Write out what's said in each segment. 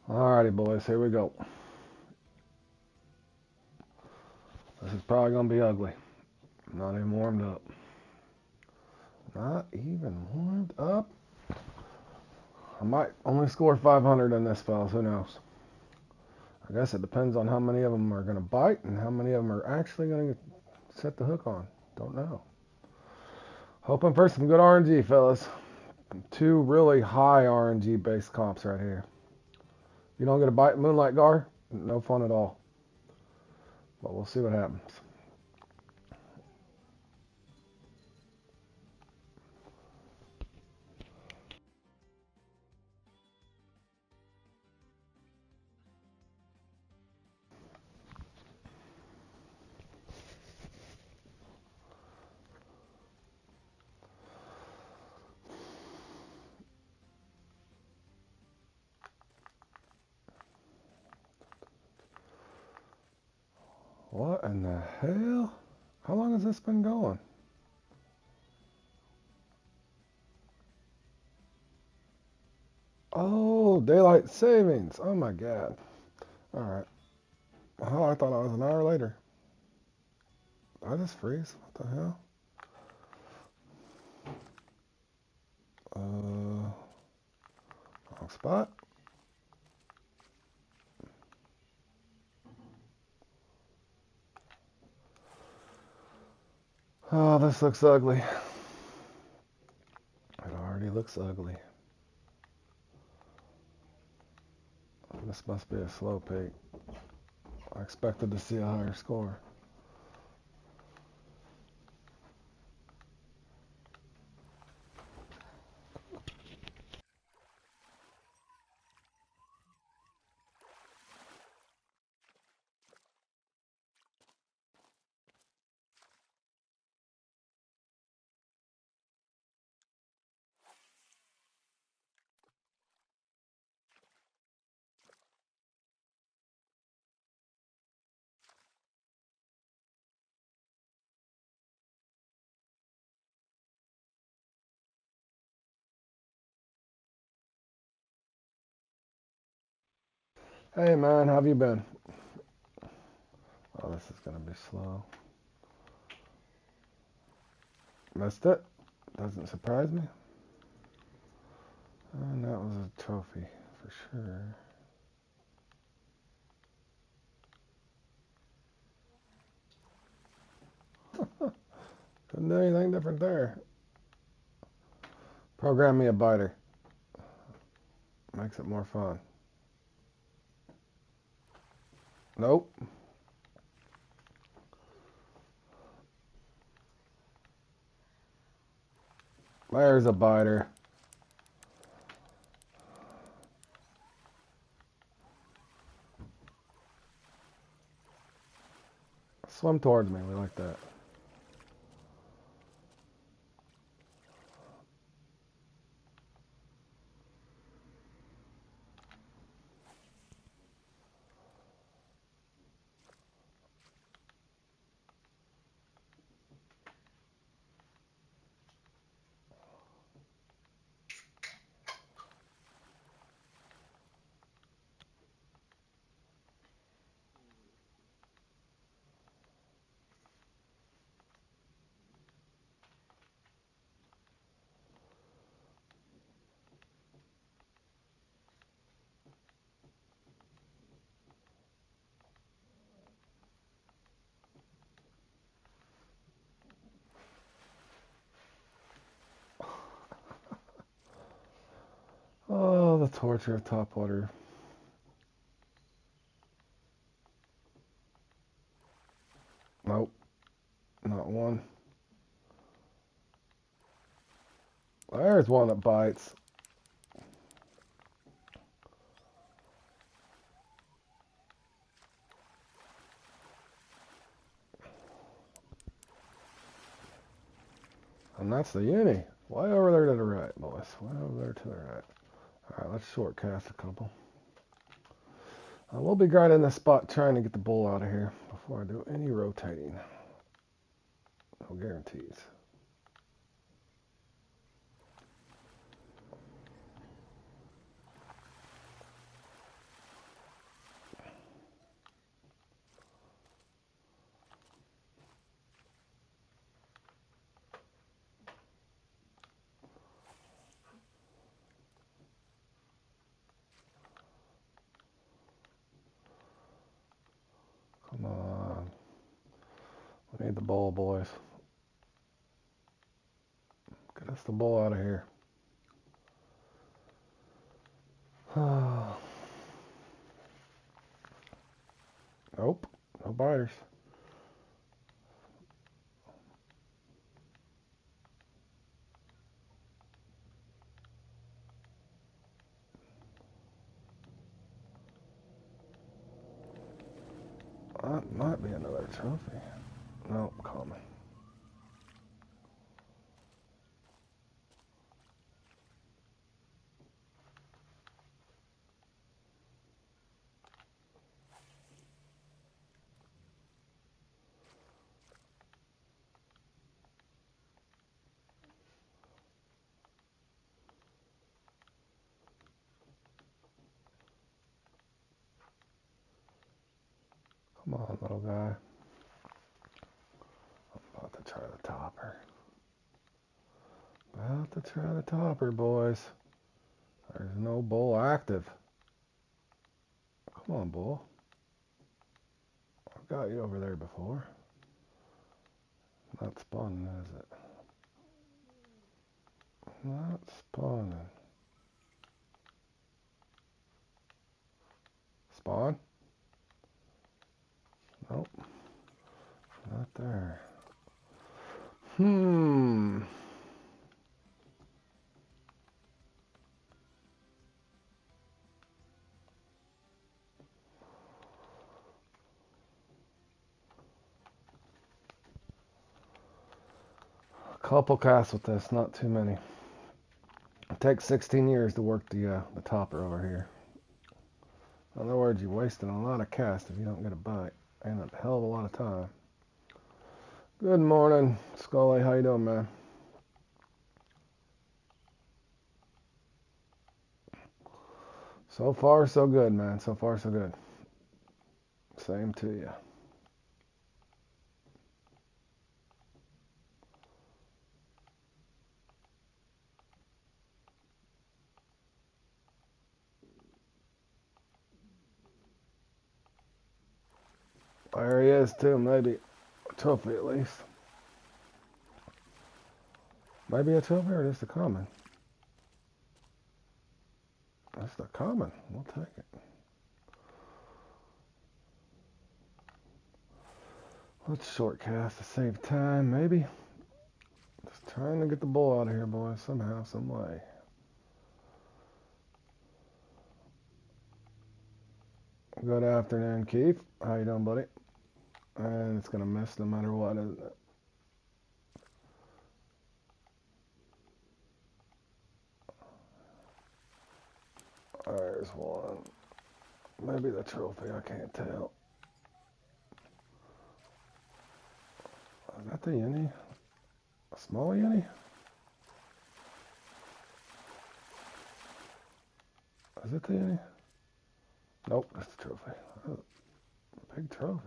Alrighty, boys, here we go. This is probably going to be ugly. Not even warmed up. Not even warmed up. I might only score 500 in this, fellas. Who knows? I guess it depends on how many of them are going to bite and how many of them are actually going to set the hook on. Don't know. Hoping for some good RNG, fellas. Two really high RNG based comps right here. You don't get a bite Moonlight Gar, no fun at all. But we'll see what happens. What in the hell? How long has this been going? Oh, daylight savings. Oh my god. Alright. Oh, I thought I was an hour later. Did I just freeze? What the hell? Wrong spot. Oh, this looks ugly. It already looks ugly. This must be a slow peak. I expected to see a higher score. Hey man, how have you been? Oh, this is gonna be slow. Missed it. Doesn't surprise me. And that was a trophy for sure. Couldn't do anything different there. Program me a biter. Makes it more fun. Nope. There's a biter. Swim towards me. We like that. Oh, the torture of topwater. Nope. Not one. There's one that bites. And that's the uni. Way over there to the right, boys. Way over there to the right. Alright, let's short cast a couple. We'll be grinding this spot trying to get the bull out of here before I do any rotating. No guarantees. Come on. We need the bowl, boys. Get us the bowl out of here. Nope. No biters. That might be another trophy. Nope, common. Come on, little guy. I'm about to try the topper. About to try the topper, boys. There's no bull active. Come on, bull. I've got you over there before. Not spawning, is it? Not spawning. Spawn? Nope. Not there. A couple casts with this, not too many. It takes 16 years to work the topper over here. In other words, you're wasting a lot of cast if you don't get a bite. And a hell of a lot of time. Good morning, Scully. How you doing, man? So far, so good, man. So far, so good. Same to you. There he is, too. Maybe a trophy at least. Maybe a trophy or just a common. Just a common. We'll take it. Let's short cast to save time, maybe. Just trying to get the bull out of here, boys, somehow, some way. Good afternoon, Keith. How you doing, buddy? And it's gonna miss no matter what, isn't it? There's one. Maybe the trophy, I can't tell. Is that the uni? A small uni? Is it the uni? Nope, that's the trophy. Oh, big trophy.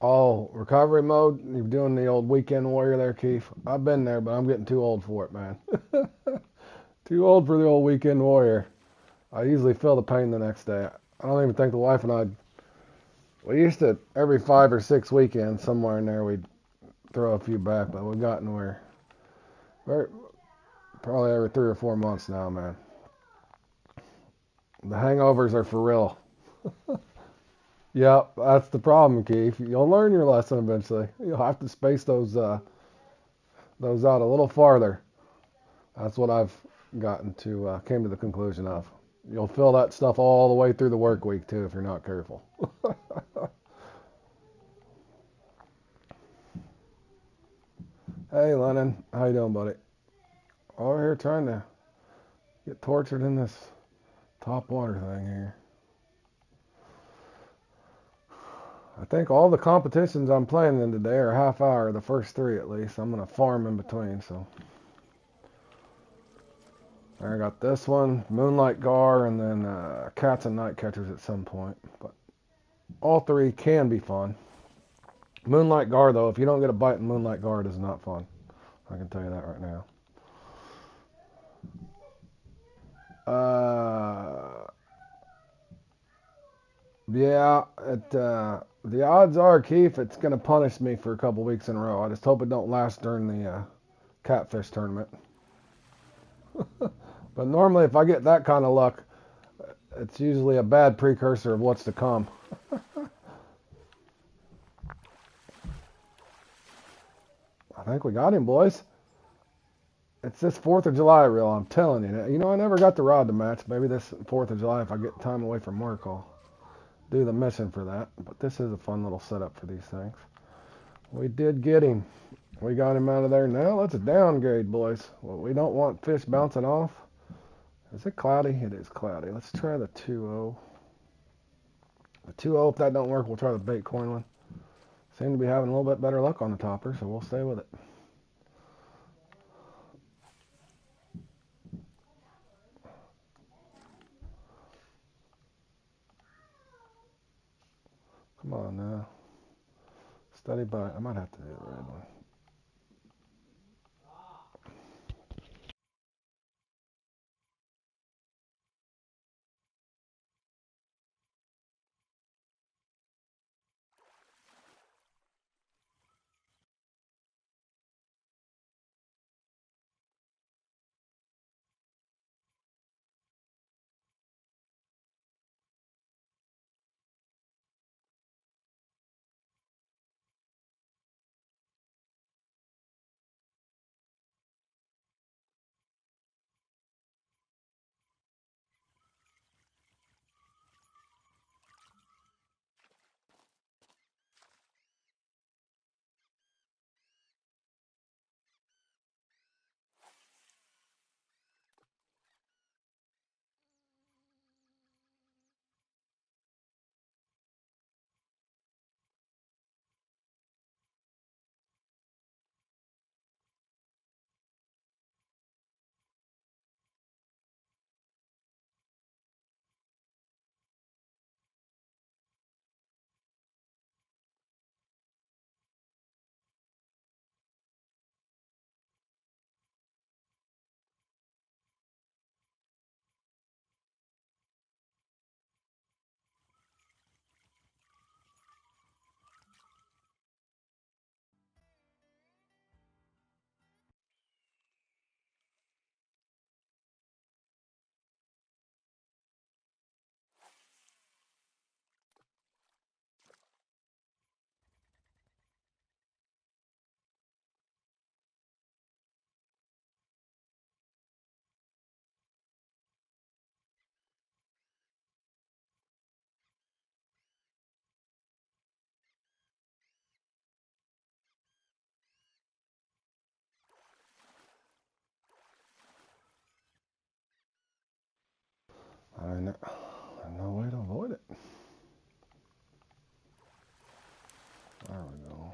Oh, recovery mode? You're doing the old weekend warrior there, Keith? I've been there, but I'm getting too old for it, man. Too old for the old weekend warrior. I usually feel the pain the next day. I don't even think the wife and I, we used to, every 5 or 6 weekends, somewhere in there, we'd throw a few back, but we've gotten where, probably every 3 or 4 months now, man. The hangovers are for real. Yep, that's the problem, Keith. You'll learn your lesson eventually. You'll have to space those out a little farther. That's what I've gotten to, came to the conclusion of. You'll feel that stuff all the way through the work week too if you're not careful. Hey, Lennon, how you doing, buddy? Over here trying to get tortured in this top water thing here. I think all the competitions I'm playing in today are half hour, the first 3 at least. I'm going to farm in between, so. I got this one, Moonlight Gar, and then Cats and Night Catchers at some point. But all 3 can be fun. Moonlight Gar, though, if you don't get a bite in Moonlight Gar, it is not fun. I can tell you that right now. Yeah, the odds are, Keith, it's going to punish me for a couple weeks in a row. I just hope it don't last during the catfish tournament. But normally, if I get that kind of luck, it's usually a bad precursor of what's to come. I think we got him, boys. It's this 4th of July reel, I'm telling you. You know, I never got the rod to match. Maybe this 4th of July, if I get time away from work, I'll do the mission for that. But this is a fun little setup for these things. We did get him. We got him out of there. Now let's downgrade, boys. Well, we don't want fish bouncing off. Is it cloudy? It is cloudy. Let's try the 2-0. The 2-0, if that don't work, we'll try the bait coin one. Seem to be having a little bit better luck on the topper, so we'll stay with it. Come on now. Steady bite. I might have to do the red one. I know. No way to avoid it. There we go.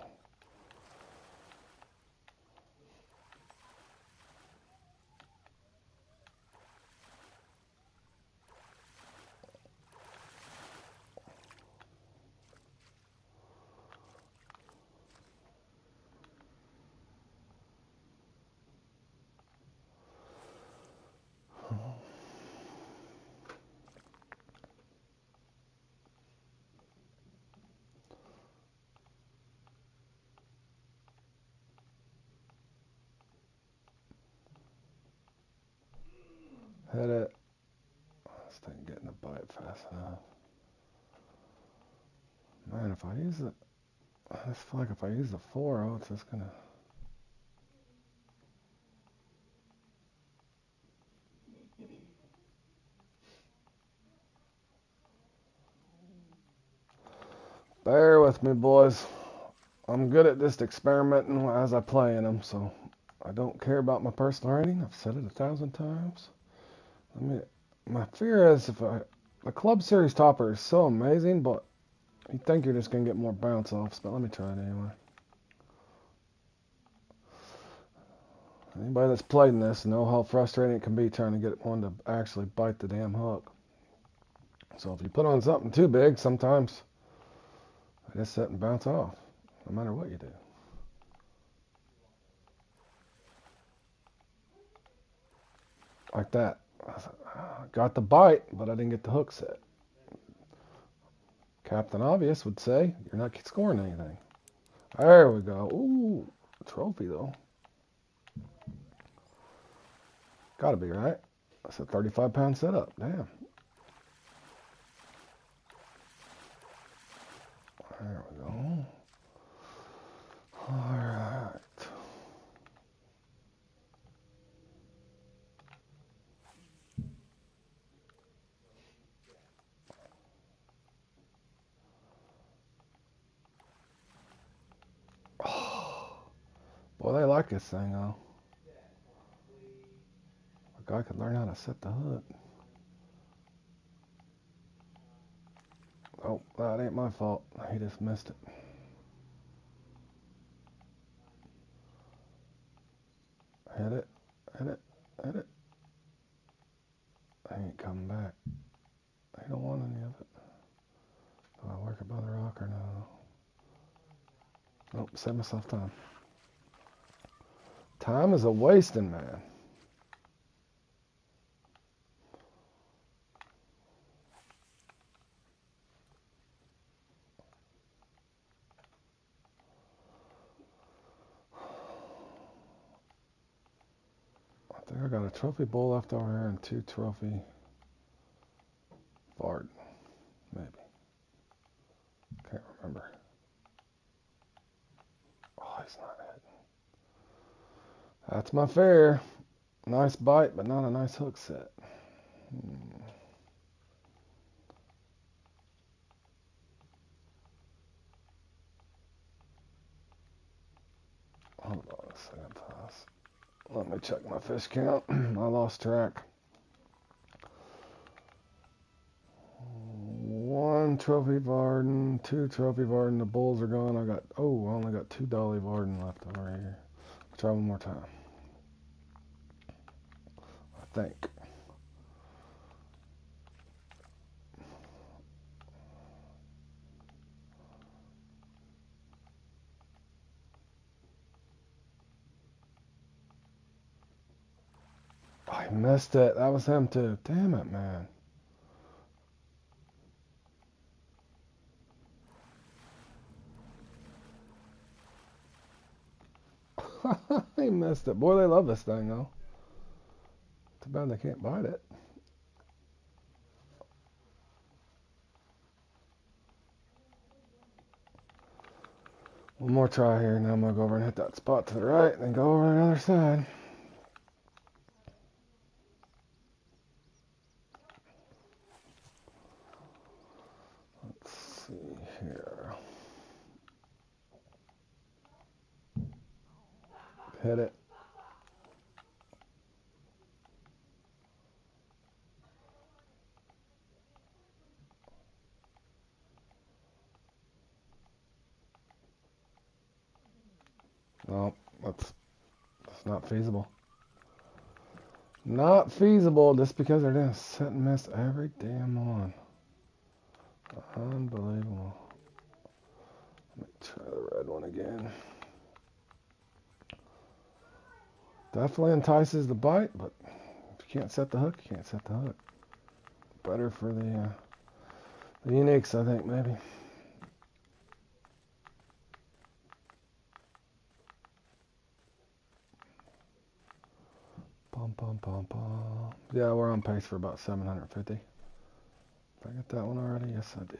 Hit it. This thing getting a bite fast enough. Man, if I use it, I just feel like if I use the 4-0, it's just gonna. Bear with me, boys. I'm good at just experimenting as I play in them, so I don't care about my personal rating. I've said it 1,000 times. My fear is the Club Series topper is so amazing, but you think you're just gonna get more bounce offs. But let me try it anyway. Anybody that's played in this know how frustrating it can be trying to get one to actually bite the damn hook. So if you put on something too big, sometimes they just sit and bounce off, no matter what you do. like that. Got the bite, but I didn't get the hook set. Captain Obvious would say, you're not scoring anything. There we go. Ooh, trophy though. Gotta be, right? That's a 35-pound setup. Damn. There we go. Alright. Oh, boy, they like this thing, though. A guy could learn how to set the hook. Oh, that ain't my fault. He just missed it. Hit it. Hit it. Hit it. I ain't coming back. I don't want any of it. Do I work it by the rock or no? Nope, save myself time. Time is a wasting, man. I think I got a trophy bowl left over here and 2 trophy Vard. Maybe. Can't remember. Oh, he's not hitting. That's my fare. Nice bite, but not a nice hook set. Hold on a second, Toss. Let me check my fish count. I lost track. 1 trophy Varden, 2 trophy Varden. The bulls are gone. I only got 2 Dolly Varden left over here. Try one more time. I think. I missed it. That was him too. Damn it, man. He missed it. Boy, they love this thing though. Too bad they can't bite it. One more try here, and then I'm going to go over and hit that spot to the right, and then go over to the other side. Let's see here. Hit it. No, that's not feasible. Not feasible just because they're going to sit and miss every damn one. Unbelievable. Let me try the red one again. Definitely entices the bite, but if you can't set the hook, you can't set the hook. Better for the uniques, I think, maybe. Pom, pom, pom, pom. Yeah, we're on pace for about 750. Did I get that one already? Yes, I did.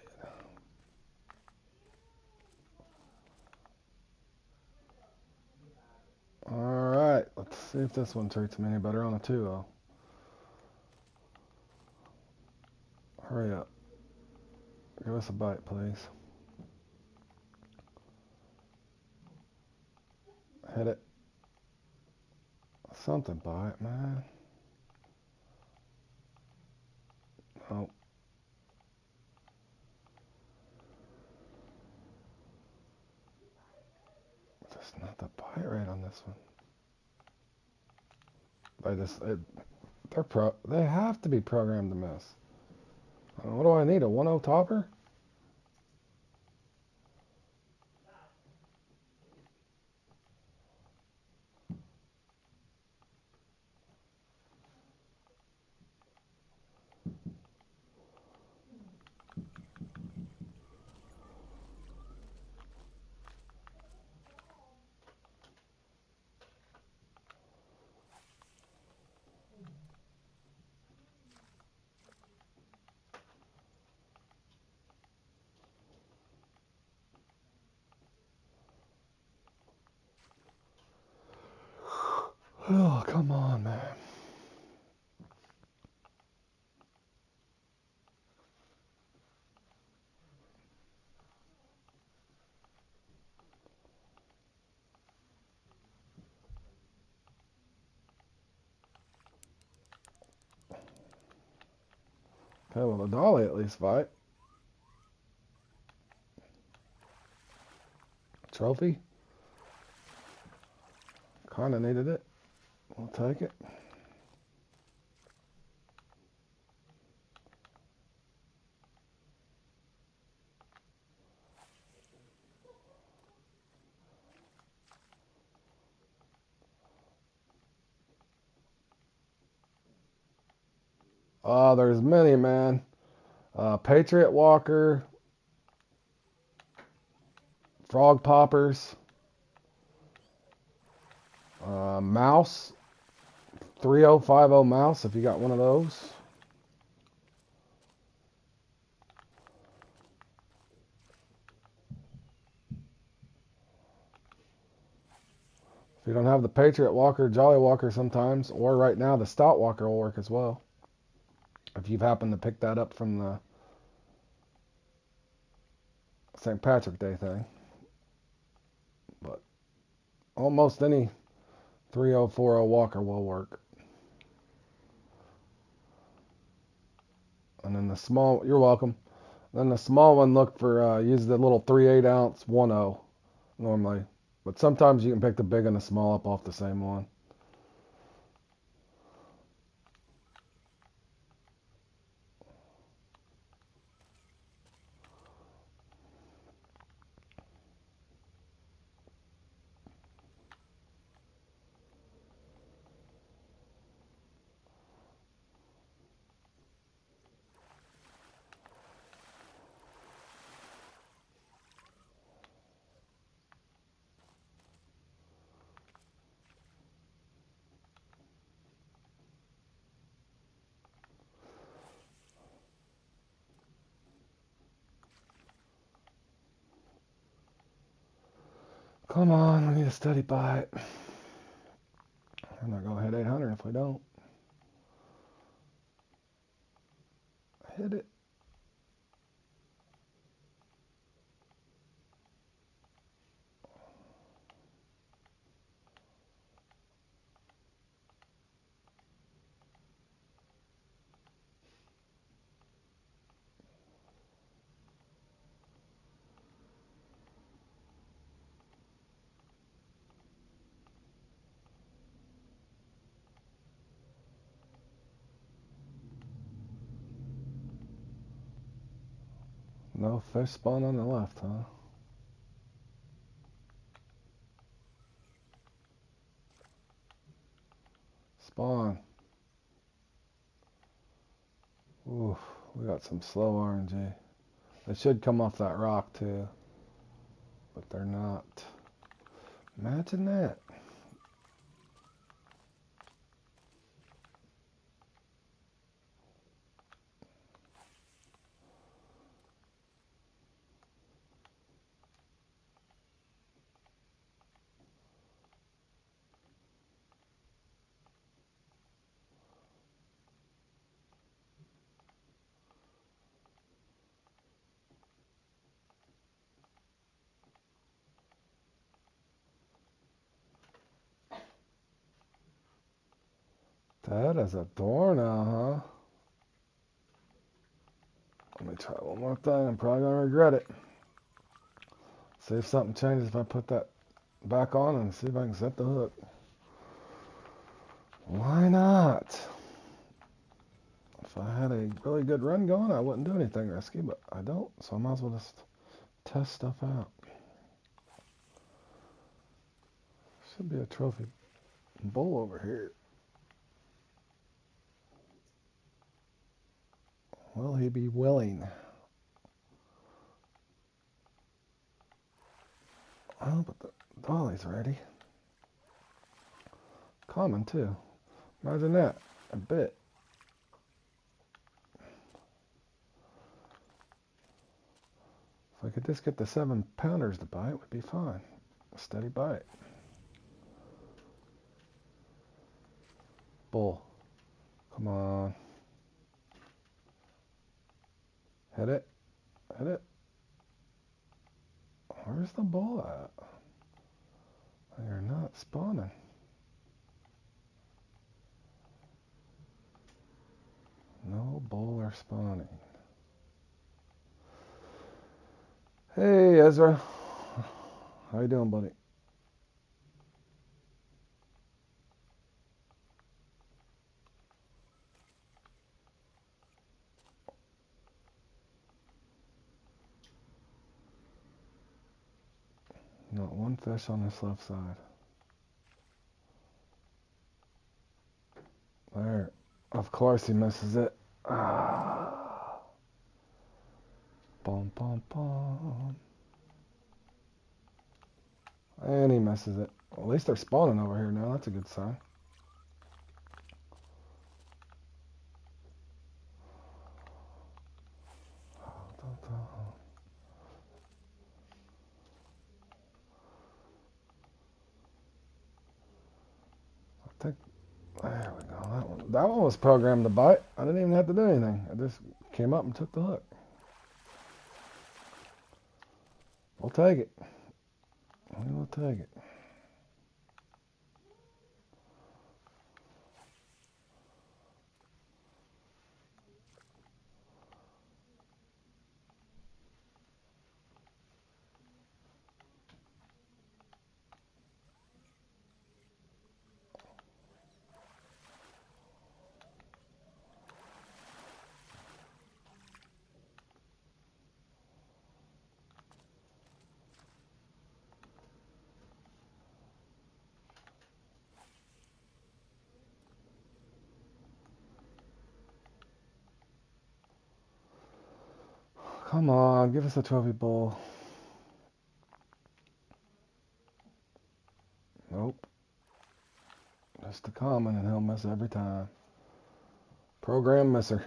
Alright, let's see if this one treats me any better on a 2-0. Hurry up. Give us a bite, please. Hit it. Something bite, man. Oh. Just not the bite rate on this one. They have to be programmed to miss. What do I need? A 1-0 topper? Oh, come on, man. Okay, well, the dolly at least fight. Trophy. Kinda needed it. We'll take it. There's many, man. Patriot Walker, Frog Poppers, Mouse, 3050 Mouse, if you got one of those. If you don't have the Patriot Walker, Jolly Walker sometimes, or right now the Stout Walker will work as well. If you've happened to pick that up from the St. Patrick Day thing. But almost any 3040 Walker will work. And then the small, you're welcome. Then the small one, look for, use the little 3/8 ounce 10 normally. But sometimes you can pick the big and the small up off the same one. Come on, we need a steady bite. We're not going to hit 800 if we don't. Hit it. No fish spawn on the left, huh? Spawn. Oof, we got some slow RNG. They should come off that rock too, but they're not. Imagine that. That is a door now, huh? Let me try one more thing. I'm probably going to regret it. See if something changes if I put that back on and see if I can set the hook. Why not? If I had a really good run going, I wouldn't do anything risky, but I don't, so I might as well just test stuff out. Should be a trophy bowl over here. Will he be willing? Oh, but the dolly's ready. Common, too. Imagine that. A bit. If I could just get the 7-pounders to bite, it would be fine. A steady bite. Bull. Come on. Hit it. Hit it. Where's the bull at? You're not spawning. No bull are spawning. Hey, Ezra. How you doing, buddy? Not one fish on this left side. There. Of course he misses it. Ah. Bum, bum, bum. And he misses it. Well, at least they're spawning over here now. That's a good sign. I think, there we go. That one was programmed to bite. I didn't even have to do anything. I just came up and took the hook. We'll take it. We will take it. Come on, give us a trophy bowl. Nope. Just a common and he'll miss every time. Program misser.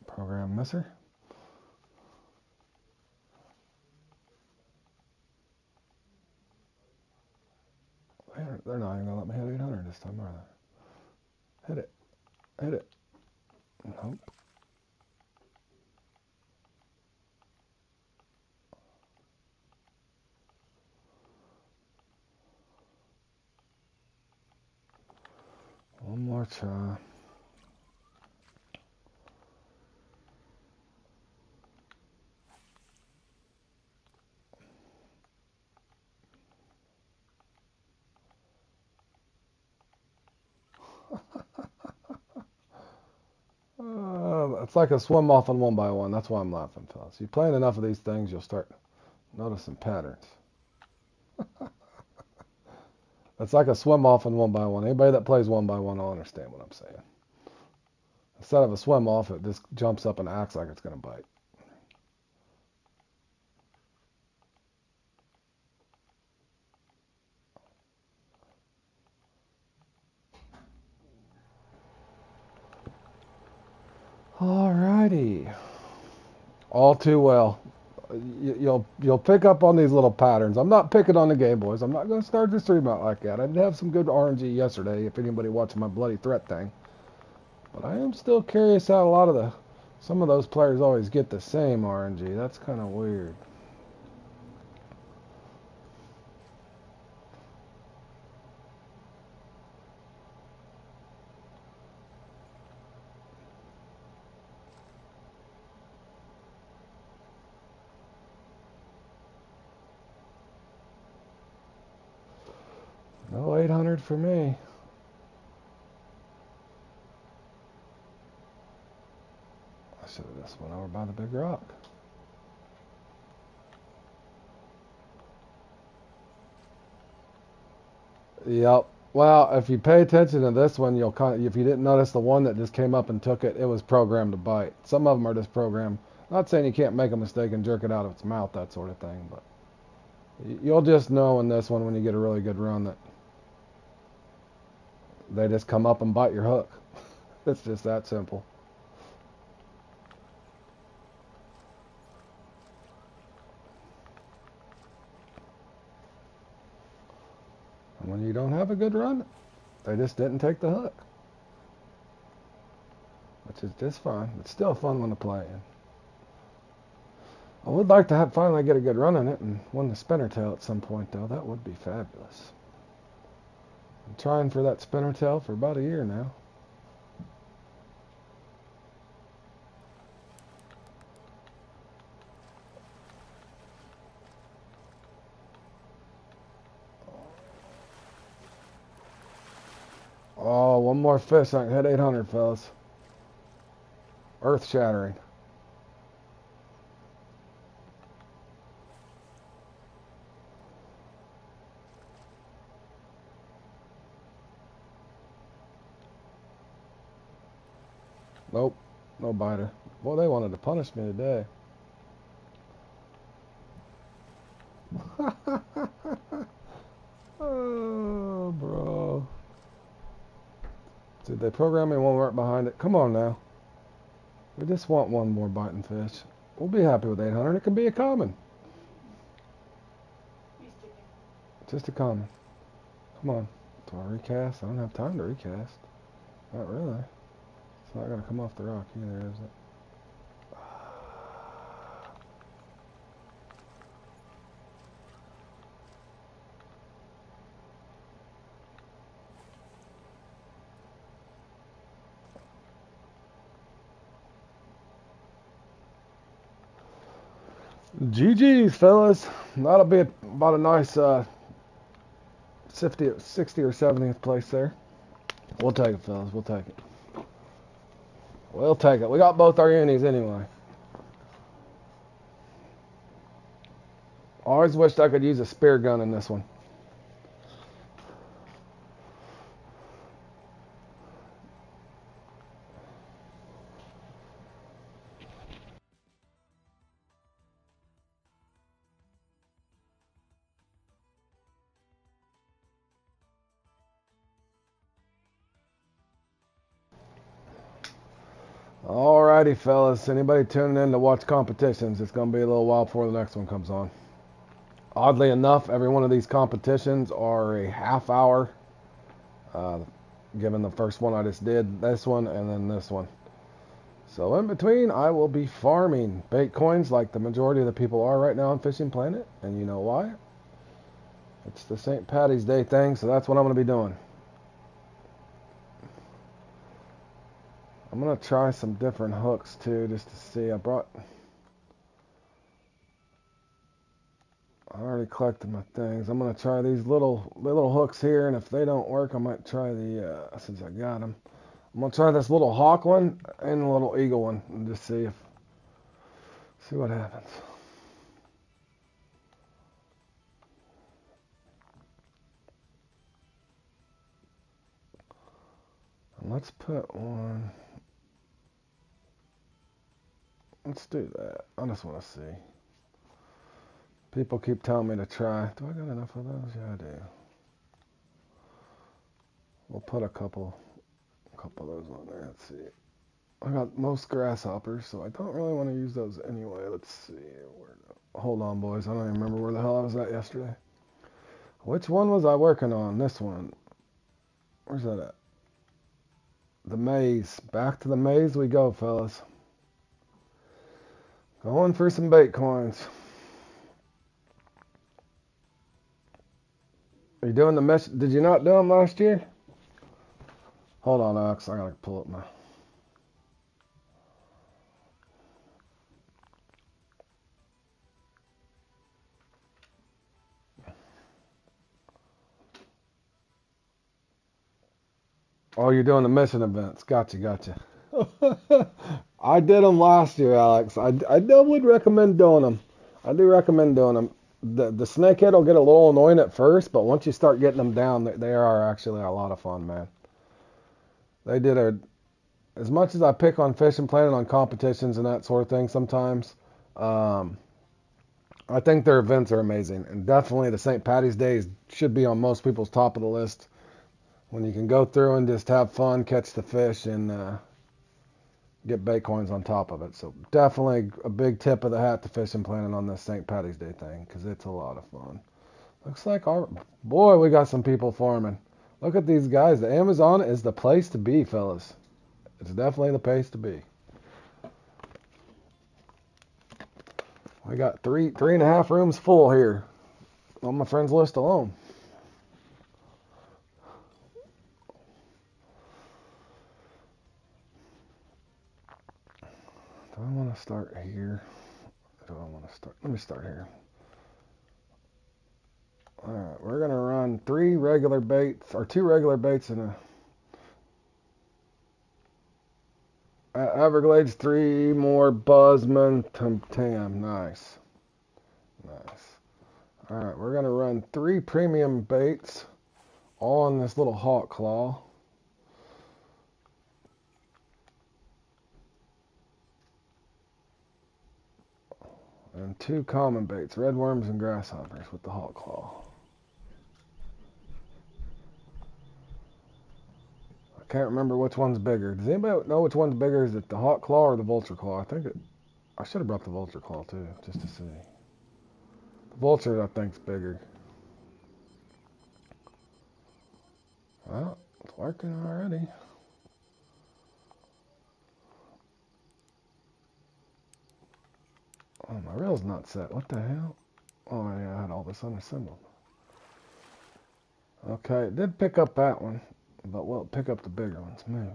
Program misser. They're not even going to let me hit 800 this time, are they? Hit it. Hit it. Nope. One more try. It's like a swim off on one by one. That's why I'm laughing, fellas. You playing enough of these things, you'll start noticing patterns. It's like a swim off and one by one. Anybody that plays one by one will understand what I'm saying. Instead of a swim off, it just jumps up and acts like it's going to bite. Alrighty. All too well. You'll pick up on these little patterns. I'm not picking on the Game Boys. I'm not going to start the stream out like that. I did have some good RNG yesterday, if anybody watching my bloody threat thing. But I am still curious how some of those players always get the same RNG. That's kind of weird. No 800 for me. I should have just went over by the big rock. Yep. Well, if you pay attention to this one, if you didn't notice the one that just came up and took it, it was programmed to bite. Some of them are just programmed. Not saying you can't make a mistake and jerk it out of its mouth, that sort of thing, but you'll just know in this one when you get a really good run that they just come up and bite your hook. It's just that simple. When you don't have a good run, they just didn't take the hook, which is just fine. It's still a fun one to play in. I would like to finally get a good run in it and win the spinner tail at some point, though. That would be fabulous. I'm trying for that spinner tail for about a year now. Oh, one more fish. I can hit 800, fellas. Earth shattering. Nope, no biter. Boy, they wanted to punish me today. Oh, bro. Did they program me one right behind it? Come on now. We just want one more biting fish. We'll be happy with 800. It can be a common. Just a common. Come on. Do I recast? I don't have time to recast. Not really. It's not going to come off the rock either, is it? GG's, fellas. That'll be about a nice 60 or 70th place there. We'll take it, fellas. We'll take it. We'll take it. We got both our unis anyway. I always wished I could use a spear gun in this one. Alrighty, fellas. Anybody tuning in to watch competitions, it's going to be a little while before the next one comes on. Oddly enough, every one of these competitions are a half hour, given the first one I just did, this one, and then this one. So in between, I will be farming bait coins like the majority of the people are right now on Fishing Planet, and you know why? It's the St. Patty's Day thing, so that's what I'm going to be doing. I'm going to try some different hooks too, just to see. I already collected my things. I'm going to try these little hooks here, and if they don't work, I might try since I got them. I'm going to try this little hawk one and the little eagle one and just see what happens. And let's put one. Let's do that. I just want to see. People keep telling me to try. Do I got enough of those? Yeah, I do. We'll put a couple of those on there. Let's see. I got most grasshoppers, so I don't really want to use those anyway. Let's see. Hold on, boys. I don't even remember where the hell I was at yesterday. Which one was I working on? This one. Where's that at? The maze. Back to the maze we go, fellas. Going for some bait coins. Are you doing the mesh? Did you not do them last year? Hold on, Alex. I gotta pull up my. Oh, you're doing the mission events. Gotcha. I did them last year, Alex. I would recommend doing them. I do recommend doing them. The snakehead will get a little annoying at first, but once you start getting them down, they are actually a lot of fun, man. They did as much as I pick on Fishing Planet on competitions and that sort of thing sometimes, I think their events are amazing. And definitely the St. Patty's Day should be on most people's top of the list. When you can go through and just have fun, catch the fish, and get bait coins on top of it. So definitely a big tip of the hat to Fishing Planet on this St. Patty's Day thing, because it's a lot of fun. Looks like boy, we got some people farming. Look at these guys. The Amazon is the place to be, fellas. It's definitely the place to be. We got three and a half rooms full here on my friends list alone. Do I want to start here? Do I want to start? Let me start here. All right, we're gonna run 3 regular baits or 2 regular baits and a Everglades, 3 more Buzzman Tam. Nice. All right, we're gonna run 3 premium baits on this little hawk claw. And 2 common baits, red worms and grasshoppers with the hawk claw. I can't remember which one's bigger. Does anybody know which one's bigger? Is it the hawk claw or the vulture claw? I should have brought the vulture claw too, just to see. The vulture I think's bigger. Well, it's working already. Oh, my reel's not set. What the hell? Oh, yeah, I had all this unassembled. Okay, it did pick up that one, but we'll pick up the bigger ones, maybe.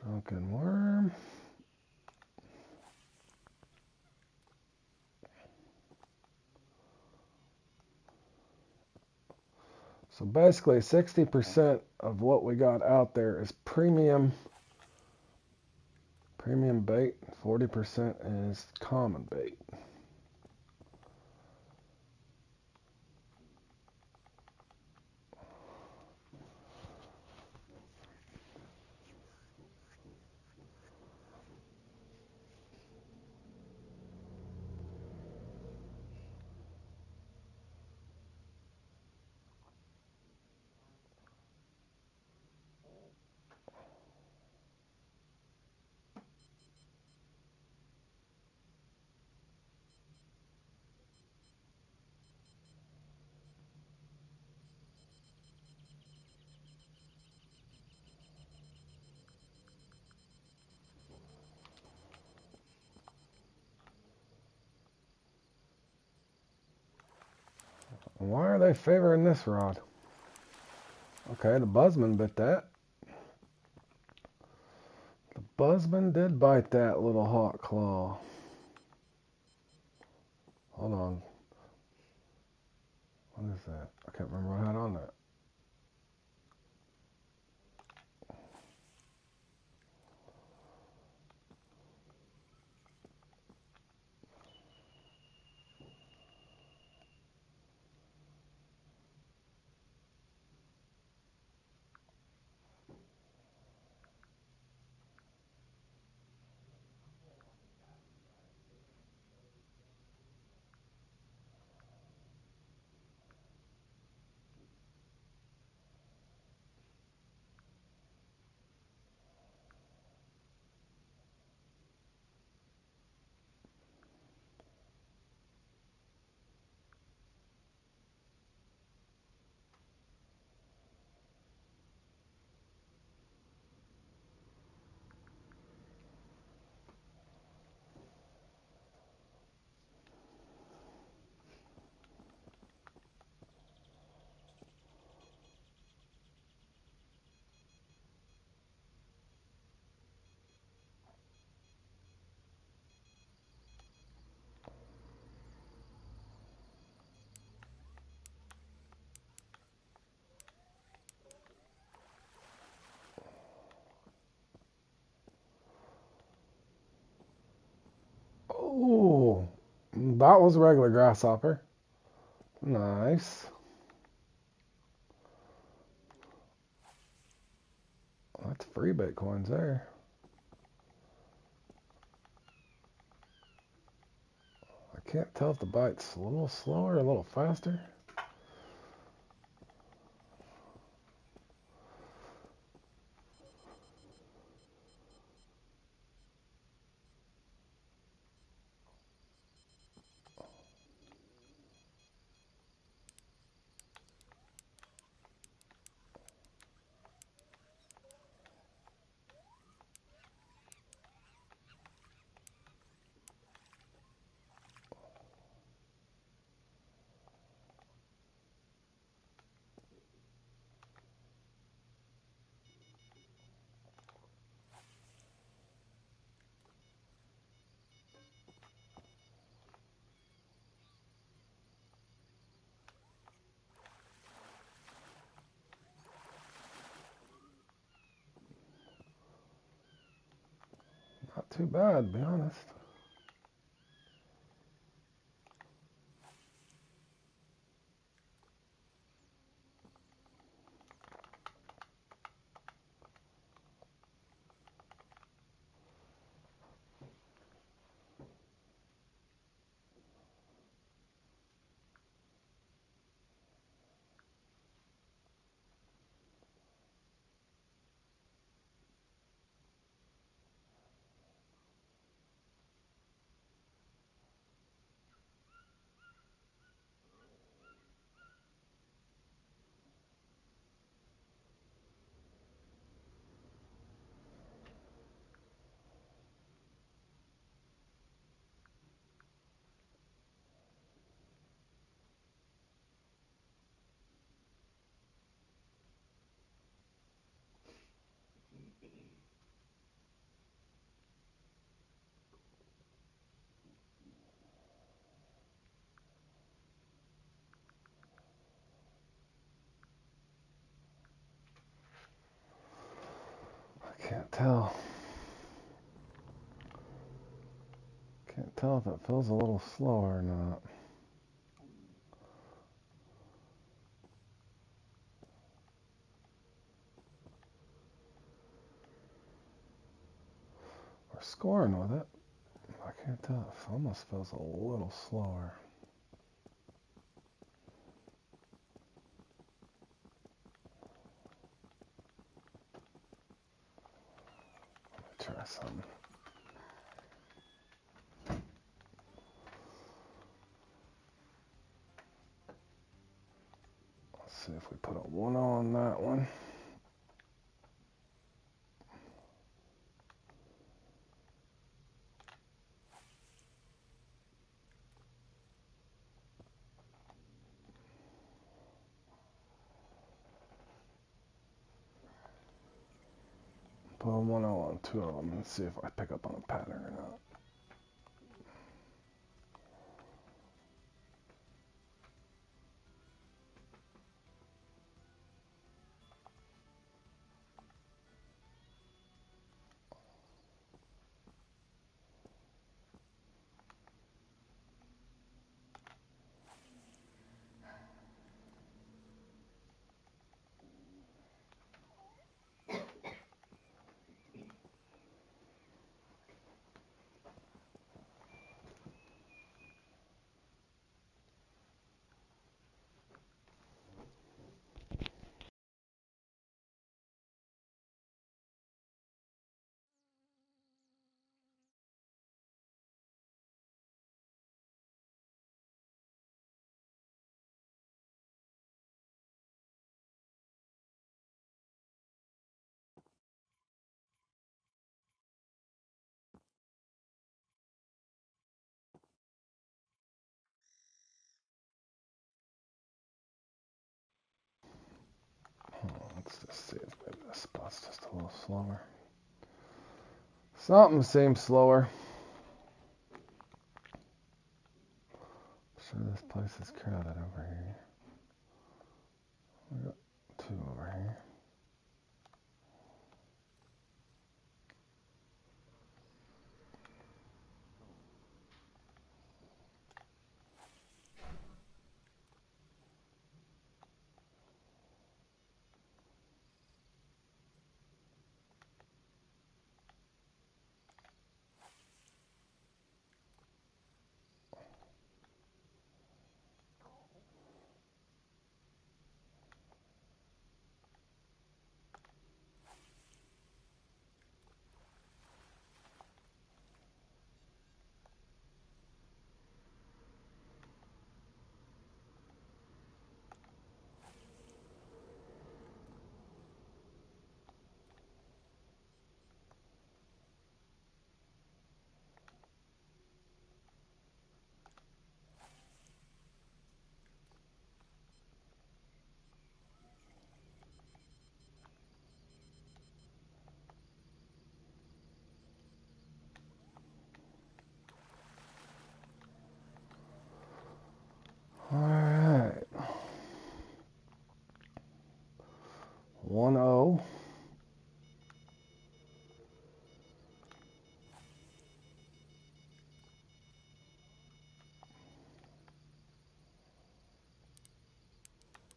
Drunken worm. So basically, 60% of what we got out there is premium bait. 40% is common bait. Why are they favoring this rod? Okay, the Buzzman bit that. The Buzzman did bite that little hawk claw. Hold on. What is that? I can't remember what I had on that. Oh, that was a regular grasshopper. Nice. That's free bait coins there. I can't tell if the bite's a little slower, a little faster. too bad, to be honest. I can't tell. Can't tell if it feels a little slower or not. We're scoring with it. I can't tell. It almost feels a little slower. Let me try something. Let's see if we put a 1 on that one. Put a 1 on 2 of them and see if I pick up on a pattern or not. Let's just see if maybe this spot's just a little slower. Something seems slower. I'm sure this place is crowded over here. We got 2 over here.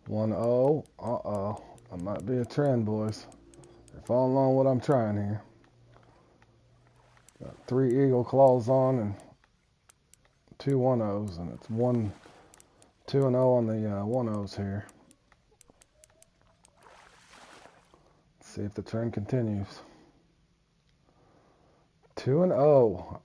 1-0. Uh-oh. That might be a trend, boys. They're following along what I'm trying here. Got 3 eagle claws on and 2 1-0s, and it's 2-0 on the 1-0s here. Let's see if the trend continues. 2-0.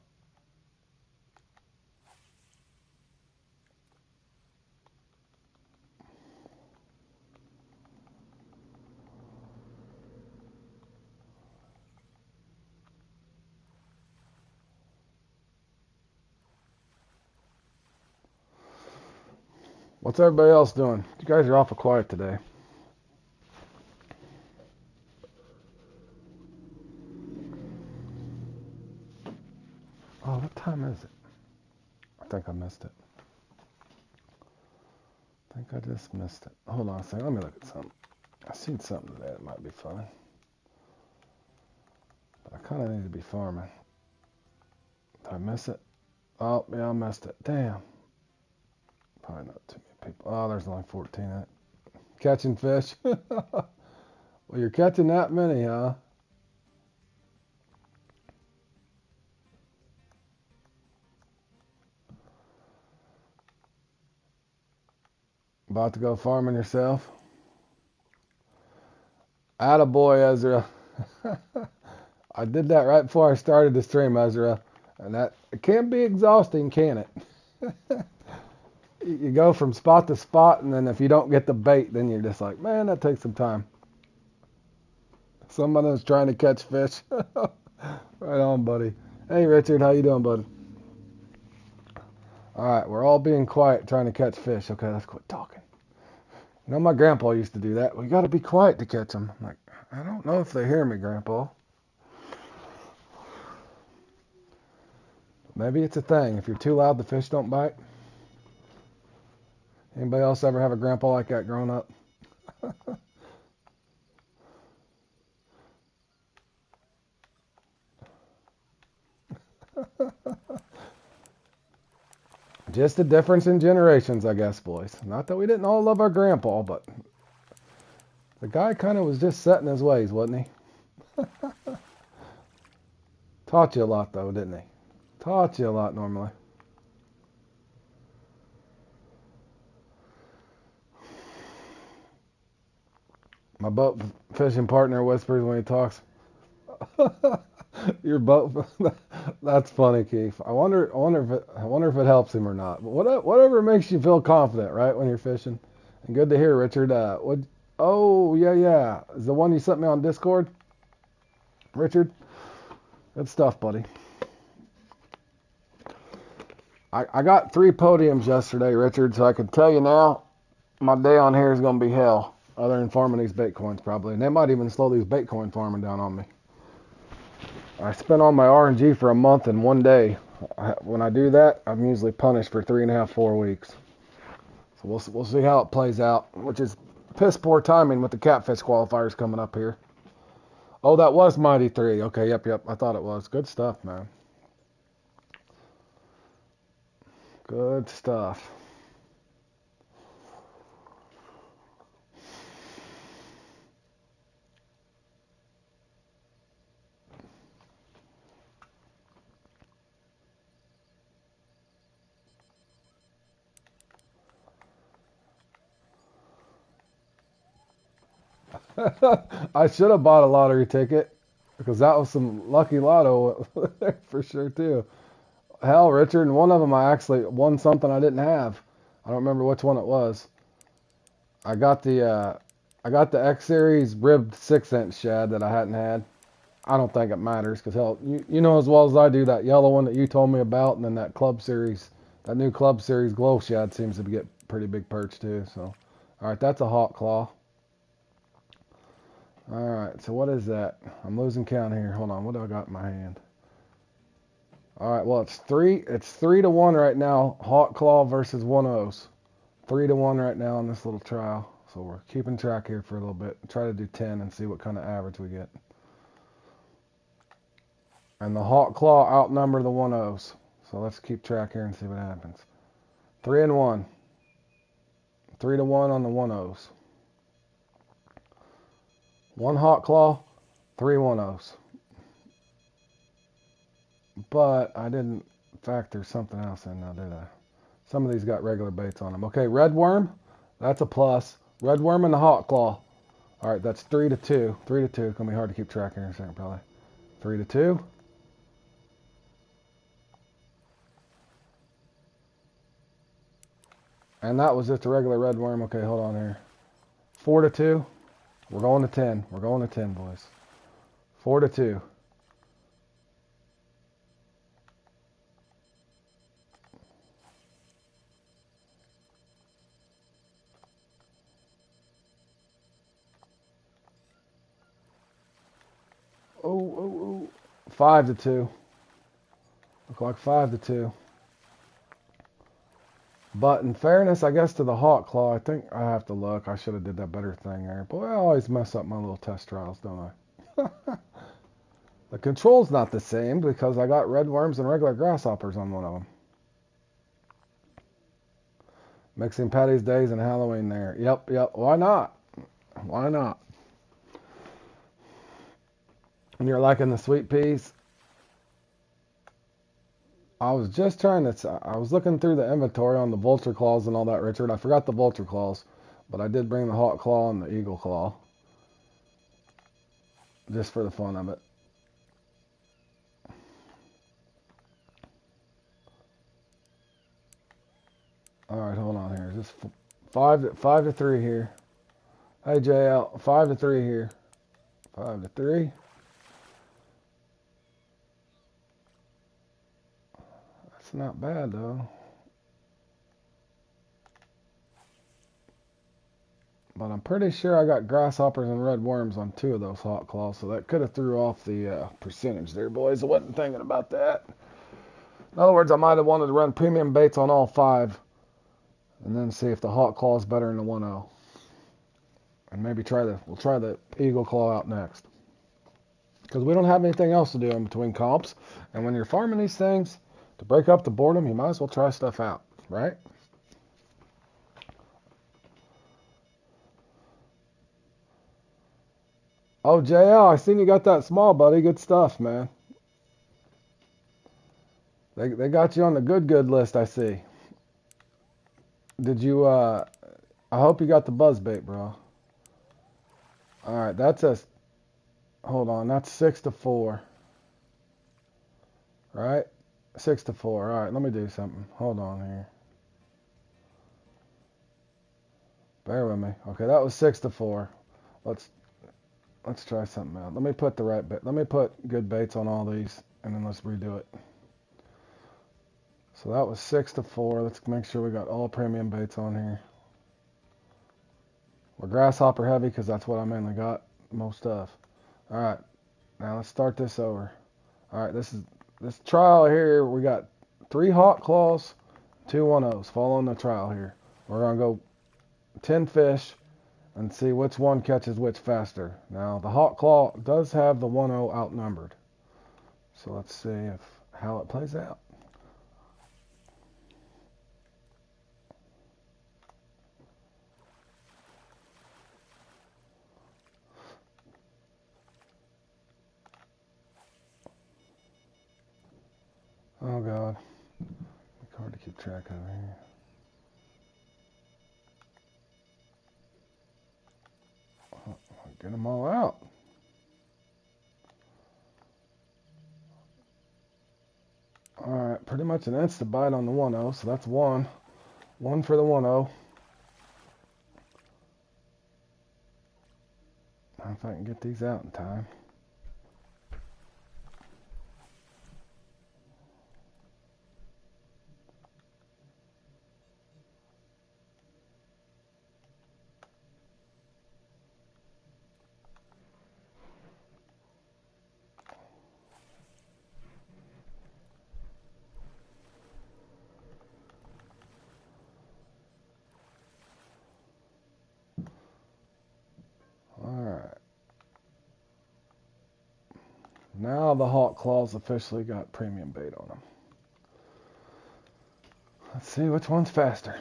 What's everybody else doing? You guys are awful quiet today. Oh, what time is it? I think I missed it. I think I just missed it. Hold on a second. Let me look at something. I seen something today that might be fun. But I kind of need to be farming. Did I miss it? Oh, yeah, I missed it. Damn. Probably not too many people. Oh, there's only 14 in it. Catching fish. Well, you're catching that many, huh? About to go farming yourself? Attaboy, Ezra. I did that right before I started the stream, Ezra. And that it can be exhausting, can it? You go from spot to spot, and then if you don't get the bait, then you're just like, man, that takes some time. Someone is trying to catch fish. Right on, buddy. Hey, Richard, how you doing, bud? All right, we're all being quiet trying to catch fish. Okay, let's quit talking. You know, my grandpa used to do that. We got to be quiet to catch them. I'm like, I don't know if they hear me, Grandpa. Maybe it's a thing. If you're too loud, the fish don't bite. Anybody else ever have a grandpa like that growing up? Just a difference in generations, I guess, boys. Not that we didn't all love our grandpa, but the guy kind of was just set in his ways, wasn't he? Taught you a lot, though, didn't he? Taught you a lot normally. My boat fishing partner whispers when he talks. Your boat. That's funny, Keith. I wonder if it helps him or not. But whatever makes you feel confident, right, when you're fishing. And good to hear, Richard. Oh yeah. Is the one you sent me on Discord, Richard? Good stuff, buddy. I got 3 podiums yesterday, Richard. So I can tell you now, my day on here is gonna be hell. Other than farming these bait coins, probably. And they might even slow these bait coin farming down on me. I spent all my RNG for a month in one day. When I do that, I'm usually punished for 3.5, 4 weeks. So we'll see how it plays out, which is piss poor timing with the catfish qualifiers coming up here. Oh, that was Mighty 3. Okay, yep. I thought it was. Good stuff, man. Good stuff. I should have bought a lottery ticket because that was some lucky lotto for sure too. Hell, Richard, and one of them I actually won something I didn't have. I don't remember which one it was. I got the X Series ribbed 6-inch shad that I hadn't had. I don't think it matters because hell, you know as well as I do that yellow one that you told me about, and then that that new Club Series glow shad seems to get pretty big perch too. So, all right, that's a hawk claw. All right, so what is that? I'm losing count here. Hold on, what do I got in my hand? All right, well it's 3-1 right now. Hawk claw versus 1-0s. 3-1 right now on this little trial. So we're keeping track here for a little bit. Try to do 10 and see what kind of average we get. And the hawk claw outnumber the 1-0s. So let's keep track here and see what happens. 3-1. 3-1 on the 1-0s. 1 Hawk Claw, 3 1-0s. But I didn't factor something else in now, did I? Some of these got regular baits on them. Okay, red worm, that's a plus. Red worm and the Hawk Claw. All right, that's 3-2. 3-2. It's gonna be hard to keep track here in a second, probably. 3-2. And that was just a regular red worm. Okay, hold on here. 4-2. We're going to 10. We're going to 10, boys. 4-2. Oh. 5-2. Look like 5-2. But in fairness, I guess to the Hawk Claw, I think I have to look. I should have did that better thing there. Boy, I always mess up my little test trials, don't I? The control's not the same because I got red worms and regular grasshoppers on one of them. Mixing Patty's Days and Halloween there. Yep. Why not? Why not? And you're liking the sweet peas? I was just trying to, I was looking through the inventory on the vulture claws and all that, Richard. I forgot the vulture claws, but I did bring the Hawk Claw and the Eagle Claw. Just for the fun of it. Alright, hold on here. Just 5-3 here. Hey, JL, 5-3 here. 5-3. That's not bad, though. But I'm pretty sure I got grasshoppers and red worms on 2 of those Hawk Claws, so that could have threw off the percentage there, boys. I wasn't thinking about that. In other words, I might have wanted to run premium baits on all 5, and then see if the Hawk Claw is better than the 1-0. And maybe we'll try the Eagle Claw out next. Because we don't have anything else to do in between comps. And when you're farming these things, to break up the boredom, you might as well try stuff out, right? Oh, JL, I seen you got that small, buddy. Good stuff, man. They got you on the good list, I see. Did you, I hope you got the buzzbait, bro. Alright, hold on, that's 6-4. Right? 6-4. Alright, let me do something. Hold on here. Bear with me. Okay, that was 6-4. Let's try something out. Let me put the right bait. Let me put good baits on all these, and then let's redo it. So that was 6-4. Let's make sure we got all premium baits on here. We're grasshopper heavy because that's what I mainly got most of. All right, now let's start this over. All right, this trial here. We got 3 Hawk Claws, 2 1-0s. Following the trial here. We're gonna go 10 fish and see which one catches which faster. Now the Hawk Claw does have the 1-0 outnumbered. So let's see how it plays out. Oh God, it's hard to keep track of here. Oh, get them all out. All right, pretty much an insta bite on the 1-0, so that's 1. 1 for the 1-0. If I can get these out in time. Alright. Now the Hawk Claws officially got premium bait on them. Let's see which one's faster.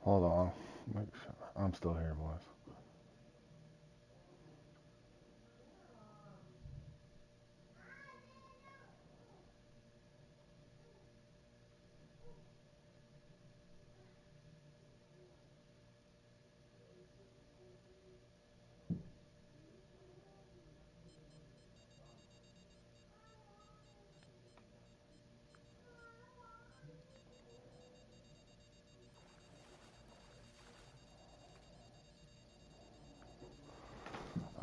Hold on. Make sure. I'm still here, boys.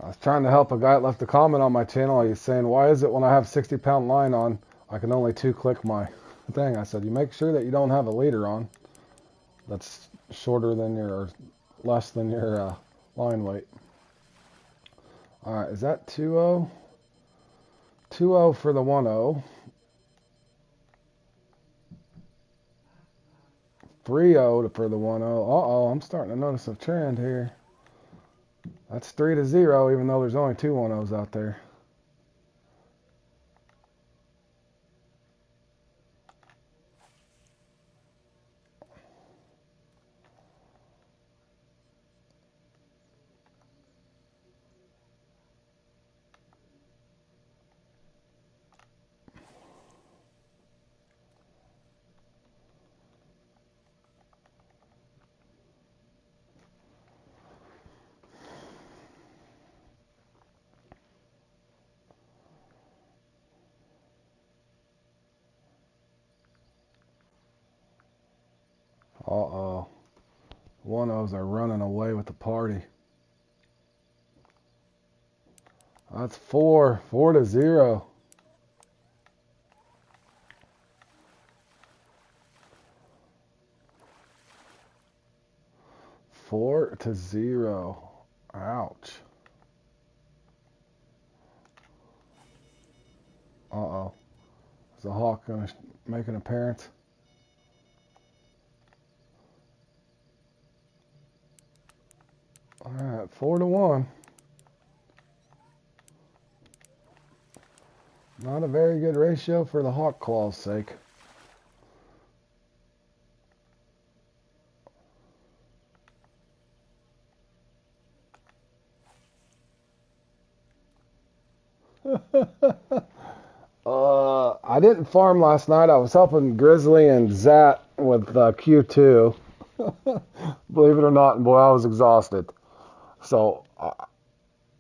I was trying to help a guy that left a comment on my channel. He's saying, why is it when I have 60-pound line on, I can only 2-click my thing? I said, you make sure that you don't have a leader on that's shorter than your, or less than your line weight. All right, is that 2-0? 2-0 for the 1-0. 3-0 for the 1-0. Uh-oh, I'm starting to notice a trend here. That's 3-0, even though there's only 2 1-0s out there. Uh-oh. 1-0s are running away with the party. That's 4-0. 4-0. Ouch. Uh-oh. Is the Hawk going to make an appearance? All right, 4-1. Not a very good ratio for the Hawk Claw's sake. I didn't farm last night. I was helping Grizzly and Zat with Q2. Believe it or not, and boy, I was exhausted. So,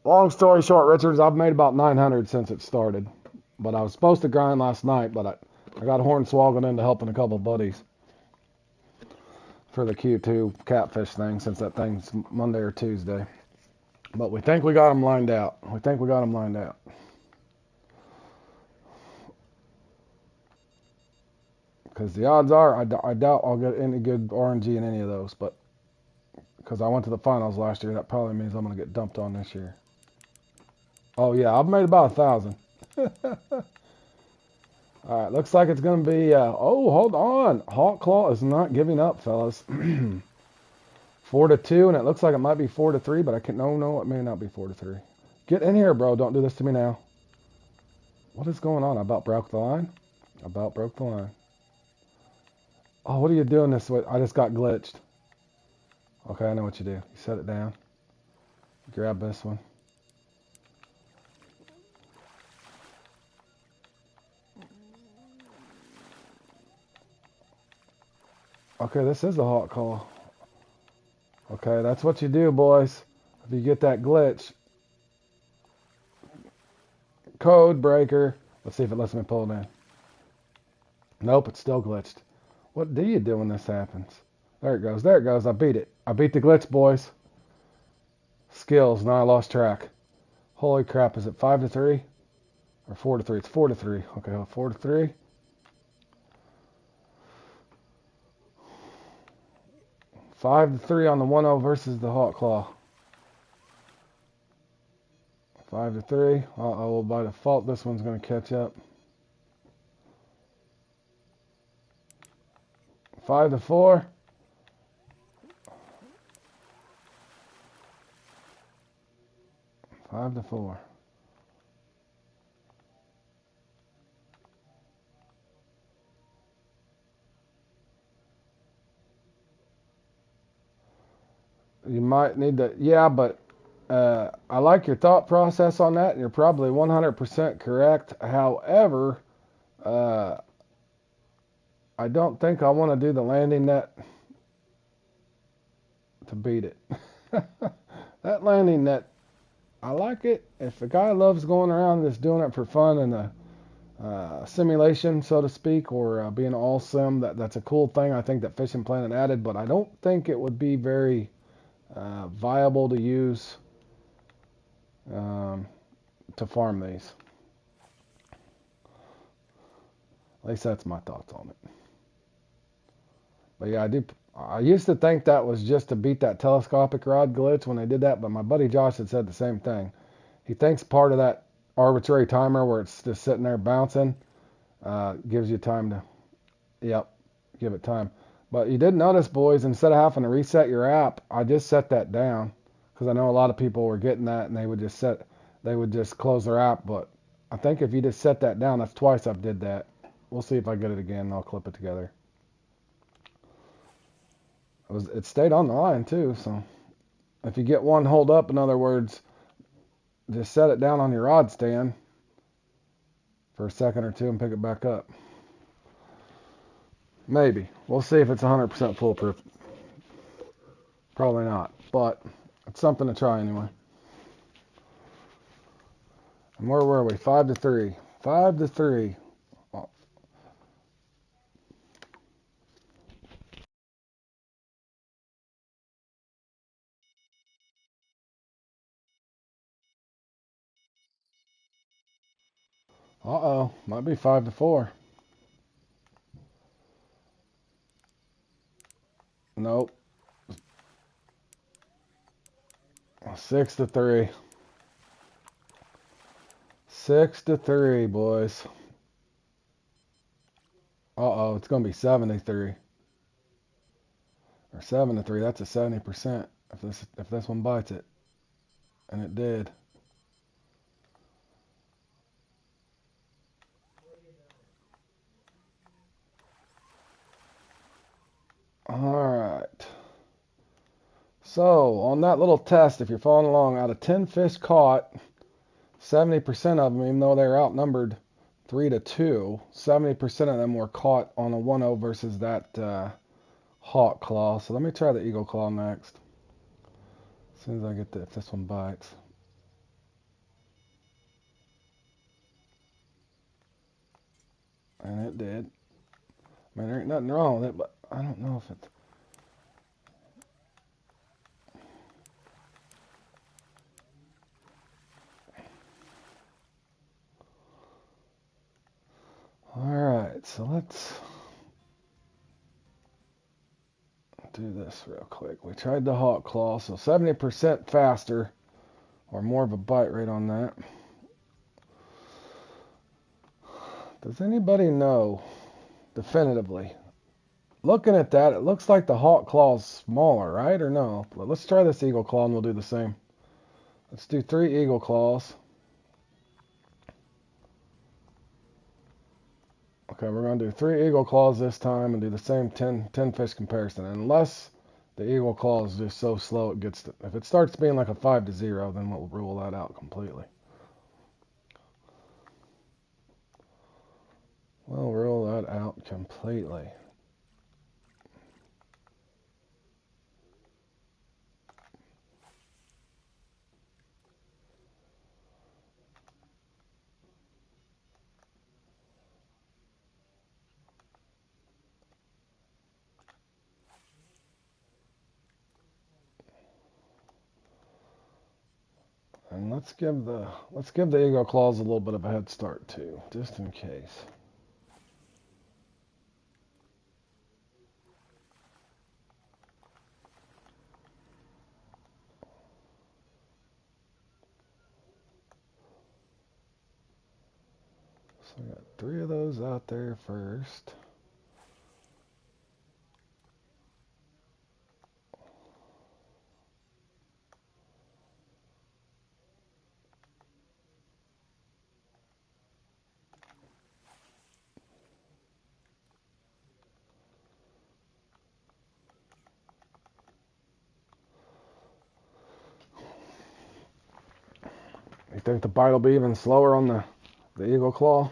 long story short, Richards, I've made about 900 since it started. But I was supposed to grind last night, but I got hornswoggled into helping a couple buddies for the Q2 catfish thing, since that thing's Monday or Tuesday. But we think we got them lined out. Because the odds are, I doubt I'll get any good RNG in any of those. But because I went to the finals last year, that probably means I'm going to get dumped on this year. Oh, yeah, I've made about 1,000. All right, looks like it's going to be, oh, hold on. Hawk Claw is not giving up, fellas. 4-2, and it looks like it might be 4-3, but I can't, no, it may not be 4-3. Get in here, bro. Don't do this to me now. What is going on? I about broke the line. Oh, what are you doing this way? I just got glitched. Okay, I know what you do. You set it down. Grab this one. Okay, this is a Hawk Claw. Okay, that's what you do, boys. If you get that glitch. Code breaker. Let's see if it lets me pull it in. Nope, it's still glitched. What do you do when this happens? There it goes. I beat it. I beat the glitch, boys. Skills. Now I lost track. Holy crap, is it 5-3? Or 4-3? It's 4-3. Okay, 4-3. 5-3 on the 1-0 versus the Hawk Claw. 5-3. Uh-oh, well, by default, this one's going to catch up. 5-4. 5-4. You might need to, yeah, but I like your thought process on that, and you're probably 100% correct. However, uh, I don't think I want to do the landing net to beat it. That landing net, I like it. If a guy loves going around just doing it for fun and a simulation, so to speak, or being all sim, that's a cool thing. I think that Fishing Planet added, but I don't think it would be very viable to use um, to farm these. At least that's my thoughts on it. But yeah, I do. I used to think that was just to beat that telescopic rod glitch when they did that, but my buddy Josh had said the same thing. He thinks part of that arbitrary timer where it's just sitting there bouncing gives you time to, yep, give it time. But you did notice, boys, instead of having to reset your app, I just set that down because I know a lot of people were getting that and they would just close their app. But I think if you just set that down, that's twice I've did that. We'll see if I get it again and I'll clip it together. It stayed on the line too, so if you get one hold up, in other words, just set it down on your rod stand for a second or two and pick it back up. Maybe. We'll see if it's 100% foolproof. Probably not, but it's something to try anyway. And where were we? 5-3. 5-3. Uh-oh. Might be 5-4. Nope. 6-3. 6-3, boys. Uh-oh. It's going to be 73. Or 7-3. That's a 70% if this one bites it. And it did. Alright. So, on that little test, if you're following along, out of 10 fish caught, 70% of them, even though they're outnumbered 3-2, 70% of them were caught on a 1-0 versus that hawk claw. So let me try the eagle claw next. As soon as I get if this one bites. And it did. I mean, there ain't nothing wrong with it, but I don't know if it's... Alright, so let's do this real quick. We tried the hawk claw, so 70% faster, or more of a bite rate on that. Does anybody know definitively? Looking at that, it looks like the hawk claw's smaller, right? Or no? But let's try this eagle claw and we'll do the same. Let's do 3 eagle claws. Okay, we're going to do 3 eagle claws this time and do the same 10 fish comparison. Unless the eagle claw is just so slow it gets to, if it starts being like a 5-0, then we'll rule that out completely. We'll rule that out completely. And let's give the eagle claws a little bit of a head start too, just in case. So I got 3 of those out there first. think the bite will be even slower on the eagle claw?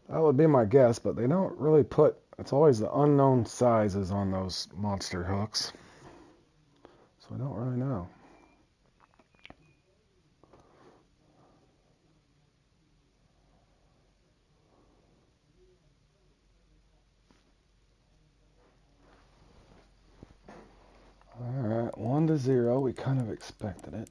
That would be my guess, but they don't really put, it's always the unknown sizes on those monster hooks. So I don't really know. Alright, 1-0. We kind of expected it.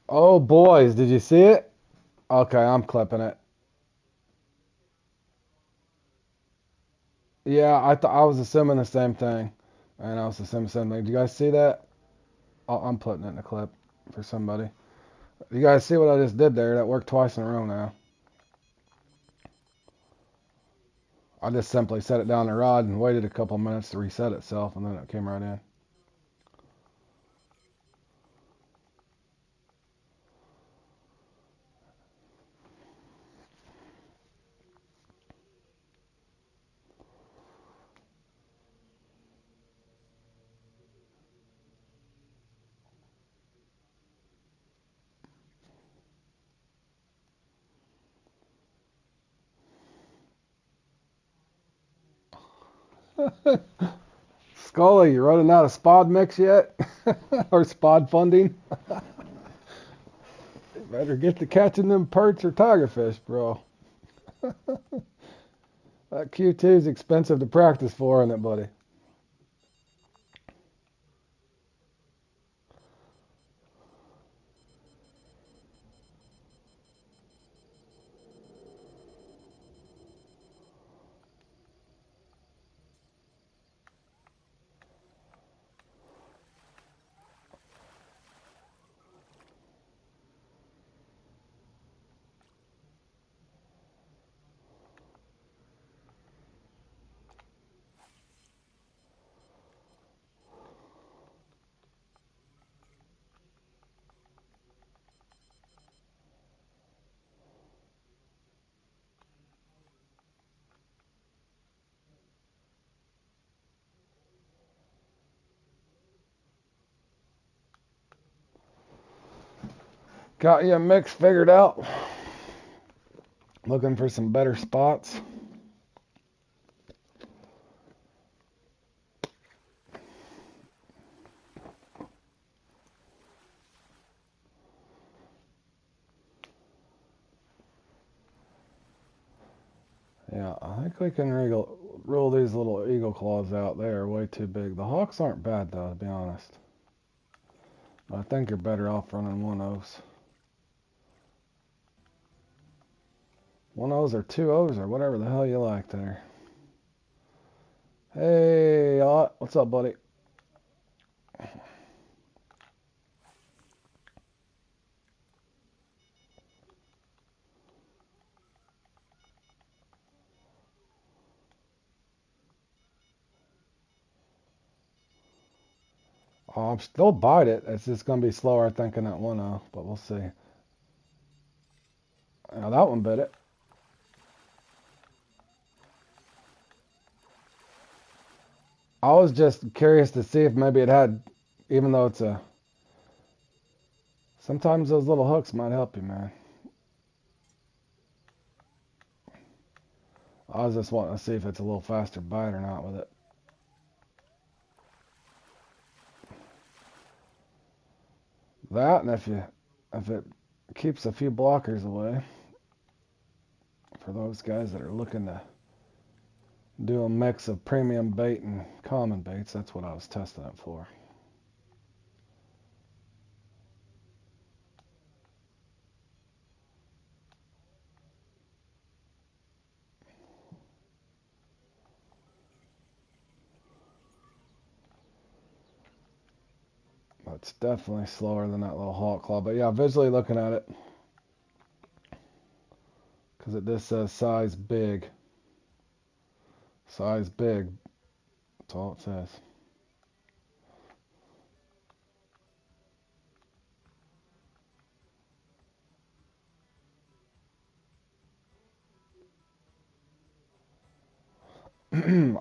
Oh, boys, did you see it? Okay, I'm clipping it. Yeah, I was assuming the same thing. And I was assuming the same thing. Do you guys see that? I'm putting it in a clip for somebody. You guys see what I just did there? That worked twice in a row now. I just simply set it down the rod and waited a couple minutes to reset itself, and then it came right in. Scully, you running out of spod mix yet? Or spod funding? You better get to catching them perch or tigerfish, bro. That Q2 is expensive to practice for, isn't it, buddy? Got you a mix figured out. Looking for some better spots. Yeah, I think we can rule these little eagle claws out. They are way too big. The hawks aren't bad, though, to be honest. I think you're better off running 1-0s. 1-0s or 2-0s or whatever the hell you like there. Hey, what's up, buddy? I'm still bite it. It's just going to be slower, I think, in that 1-0, but we'll see. Now that one bit it. I was just curious to see if maybe it had, even though it's a, sometimes those little hooks might help you, man. I was just wanting to see if it's a little faster bite or not with it. That, and if it keeps a few blockers away, for those guys that are looking to do a mix of premium bait and common baits, that's what I was testing it for. But it's definitely slower than that little hawk claw. But yeah, visually looking at it, because it just says size big. Size big. That's all it says.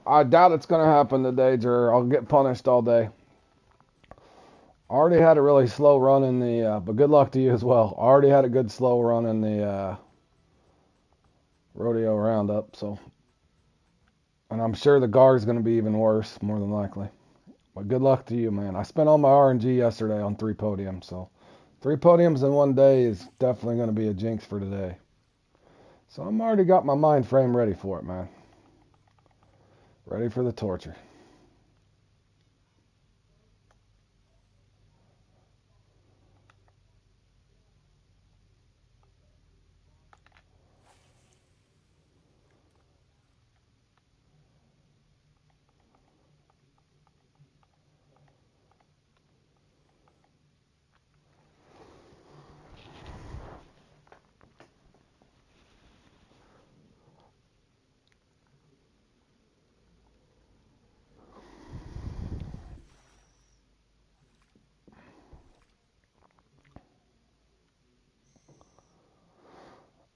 I doubt it's going to happen today, Jer. I'll get punished all day. Already had a really slow run in the, but good luck to you as well. Already had a good slow run in the rodeo roundup, so. And I'm sure the guard is going to be even worse, more than likely. But good luck to you, man. I spent all my RNG yesterday on 3 podiums, so 3 podiums in one day is definitely going to be a jinx for today. So I'm already got my mind frame ready for it, man. Ready for the torture.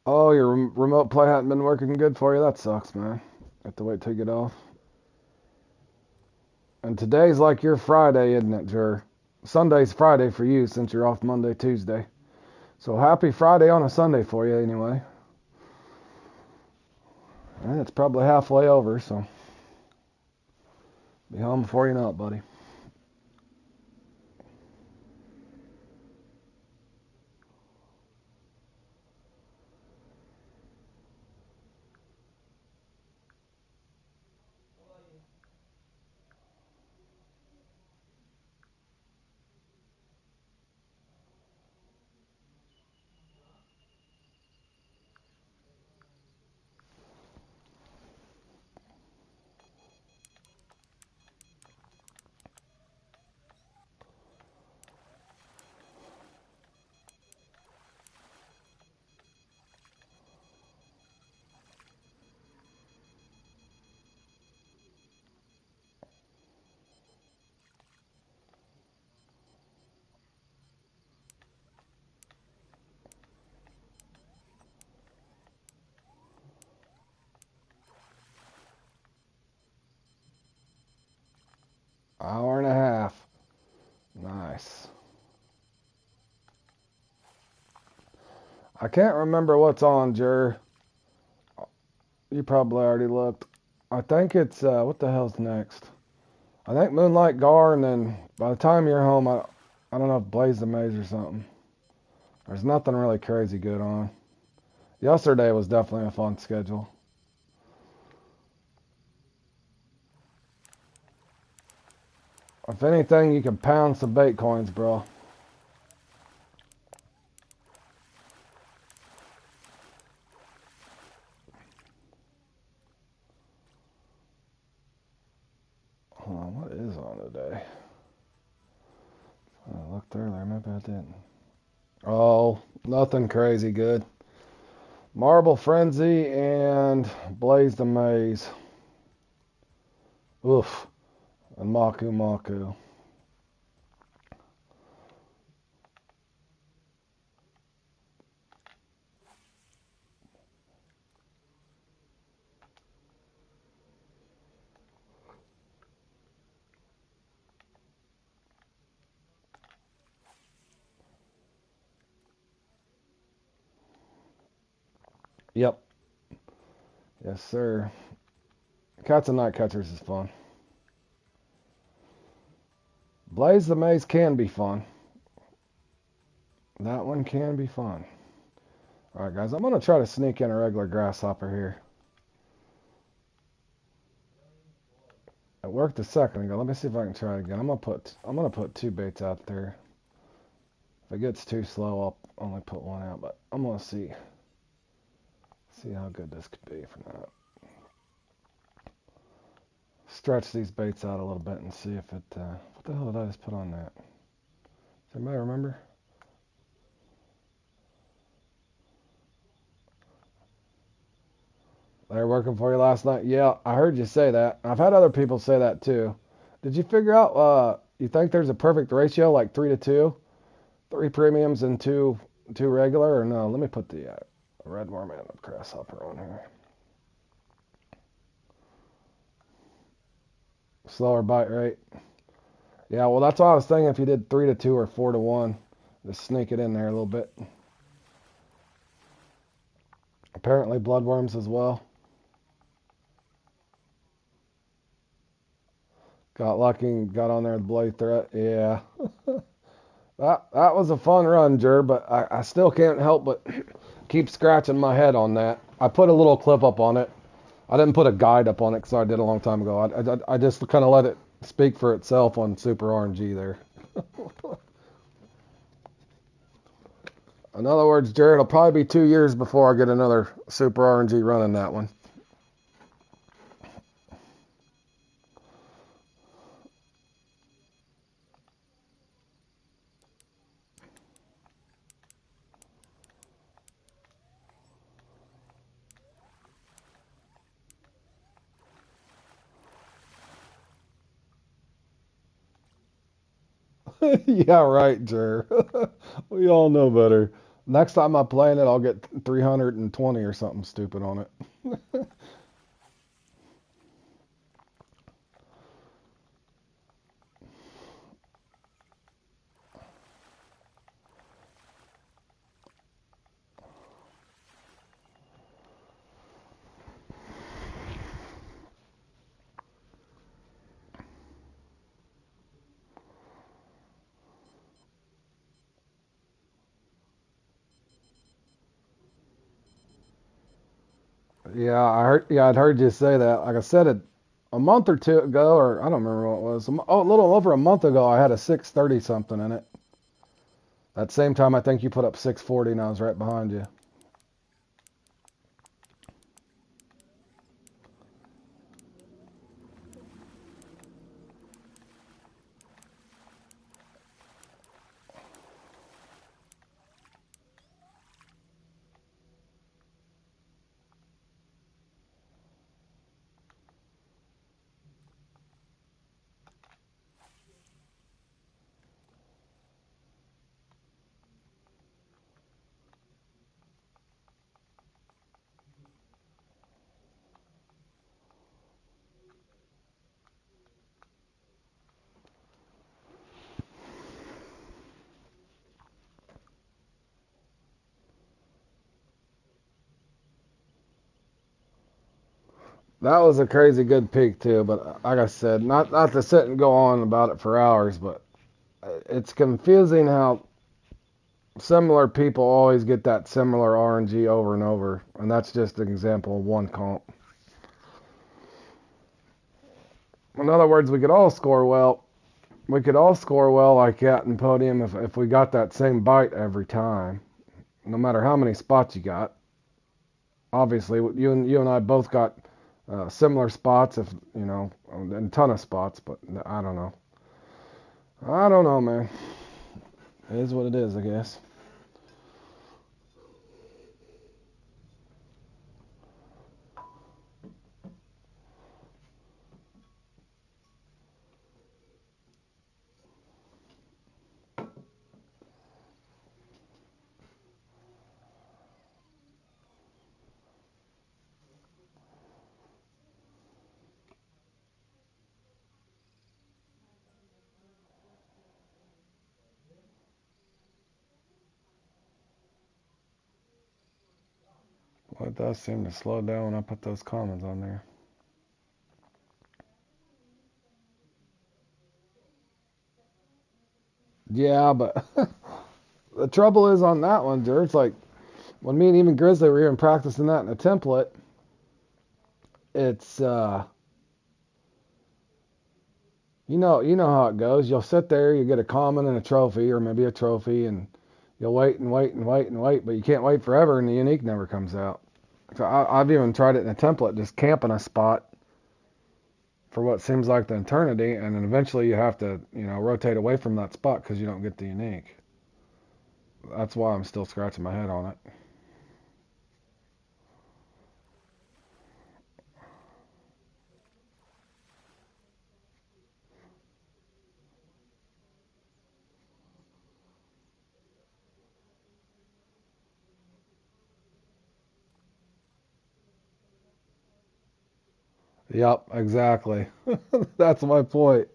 Oh, your remote play hadn't been working good for you? That sucks, man. Have to wait till you get off. And today's like your Friday, isn't it, Jer? Sunday's Friday for you since you're off Monday, Tuesday. So happy Friday on a Sunday for you anyway. And it's probably halfway over, so be home before you know it, buddy. Hour and a half. Nice. I can't remember what's on, Jer. You probably already looked. I think it's, what the hell's next? I think Moonlight Gar, and then by the time you're home, I don't know if Blaze the Maze or something. There's nothing really crazy good on. Yesterday was definitely a fun schedule. If anything, you can pound some bait coins, bro. Hold on, what is on today? I looked earlier, maybe I didn't. Oh, nothing crazy good. Marble Frenzy and Blaze the Maze. Oof. And Maku Maku. Yep. Yes, sir. Cats and Night Catchers is fun. Blaze the Maze can be fun. That one can be fun. Alright, guys, I'm going to try to sneak in a regular grasshopper here. It worked a second ago. Let me see if I can try it again. I'm gonna put 2 baits out there. If it gets too slow, I'll only put 1 out, but I'm gonna see how good this could be for now. Stretch these baits out a little bit and see if it, what the hell did I just put on that? Anybody remember? They were working for you last night? Yeah, I heard you say that. I've had other people say that too. Did you figure out, you think there's a perfect ratio, like 3 to 2? 3 premiums and two regular, or no? Let me put the red worm and the grasshopper on here. Slower bite rate. Yeah, well, that's why I was thinking if you did 3 to 2 or 4 to 1, just sneak it in there a little bit. Apparently bloodworms as well. Got lucky and got on there with Bloody Threat. Yeah. That was a fun run, Jer, but I still can't help but keep scratching my head on that. I put a little clip up on it. I didn't put a guide up on it because I did a long time ago. I just kind of let it speak for itself on Super RNG there. In other words, Jared, it'll probably be 2 years before I get another Super RNG running that one. Yeah, right, Jer. We all know better. Next time I'm playing it, I'll get 320 or something stupid on it. Yeah, I'd heard you say that. Like I said it a month or two ago, or I don't remember what it was. Oh, a little over a month ago, I had a 630 something in it. That same time, I think you put up 640, and I was right behind you. That was a crazy good peak too, but like I said, not to sit and go on about it for hours, but it's confusing how similar people always get that similar RNG over and over, and that's just an example of one comp. In other words, we could all score well. We could all score well like that in podium if we got that same bite every time, no matter how many spots you got. Obviously, you and I both got similar spots, if you know, and a ton of spots, but I don't know. I don't know, man. It is what it is, I guess. Well, it does seem to slow down when I put those comments on there. Yeah, but the trouble is on that one, Jer, it's like when me and even Grizzly were even practicing that in a template, it's you know how it goes. You'll sit there, you get a comment and a trophy, or maybe a trophy, and you'll wait and wait and wait and wait, but you can't wait forever, and the unique never comes out. So I've even tried it in a template, just camping a spot, for what seems like the eternity, and then eventually you have to, rotate away from that spot because you don't get the unique. That's why I'm still scratching my head on it. Yep, exactly. That's my point.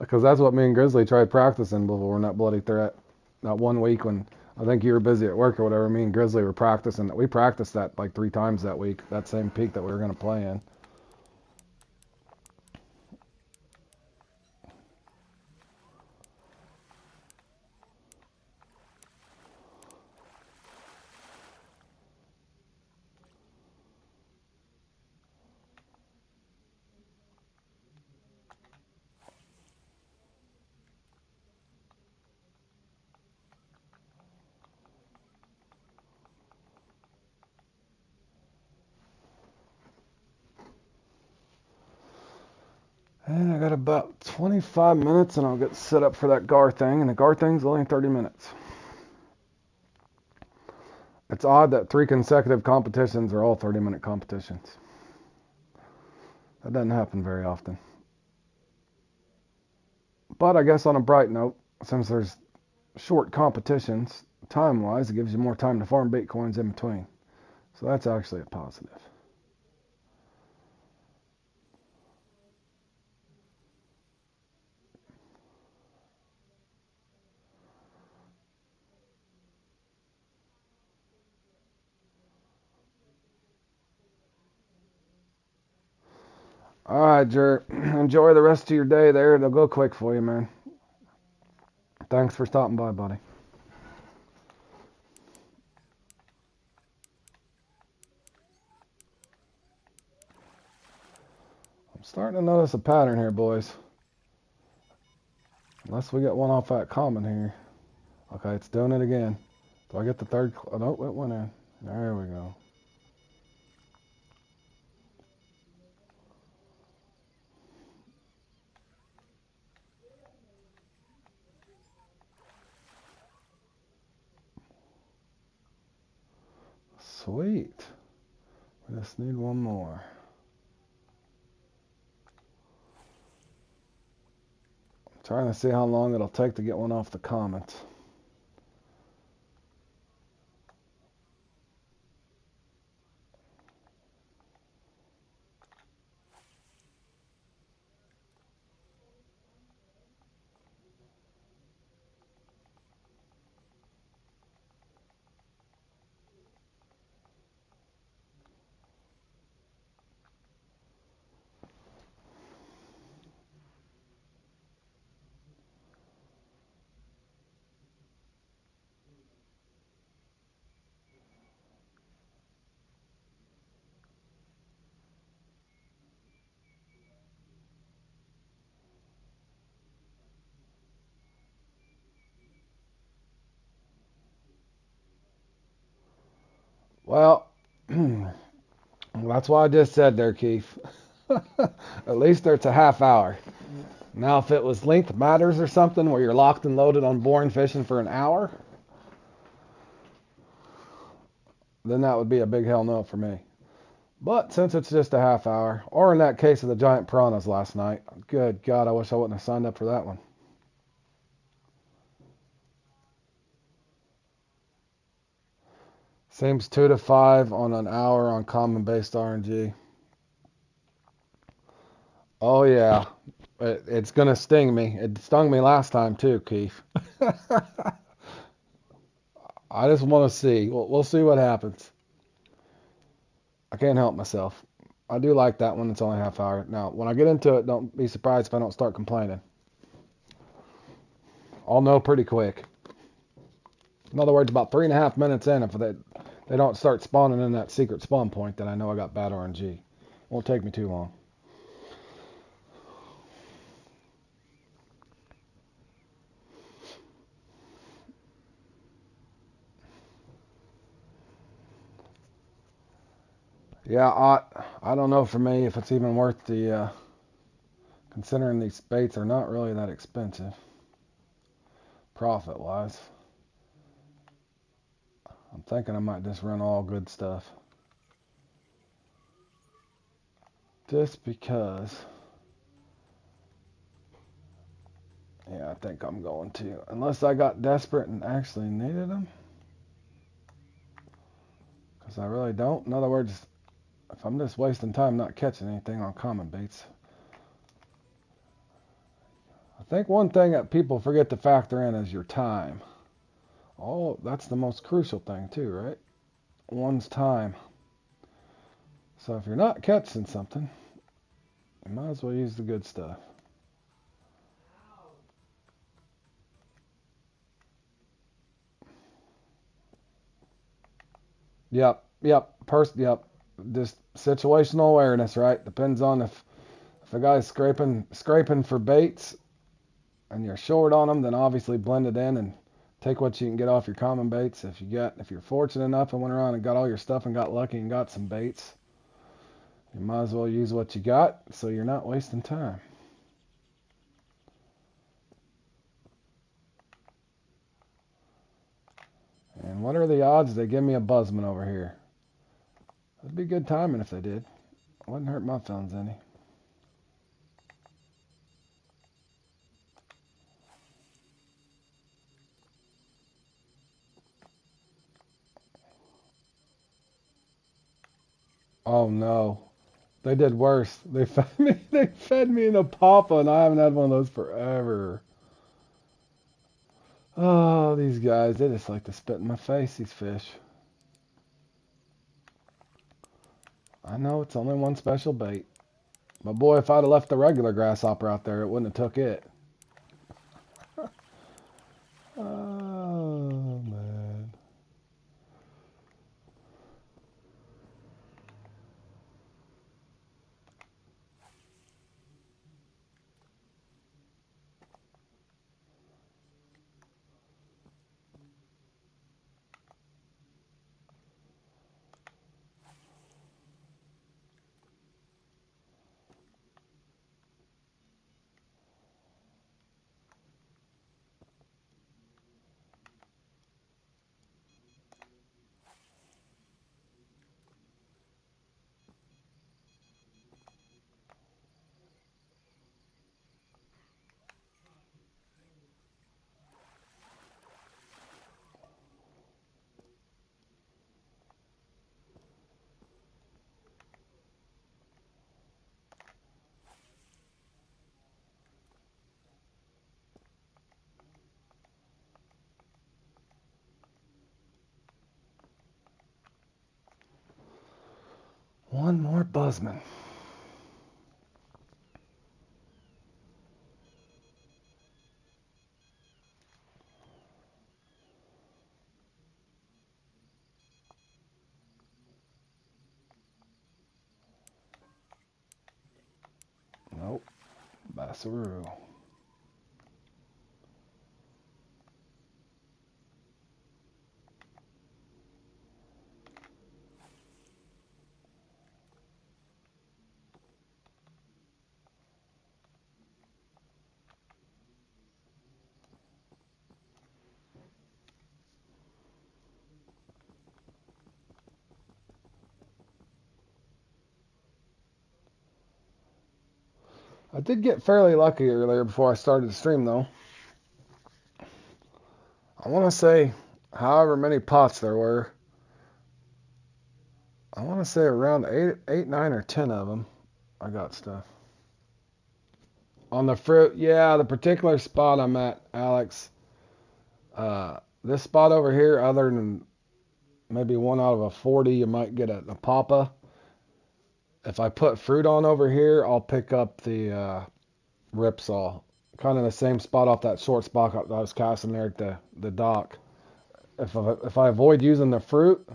Because that's what me and Grizzly tried practicing before in that bloody threat. That one week when I think you were busy at work or whatever, me and Grizzly were practicing. We practiced that like 3 times that week, that same peak that we were going to play in. And I got about 25 minutes and I'll get set up for that GAR thing. And the GAR thing's only 30 minutes. It's odd that 3 consecutive competitions are all 30-minute competitions. That doesn't happen very often. But I guess on a bright note, since there's short competitions, time-wise, it gives you more time to farm Bitcoins in between. So that's actually a positive. All right, Jer. Enjoy the rest of your day there. It'll go quick for you, man. Thanks for stopping by, buddy. I'm starting to notice a pattern here, boys. Unless we get one off that common here. Okay, it's doing it again. Do I get the third? Oh, no, it went in. There we go. Sweet. We just need one more. I'm trying to see how long it'll take to get one off the comments. Well, that's what I just said there, Keith. At least it's a half hour. Now, if it was length matters or something where you're locked and loaded on boring fishing for an hour, then that would be a big hell no for me. But since it's just a half hour, or in that case of the giant piranhas last night, good God, I wish I wouldn't have signed up for that one. Seems 2 to 5 on an hour on common based RNG. Oh yeah, it's gonna sting me. It stung me last time too, Keith. I just want to see. We'll see what happens. I can't help myself. I do like that one. It's only a half hour. Now, when I get into it, don't be surprised if I don't start complaining. I'll know pretty quick. In other words, about 3.5 minutes in, if they don't start spawning in that secret spawn point, then I know I got bad RNG. Won't take me too long. Yeah, I don't know for me if it's even worth the considering these baits are not really that expensive, profit-wise. I'm thinking I might just run all good stuff. Just because, yeah, I think I'm going to. Unless I got desperate and actually needed them. Because I really don't. In other words, if I'm just wasting time not catching anything on common baits. I think one thing that people forget to factor in is your time. Oh, that's the most crucial thing too, right? One's time. So if you're not catching something, you might as well use the good stuff. Yep. Yep. Just situational awareness, right? Depends on if a guy's scraping for baits and you're short on them, then obviously blend it in and take what you can get off your common baits. If you're fortunate enough and went around and got all your stuff and got lucky and got some baits, you might as well use what you got so you're not wasting time. And what are the odds they give me a buzzman over here? That'd be good timing if they did. Wouldn't hurt my feelings any. Oh no. They did worse. They fed me in a papa and I haven't had one of those forever. Oh, these guys, they just like to spit in my face, these fish. I know it's only one special bait. But boy, if I'd have left the regular grasshopper out there, it wouldn't have took it. Oh, man. One more buzzman. Nope. Bassaroo. I did get fairly lucky earlier before I started the stream, though. I want to say, however many pots there were, I want to say around 9, or 10 of them, I got stuff. On the fruit, yeah, the particular spot I'm at, Alex, this spot over here, other than maybe 1 out of a 40, you might get a papa. If I put fruit on over here, I'll pick up the ripsaw. Kind of the same spot off that short spot I was casting there at the dock. If I avoid using the fruit,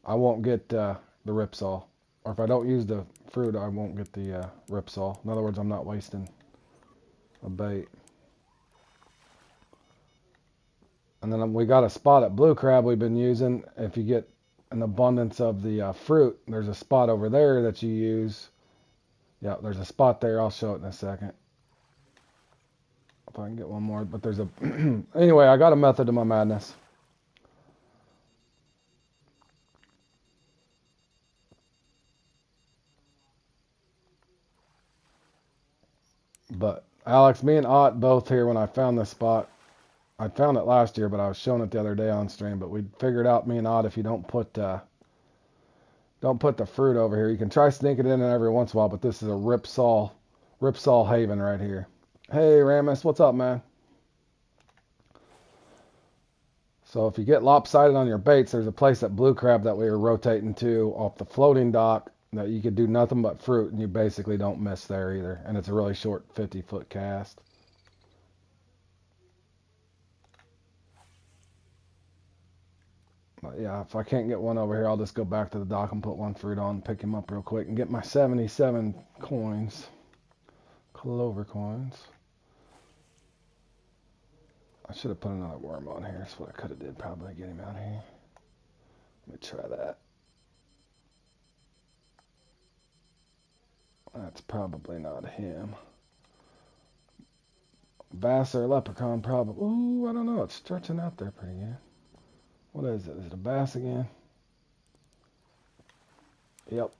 I won't get the ripsaw. Or if I don't use the fruit, I won't get the ripsaw. In other words, I'm not wasting a bait. And then we got a spot at Blue Crab we've been using. If you get an abundance of the fruit, there's a spot over there that you use Yeah, there's a spot there. I'll show it in a second. If I can get one more. But there's a... Anyway, I got a method to my madness. But Alex, me and Ott both here when I found this spot. I found it last year, but I was showing it the other day on stream. But we figured out, me and Ott, if you don't put the fruit over here, you can try sneaking it in every once in a while. But this is a Ripsaw haven right here. Hey Ramus, what's up, man? So if you get lopsided on your baits, there's a place at Blue Crab that we were rotating to off the floating dock that you could do nothing but fruit, and you basically don't miss there either. And it's a really short 50-foot cast. But yeah, if I can't get one over here, I'll just go back to the dock and put one fruit on, pick him up real quick, and get my 77 coins. Clover coins. I should have put another worm on here. That's what I could have did, probably get him out here. Let me try that. That's probably not him. Bass or leprechaun, probably. Ooh, I don't know. It's stretching out there pretty good. What is it? Is it a bass again? Yep.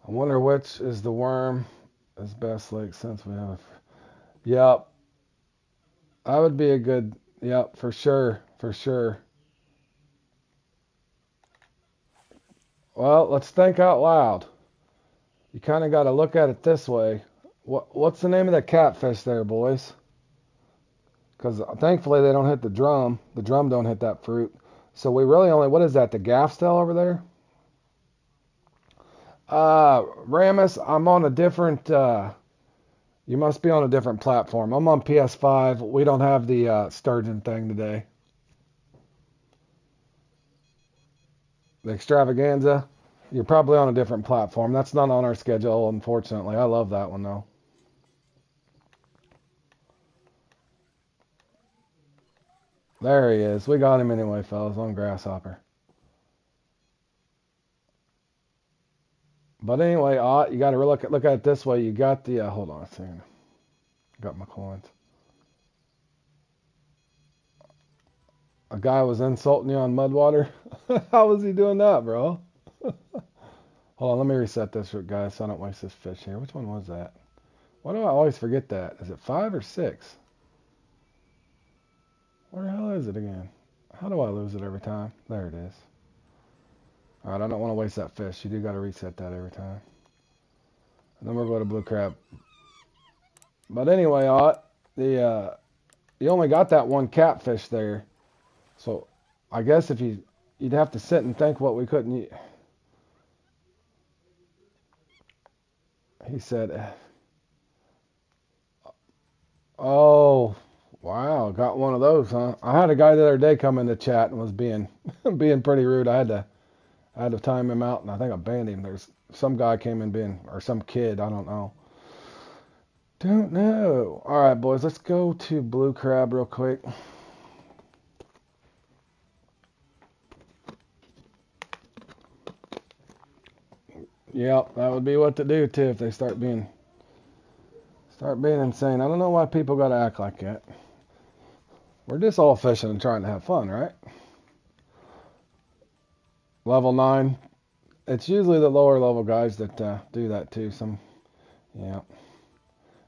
I wonder which is the worm. Is Bass Lake since we have. Yep. That would be a good. Yep, for sure. For sure. Well, let's think out loud. You kind of got to look at it this way. What's the name of that catfish there, boys? Because thankfully they don't hit the drum. The drum don't hit that fruit. So we really only, what is that, the gaff tail over there? Ramus, I'm on a different, you must be on a different platform. I'm on PS5. We don't have the sturgeon thing today. The extravaganza. You're probably on a different platform. That's not on our schedule, unfortunately. I love that one, though. There he is. We got him anyway, fellas, on Grasshopper. But anyway, you got to look at it this way. You got the, hold on a second. Got my coins. A guy was insulting you on Mudwater. How was he doing that, bro? Hold on, let me reset this, guys, so I don't waste this fish here. Which one was that? Why do I always forget that? Is it 5 or 6? Where the hell is it again? How do I lose it every time? There it is. All right, I don't want to waste that fish. You do got to reset that every time. And then we'll go to blue crab. But anyway, you only got that one catfish there. So I guess if you'd have to sit and think what we couldn't eat. He said, oh, wow, got one of those, huh? I had a guy the other day come in the chat and was being pretty rude. I had to time him out, and I think I banned him. There's some guy came in or some kid, I don't know. Don't know. All right, boys, let's go to blue crab real quick. Yep, that would be what to do too if they start being insane. I don't know why people gotta act like that. We're just all fishing and trying to have fun, right? Level 9. It's usually the lower level guys that do that too. Yeah.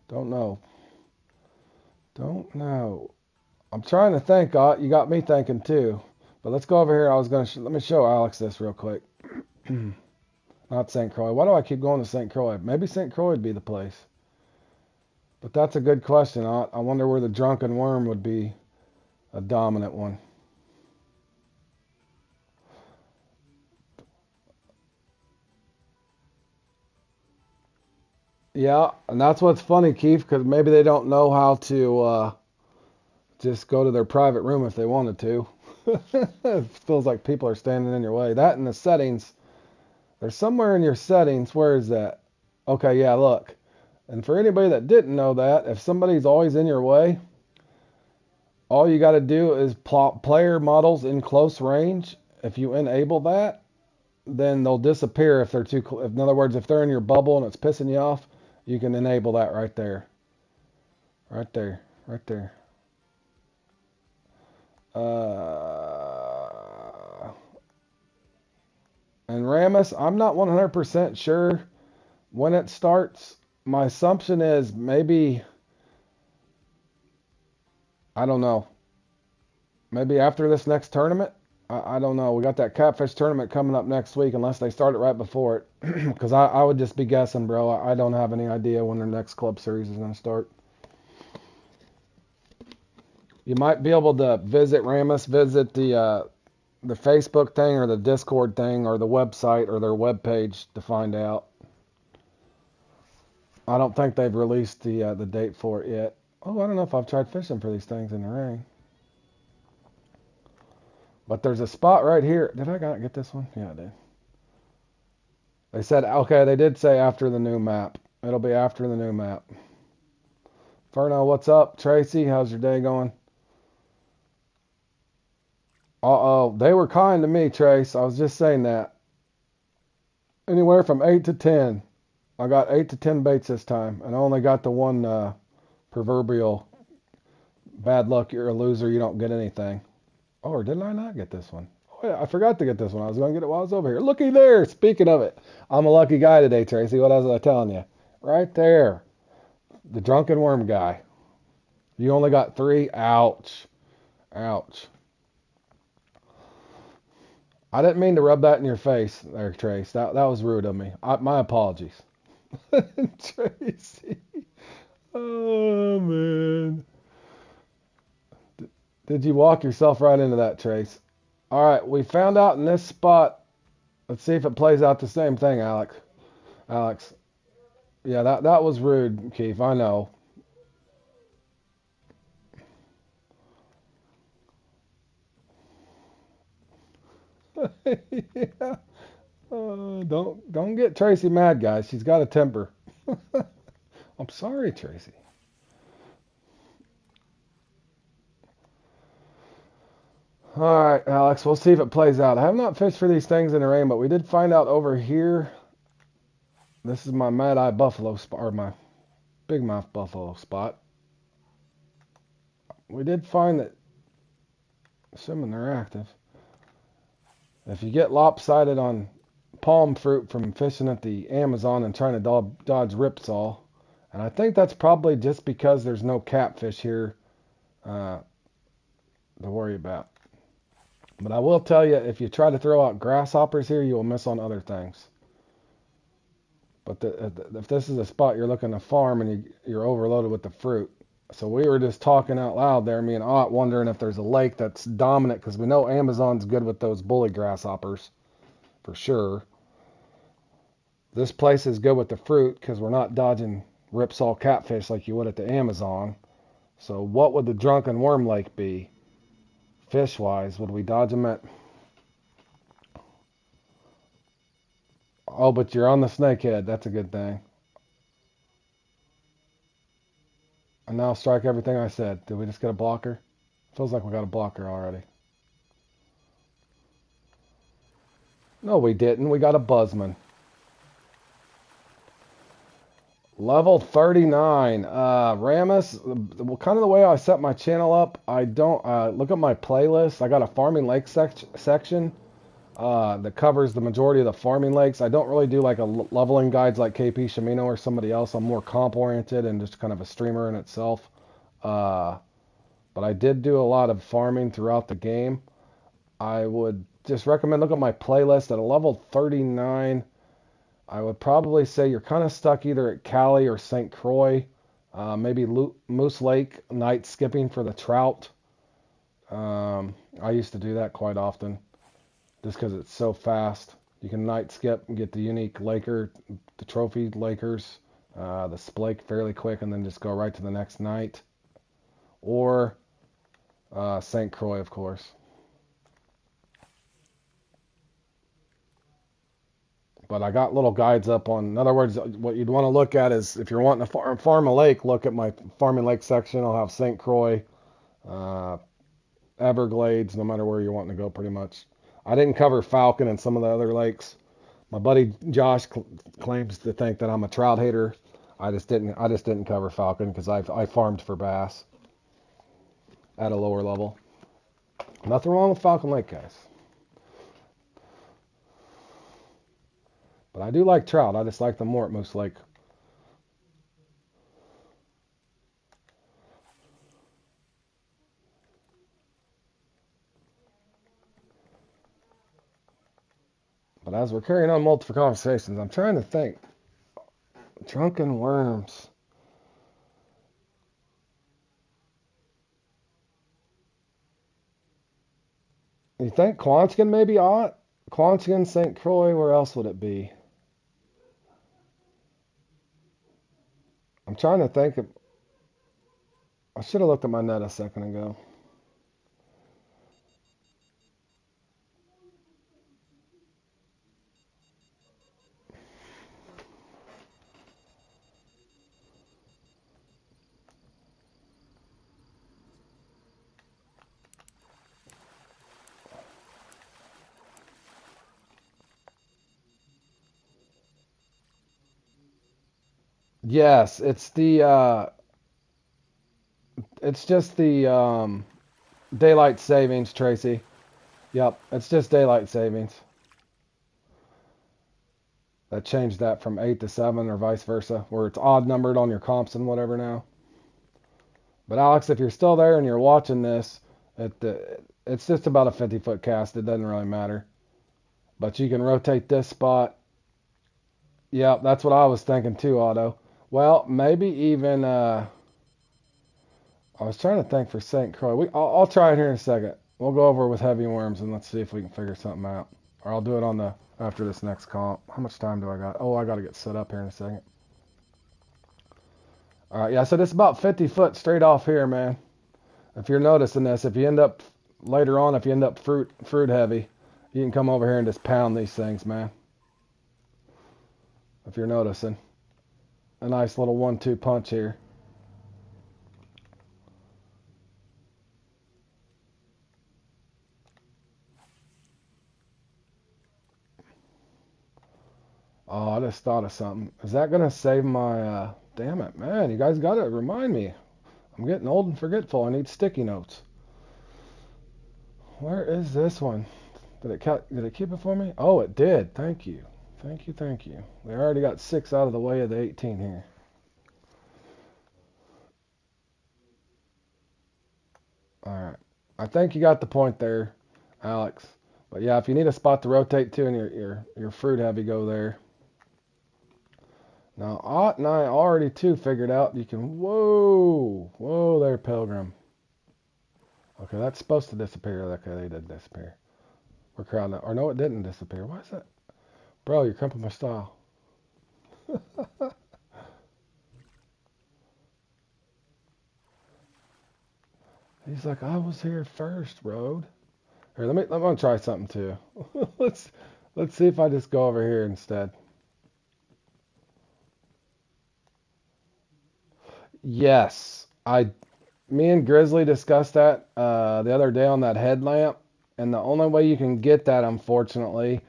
Don't know. I'm trying to think. You got me thinking too. But let's go over here. Let me show Alex this real quick. Not St. Croix. Why do I keep going to St. Croix? Maybe St. Croix would be the place. But that's a good question. I wonder where the drunken worm would be a dominant one. Yeah, and that's what's funny, Keith, because maybe they don't know how to just go to their private room if they wanted to. It feels like people are standing in your way. That in the settings, there's somewhere in your settings. Where is that? Okay, yeah, look. And for anybody that didn't know that, if somebody's always in your way, all you got to do is plot player models in close range. If you enable that, then they'll disappear if they're too in other words, if they're in your bubble and it's pissing you off, you can enable that right there. Right there. Right there. And Ramus, I'm not 100% sure when it starts. My assumption is maybe, I don't know, maybe after this next tournament. I don't know. We got that catfish tournament coming up next week, unless they start it right before it. Because I would just be guessing, bro. I don't have any idea when their next club series is going to start. You might be able to visit Ramus, visit the Facebook thing or the Discord thing or the website or their webpage to find out. I don't think they've released the date for it yet. Oh, I don't know if I've tried fishing for these things in the rain. But there's a spot right here. Did I get this one? Yeah, I did. They said, okay, they did say after the new map. It'll be after the new map. Ferno, what's up? Tracy, how's your day going? Uh-oh, they were kind to me, Trace. I was just saying that. Anywhere from 8 to 10. I got 8 to 10 baits this time. And I only got the one proverbial bad luck, you're a loser, you don't get anything. Oh, or didn't I not get this one? Oh, yeah, I forgot to get this one. I was going to get it while I was over here. Looky there. Speaking of it, I'm a lucky guy today, Tracy. What else was I telling you? Right there. The drunken worm guy. You only got 3? Ouch. Ouch. I didn't mean to rub that in your face there, Trace. That was rude of me. My apologies. Tracy. Oh, man. Did you walk yourself right into that, Trace? All right, we found out in this spot. Let's see if it plays out the same thing, Alex. Yeah, that was rude, Keith. I know. Yeah. Don't get Tracy mad, guys. She's got a temper. I'm sorry, Tracy. All right, Alex, we'll see if it plays out. I have not fished for these things in the rain, but we did find out over here. This is my Mad Eye Buffalo spot, or my Big Mouth Buffalo spot. We did find that, assuming they're active, if you get lopsided on palm fruit from fishing at the Amazon and trying to dodge ripsaw, and I think that's probably just because there's no catfish here to worry about. But I will tell you, if you try to throw out grasshoppers here, you will miss on other things. But if this is a spot you're looking to farm and you're overloaded with the fruit. So we were just talking out loud there, me and Ott, wondering if there's a lake that's dominant, because we know Amazon's good with those bully grasshoppers, for sure. This place is good with the fruit because we're not dodging ripsaw catfish like you would at the Amazon. So what would the Drunken Worm Lake be? Fish-wise, would we dodge them at... Oh, but you're on the snakehead. That's a good thing. And now strike everything I said. Did we just get a blocker? Feels like we got a blocker already. No, we didn't. We got a buzzman. Level 39. Ramus, kind of the way I set my channel up, I don't look at my playlist. I got a farming lake section that covers the majority of the farming lakes. I don't really do like a leveling guides like KP Shimino or somebody else. I'm more comp oriented and just kind of a streamer in itself. But I did do a lot of farming throughout the game. I would just recommend look at my playlist at a level 39. I would probably say you're kind of stuck either at Cali or St. Croix, maybe Moose Lake, night skipping for the trout. I used to do that quite often just because it's so fast. You can night skip and get the unique Laker, the trophy Lakers, the splake fairly quick, and then just go right to the next night. Or St. Croix, of course. But I got little guides up on. In other words, what you'd want to look at is if you're wanting to farm a lake, look at my farming lake section. I'll have St. Croix, uh, Everglades, no matter where you're wanting to go, pretty much. I didn't cover Falcon and some of the other lakes. My buddy Josh claims to think that I'm a trout hater. I just didn't. I just didn't cover Falcon because I farmed for bass at a lower level. Nothing wrong with Falcon Lake, guys. But I do like trout. I just like them more at Moose Lake. But as we're carrying on multiple conversations, I'm trying to think. Drunken worms. You think Quantigan maybe ought? Quantigan, St. Croix, where else would it be? I'm trying to think of. I should have looked at my net a second ago. Yes, it's just the daylight savings, Tracy. Yep, it's just daylight savings. That changed that from 8 to 7 or vice versa, where it's odd numbered on your comps and whatever now. But Alex, if you're still there and you're watching this, it's just about a 50-foot cast. It doesn't really matter. But you can rotate this spot. Yep, that's what I was thinking too, Otto. Well, maybe even I was trying to think for St. Croix. I'll try it here in a second. We'll go over with heavy worms and let's see if we can figure something out. Or I'll do it on the after this next comp. How much time do I got? Oh, I got to get set up here in a second. All right, yeah, so this is about 50 foot straight off here, man. If you're noticing this, if you end up later on, if you end up fruit heavy, you can come over here and just pound these things, man. If you're noticing. A nice little 1-2 punch here. Oh, I just thought of something. Is that going to save my... damn it, man. You guys got to remind me. I'm getting old and forgetful. I need sticky notes. Where is this one? Did it keep it for me? Oh, it did. Thank you. Thank you, thank you. They already got 6 out of the way of the 18 here. All right. I think you got the point there, Alex. But yeah, if you need a spot to rotate to and your fruit heavy, go there. Now, Ott and I already too figured out you can, whoa there, Pilgrim. Okay, that's supposed to disappear. Okay, they did disappear. We're crowding out. Or no, it didn't disappear. Why is that? Bro, you're crumping my style. He's like, I was here first, Road. Here, let me try something too. let's see if I just go over here instead. Yes, me and Grizzly discussed that the other day on that headlamp, and the only way you can get that, unfortunately,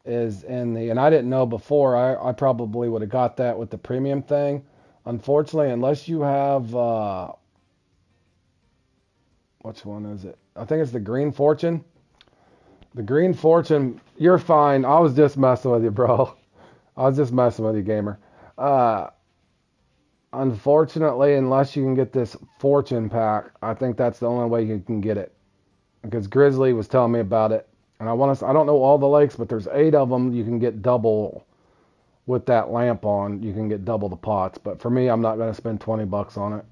is and I didn't know before. I probably would have got that with the premium thing. Unfortunately, unless you have which one is it? I think it's the Green Fortune. The Green Fortune, you're fine. I was just messing with you, bro. I was just messing with you, gamer. Unfortunately, unless you can get this Fortune pack, I think that's the only way you can get it. Because Grizzly was telling me about it, and I don't know all the lakes, but there's 8 of them. You can get double with that lamp on. You can get double the pots. But for me, I'm not going to spend $20 on it.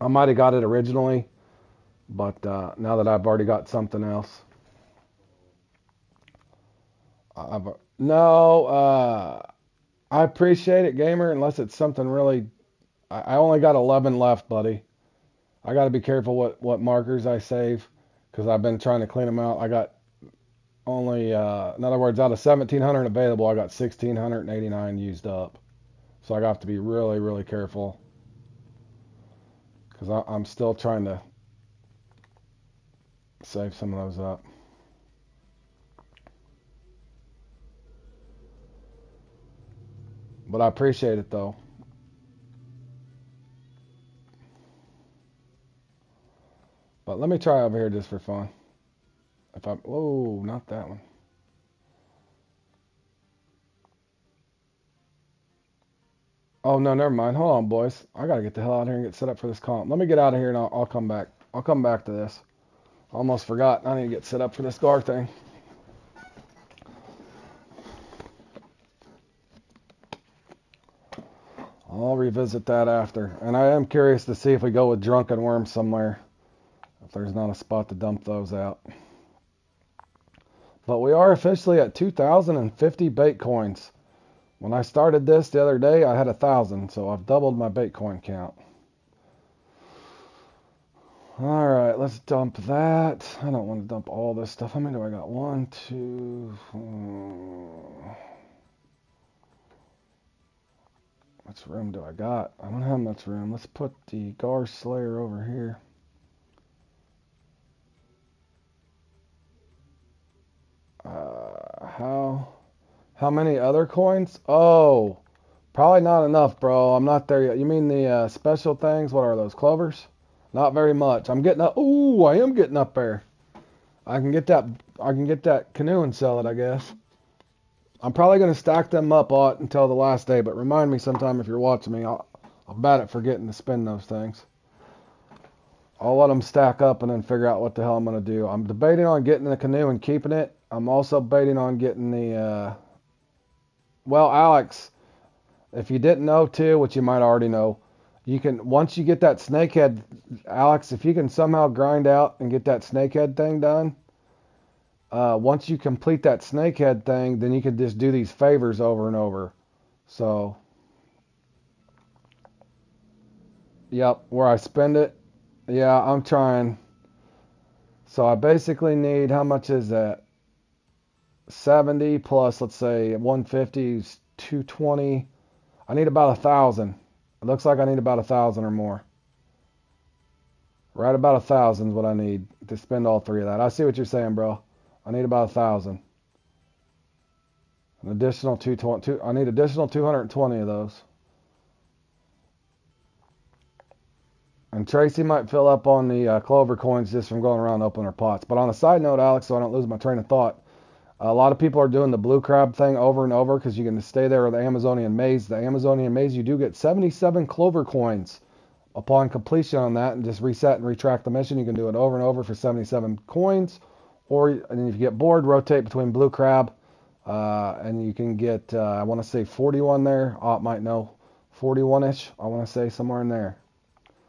I might have got it originally, but now that I've already got something else, no. I appreciate it, gamer, unless it's something really... I only got 11 left, buddy. I got to be careful what markers I save, because I've been trying to clean them out. I got only, in other words, out of 1,700 available, I got 1,689 used up. So I have to be really, really careful because I'm still trying to save some of those up. But I appreciate it though. But let me try over here just for fun. If I, whoa, not that one. Oh no, never mind. Hold on, boys. I gotta get the hell out of here and get set up for this comp. Let me get out of here and I'll come back. I'll come back to this. Almost forgot. I need to get set up for this GAR thing. I'll revisit that after. And I am curious to see if we go with Drunken Worm somewhere. If there's not a spot to dump those out. But we are officially at 2,050 bait coins. When I started this the other day, I had 1,000, so I've doubled my bait coin count. All right, let's dump that. I don't want to dump all this stuff. How many do I got? 1, 2, 4. How much room do I got? I don't have much room. Let's put the Gar Slayer over here. How many other coins? Oh, probably not enough, bro. I'm not there yet. You mean the special things? What are those, clovers? Not very much. I'm getting up. Ooh, I am getting up there. I can get that. I can get that canoe and sell it, I guess. I'm probably gonna stack them up until the last day. But remind me sometime if you're watching me. I'm bad at forgetting to spin those things. I'll let them stack up and then figure out what the hell I'm gonna do. I'm debating on getting the canoe and keeping it. I'm also debating on getting the. Well, Alex, if you didn't know too, which you might already know, you can, once you get that snakehead, Alex, if you can somehow grind out and get that snakehead thing done, once you complete that snakehead thing, then you can just do these favors over and over. So, yep, where I spend it, yeah, I'm trying. So I basically need, how much is that? 70 plus, let's say 150 is 220. I need about 1,000. It looks like I need about 1,000 or more. Right about 1,000 is what I need to spend all three of that. I see what you're saying, bro. I need about 1,000. An additional 220. I need additional 220 of those. And Tracy might fill up on the clover coins just from going around opening her pots. But on a side note, Alex, so I don't lose my train of thought, a lot of people are doing the blue crab thing over and over because you can stay there with the Amazonian maze. The Amazonian maze, you do get 77 clover coins upon completion on that, and just reset and retract the mission. You can do it over and over for 77 coins. Or, and if you get bored, rotate between blue crab, and you can get, I want to say 41 there. Ott might know, 41-ish. I want to say somewhere in there.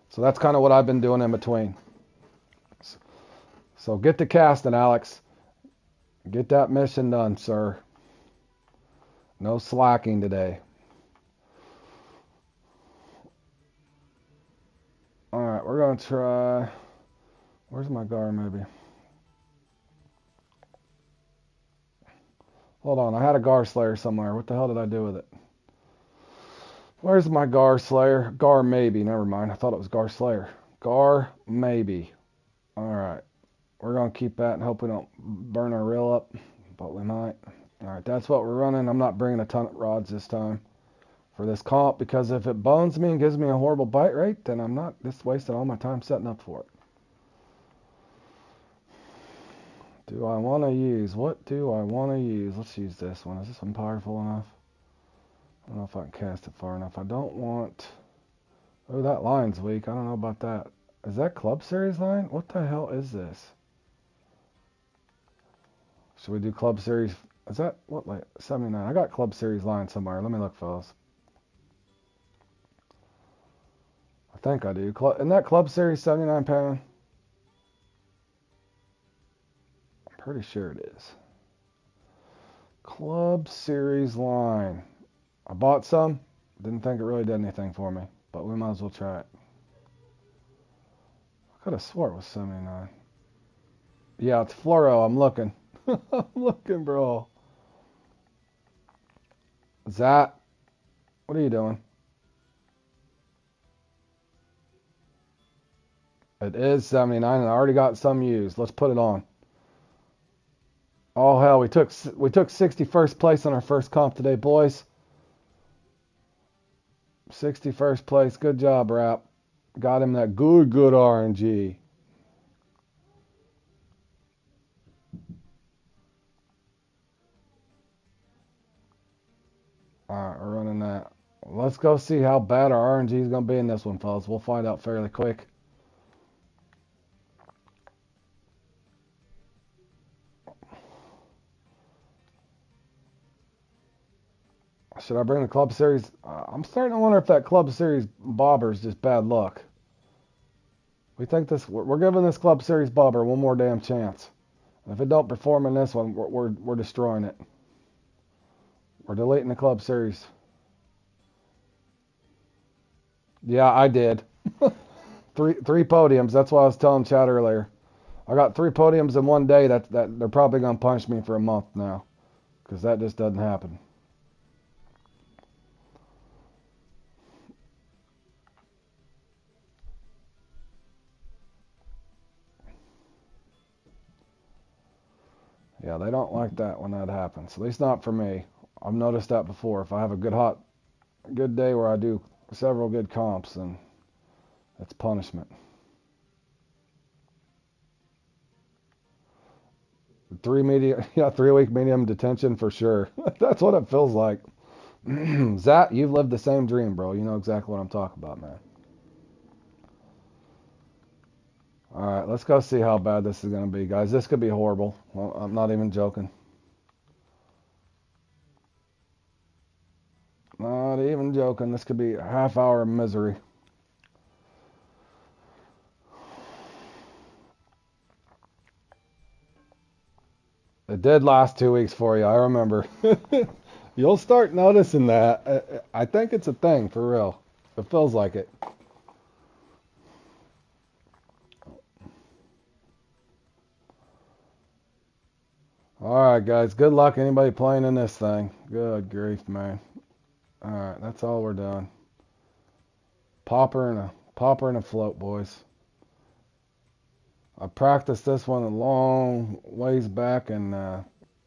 So that's kind of what I've been doing in between. So get to casting, Alex. Get that mission done, sir. No slacking today. Alright, we're going to try... Where's my Gar, maybe? Hold on, I had a Gar Slayer somewhere. What the hell did I do with it? Where's my Gar Slayer? Gar maybe, never mind. I thought it was Gar Slayer. Gar maybe. Alright. We're going to keep that and hope we don't burn our reel up. But we might. Alright, that's what we're running. I'm not bringing a ton of rods this time for this comp, because if it bones me and gives me a horrible bite rate, then I'm not just wasting all my time setting up for it. Do I want to use? What do I want to use? Let's use this one. Is this one powerful enough? I don't know if I can cast it far enough. I don't want... Oh, that line's weak. I don't know about that. Is that Club Series line? What the hell is this? Should we do Club Series? Is that, what, like 79? I got Club Series line somewhere. Let me look, fellas. I think I do. Isn't that Club Series 79 pound? I'm pretty sure it is. Club Series line. I bought some. Didn't think it really did anything for me, but we might as well try it. I could have swore it was 79. Yeah, it's fluoro. I'm looking. I'm looking, bro. Zat, what are you doing? It is 79 and I already got some used. Let's put it on. Oh hell, we took 61st place on our first comp today, boys. 61st place. Good job, Rap. Got him that good RNG. Alright, we're running that. Let's go see how bad our RNG is going to be in this one, fellas. We'll find out fairly quick. Should I bring the Club Series? I'm starting to wonder if that Club Series bobber is just bad luck. We think this. We're giving this Club Series bobber one more damn chance. If it don't perform in this one, we're destroying it. We're deleting the Club Series. Yeah, I did. three podiums. That's what I was telling Chad earlier. I got 3 podiums in one day. That they're probably gonna punish me for a month now, because that just doesn't happen. Yeah, they don't like that when that happens. At least not for me. I've noticed that before. If I have a good day where I do several good comps, then that's punishment. 3-week medium detention for sure. That's what it feels like. Zat, you've lived the same dream, bro. You know exactly what I'm talking about, man. All right, let's go see how bad this is going to be, guys. This could be horrible. Well, I'm not even joking. Not even joking. This could be a half hour of misery. It did last 2 weeks for you, I remember. You'll start noticing that. I think it's a thing, for real. It feels like it. Alright, guys. Good luck anybody playing in this thing. Good grief, man. Alright, that's all we're doing. Popper and a float, boys. I practiced this one a long ways back and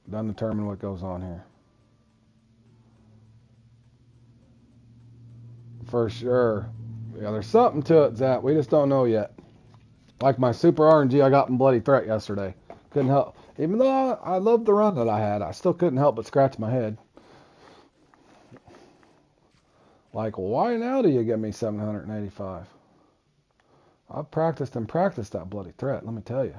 done determine what goes on here. For sure. Yeah, there's something to it, Zach. We just don't know yet. Like my super RNG I got in Bloody Threat yesterday. Couldn't help. Even though I loved the run that I had, I still couldn't help but scratch my head. Like, why now do you give me 785? I've practiced and practiced that Bloody Threat, let me tell you.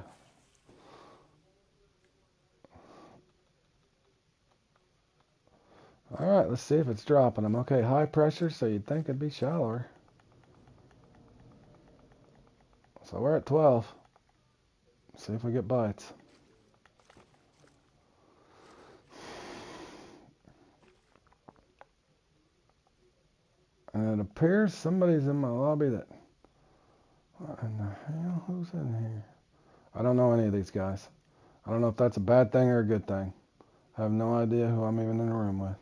Alright, let's see if it's dropping them. Okay, high pressure, so you'd think it'd be shallower. So we're at 12. See if we get bites. And it appears somebody's in my lobby that... What in the hell? Who's in here? I don't know any of these guys. I don't know if that's a bad thing or a good thing. I have no idea who I'm even in the room with.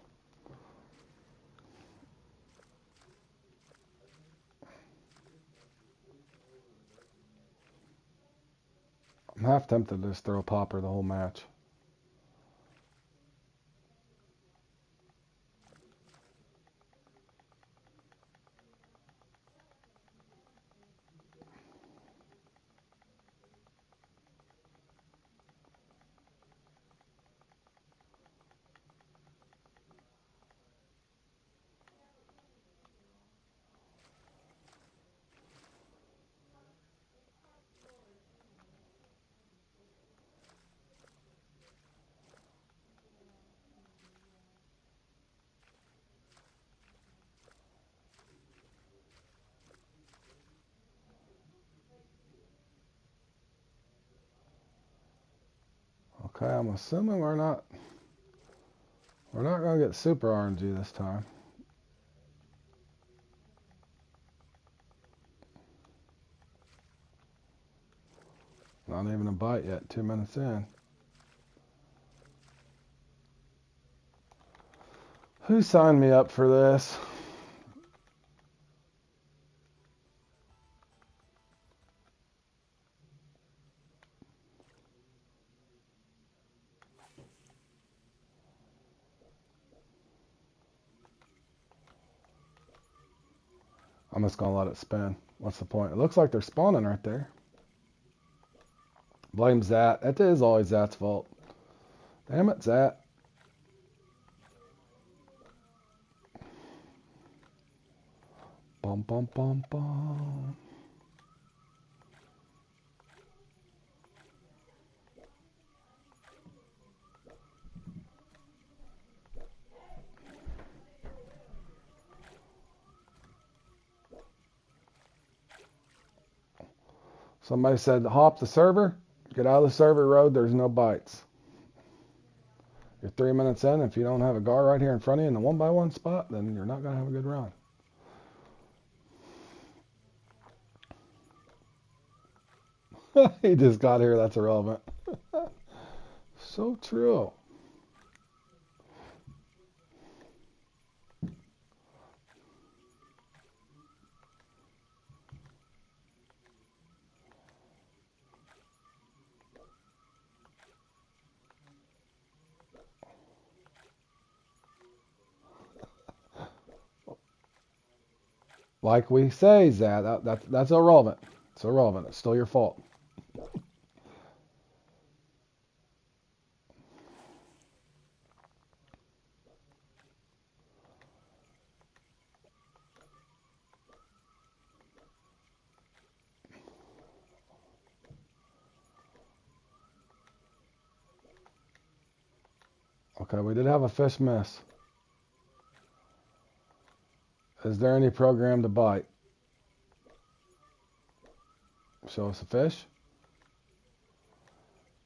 I'm half tempted to just throw a popper the whole match. Okay, I'm assuming we're not gonna get super RNG this time. Not even a bite yet, 2 minutes in. Who signed me up for this? I'm just going to let it spin. What's the point? It looks like they're spawning right there. Blame Zat. That is always Zat's fault. Damn it, Zat. Bum, bum, bum, bum. Somebody said, hop the server. Get out of the server road. There's no bites. You're 3 minutes in. If you don't have a guard right here in front of you in the 1x1 spot, then you're not going to have a good run. He just got here. That's irrelevant. So true. Like we say, Zad, that's irrelevant. It's irrelevant. It's still your fault. Okay, we did have a fish miss. Is there any program to bite? Show us a fish.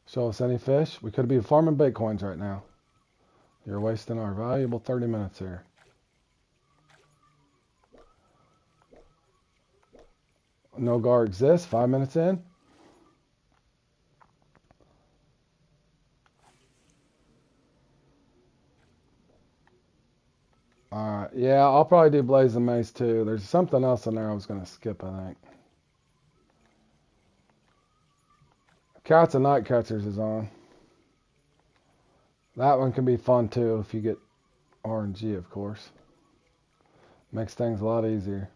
Show us any fish. We could be farming Bitcoins right now. You're wasting our valuable 30 minutes here. No gar exists. 5 minutes in. Alright, yeah, I'll probably do Blaze and Maze too. There's something else in there I was going to skip, I think. Cats and Night Catchers is on. That one can be fun too if you get RNG, of course. Makes things a lot easier.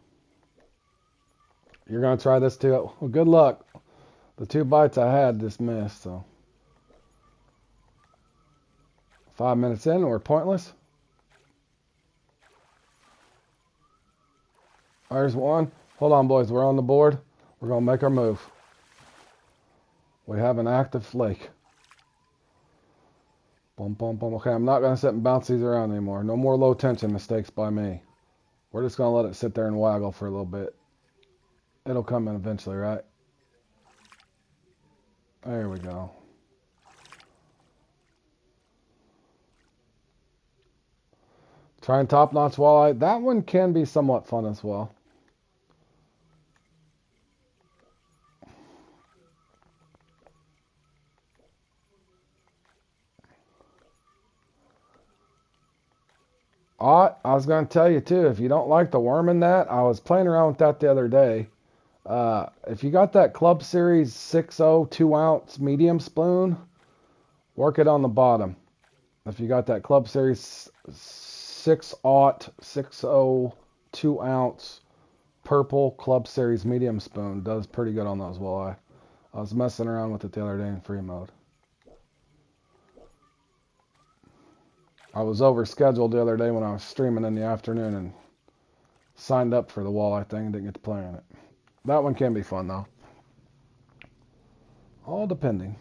You're going to try this too? Well, good luck. The 2 bites I had just missed, so. 5 minutes in, we're pointless. There's one. Hold on, boys. We're on the board. We're going to make our move. We have an active flake. Boom, boom, boom. Okay, I'm not going to sit and bounce these around anymore. No more low tension mistakes by me. We're just going to let it sit there and waggle for a little bit. It'll come in eventually, right? There we go. Trying top-notch walleye. That one can be somewhat fun as well. I was going to tell you too, if you don't like the worm in that, I was playing around with that the other day. If you got that Club Series 6.0 2-ounce medium spoon, work it on the bottom. If you got that Club Series 6.0 6.0 2-ounce purple Club Series medium spoon, does pretty good on those walleye. I was messing around with it the other day in free mode. I was overscheduled the other day when I was streaming in the afternoon and signed up for the walleye thing and didn't get to play on it. That one can be fun though. All depending.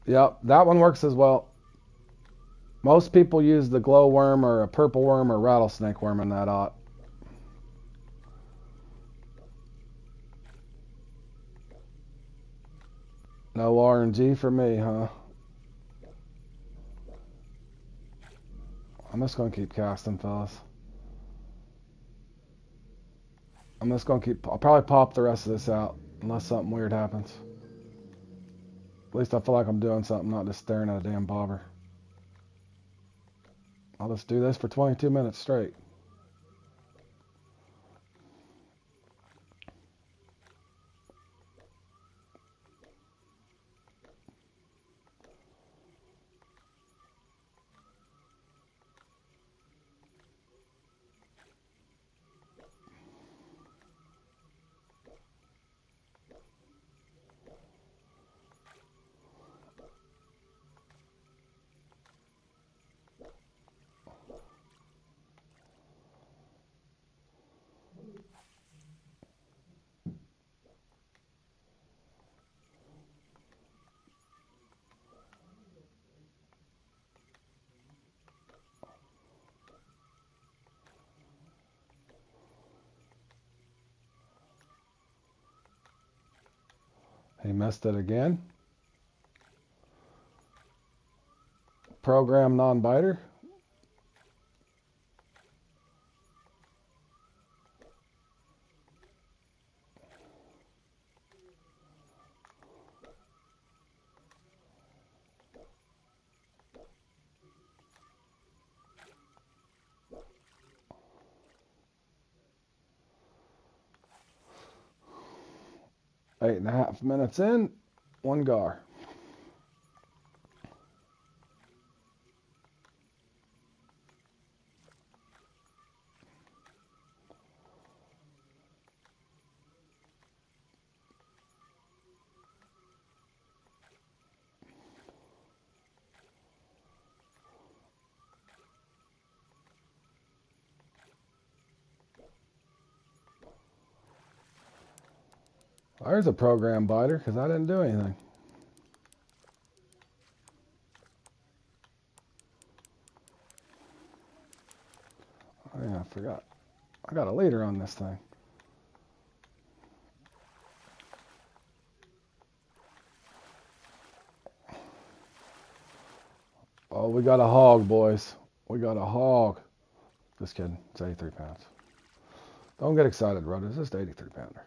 Yep, that one works as well. Most people use the glow worm or a purple worm or rattlesnake worm in that ot. No RNG for me, huh? I'm just going to keep casting, fellas. I'm just going to keep... I'll probably pop the rest of this out, unless something weird happens. At least I feel like I'm doing something, not just staring at a damn bobber. I'll just do this for 22 minutes straight. He missed it again. Program non-biter. Eight and a half minutes in, one gar. There's a program biter because I didn't do anything. Oh yeah, I forgot. I got a leader on this thing. Oh, we got a hog, boys. We got a hog. Just kidding. It's 83 pounds. Don't get excited, bro. It's just 83 pounder.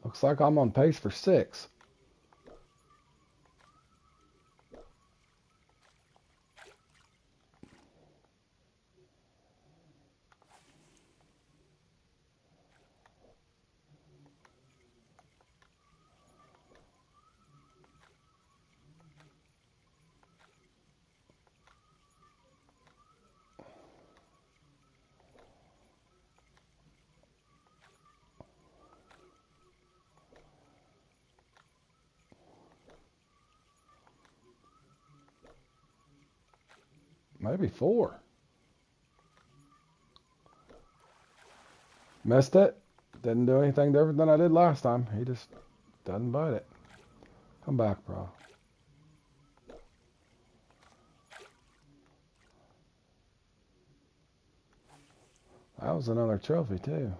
Looks like I'm on pace for 6. Maybe 4. Missed it. Didn't do anything different than I did last time. He just doesn't bite it. Come back, bro. That was another trophy, too.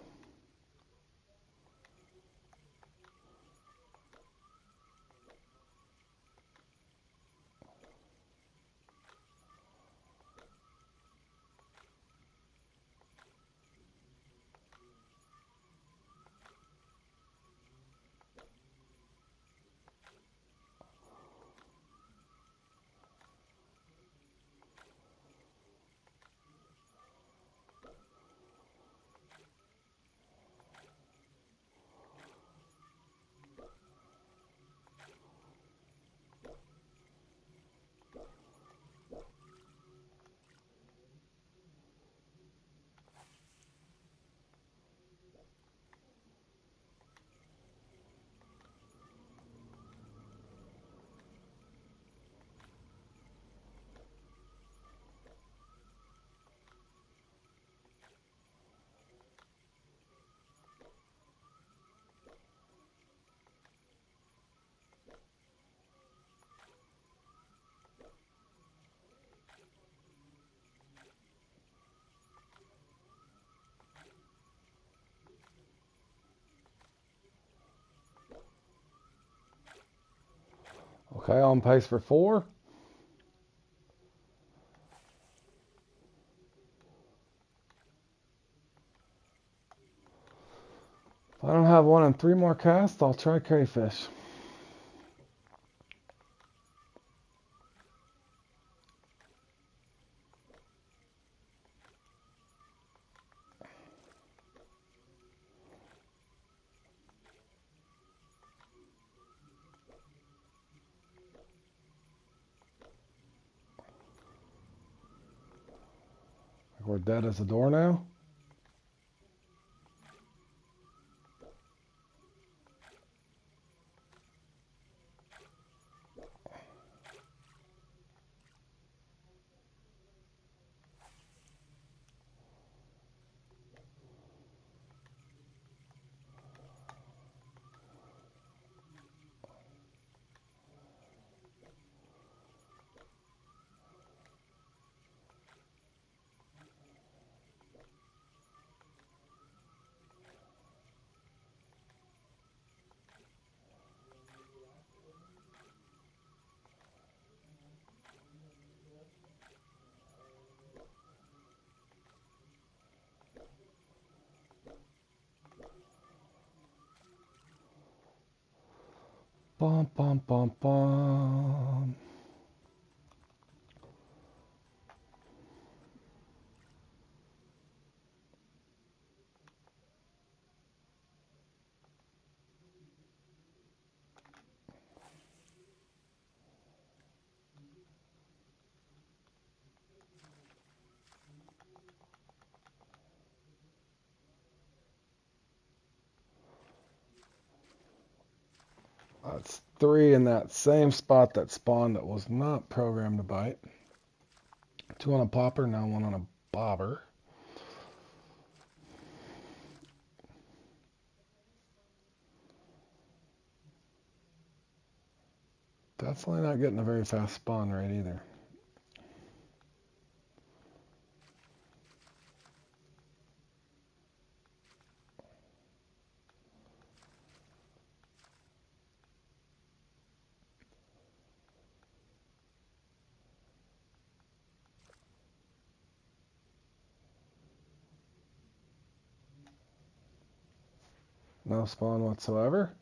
Okay, on pace for 4. If I don't have 1 and 3 more casts, I'll try crayfish. We're dead as a door now. Bum, bum, bum, bum. That's 3 in that same spot that spawned that was not programmed to bite. 2 on a popper, now 1 on a bobber. Definitely not getting a very fast spawn rate either. No spawn whatsoever.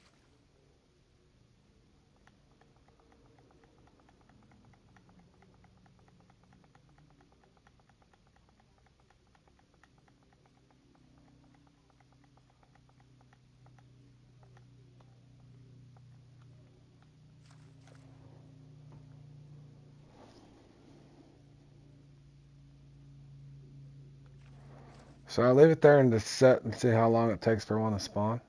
So I leave it there and just set and see how long it takes for one to spawn.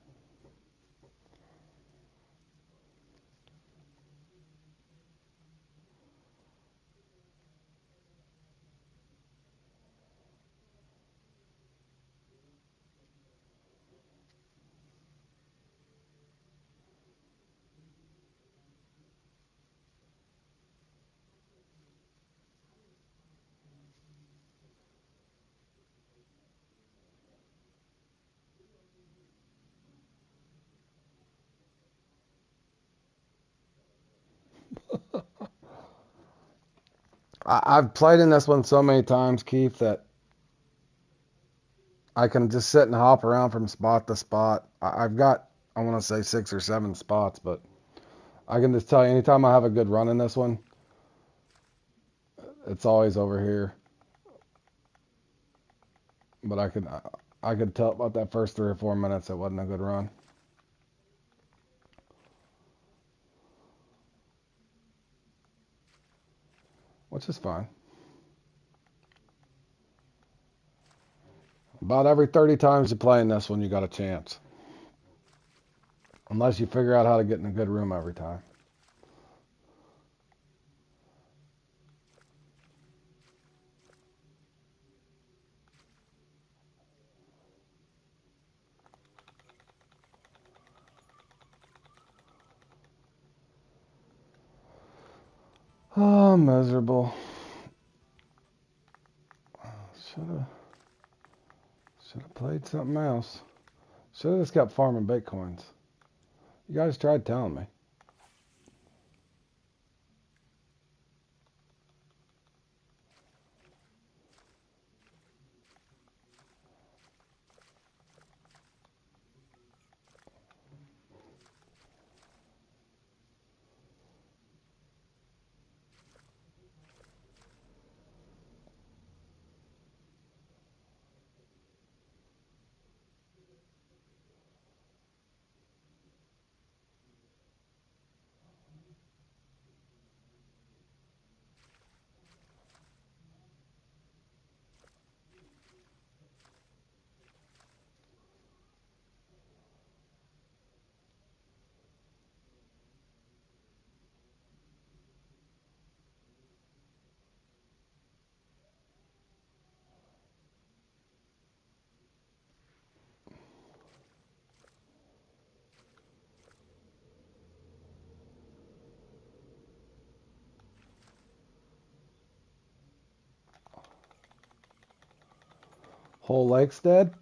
I've played in this one so many times, Keith, that I can just sit and hop around from spot to spot. I've got, I want to say 6 or 7 spots, but I can just tell you, anytime I have a good run in this one, it's always over here. But I could tell about that first 3 or 4 minutes it wasn't a good run. Which is fine. About every 30 times you play in this one, you got a chance. Unless you figure out how to get in a good room every time. Oh, miserable. Should have played something else. Should have just kept farming bitcoins. You guys tried telling me. Whole lake's dead?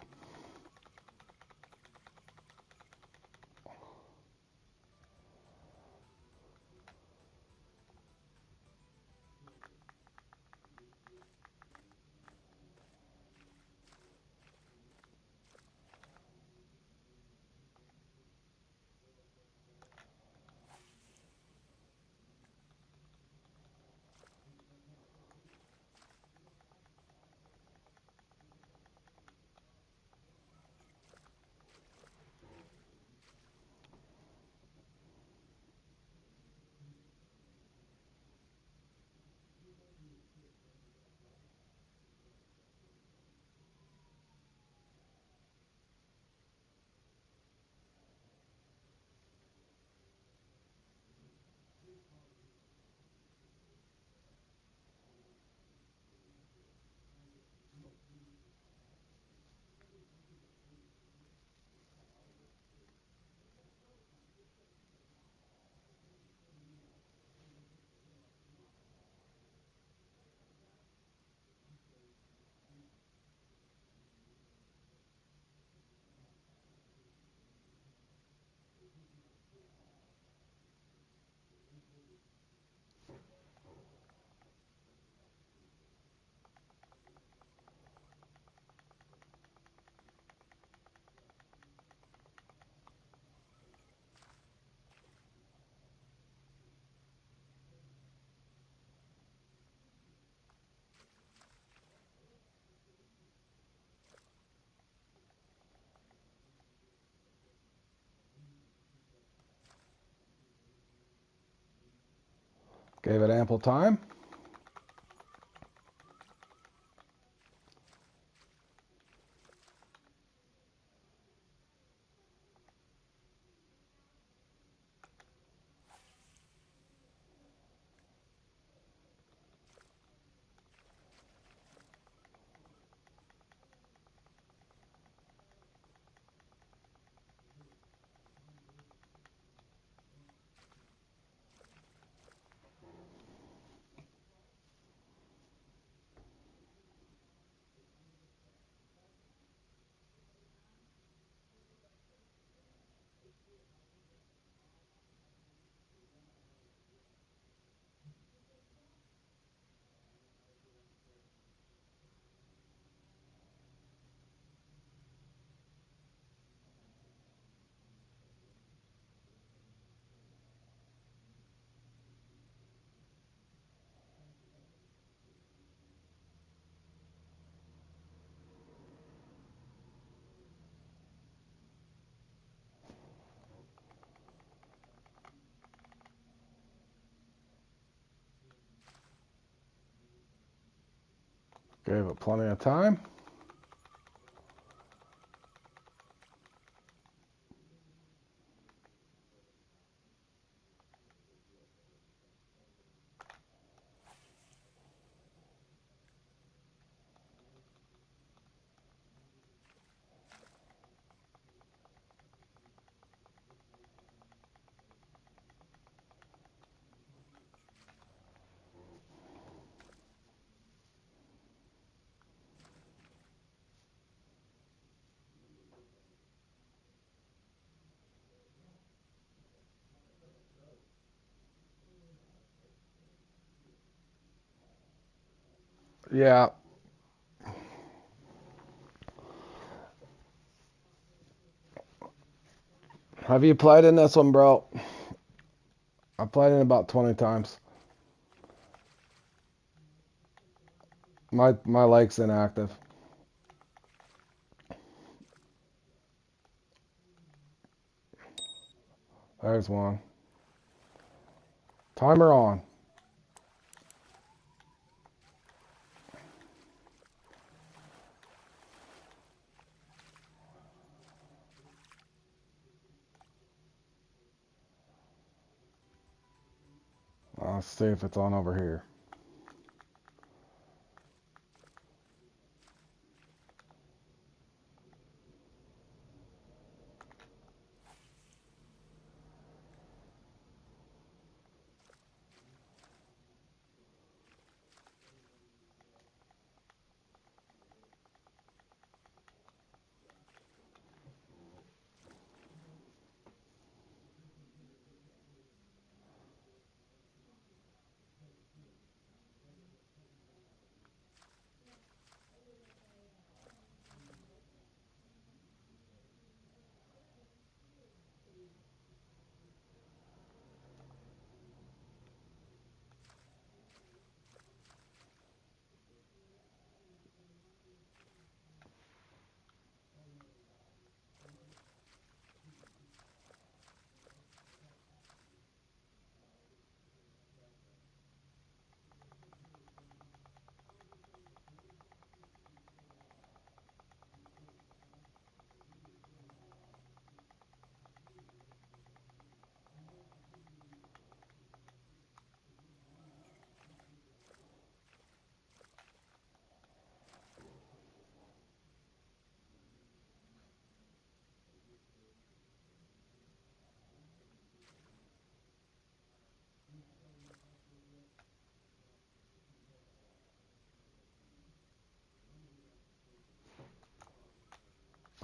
Gave it ample time. Gave it plenty of time. Yeah. Have you played in this one, bro? I played in about 20 times. My lake's inactive. There's one. Timer on. Let's see if it's on over here.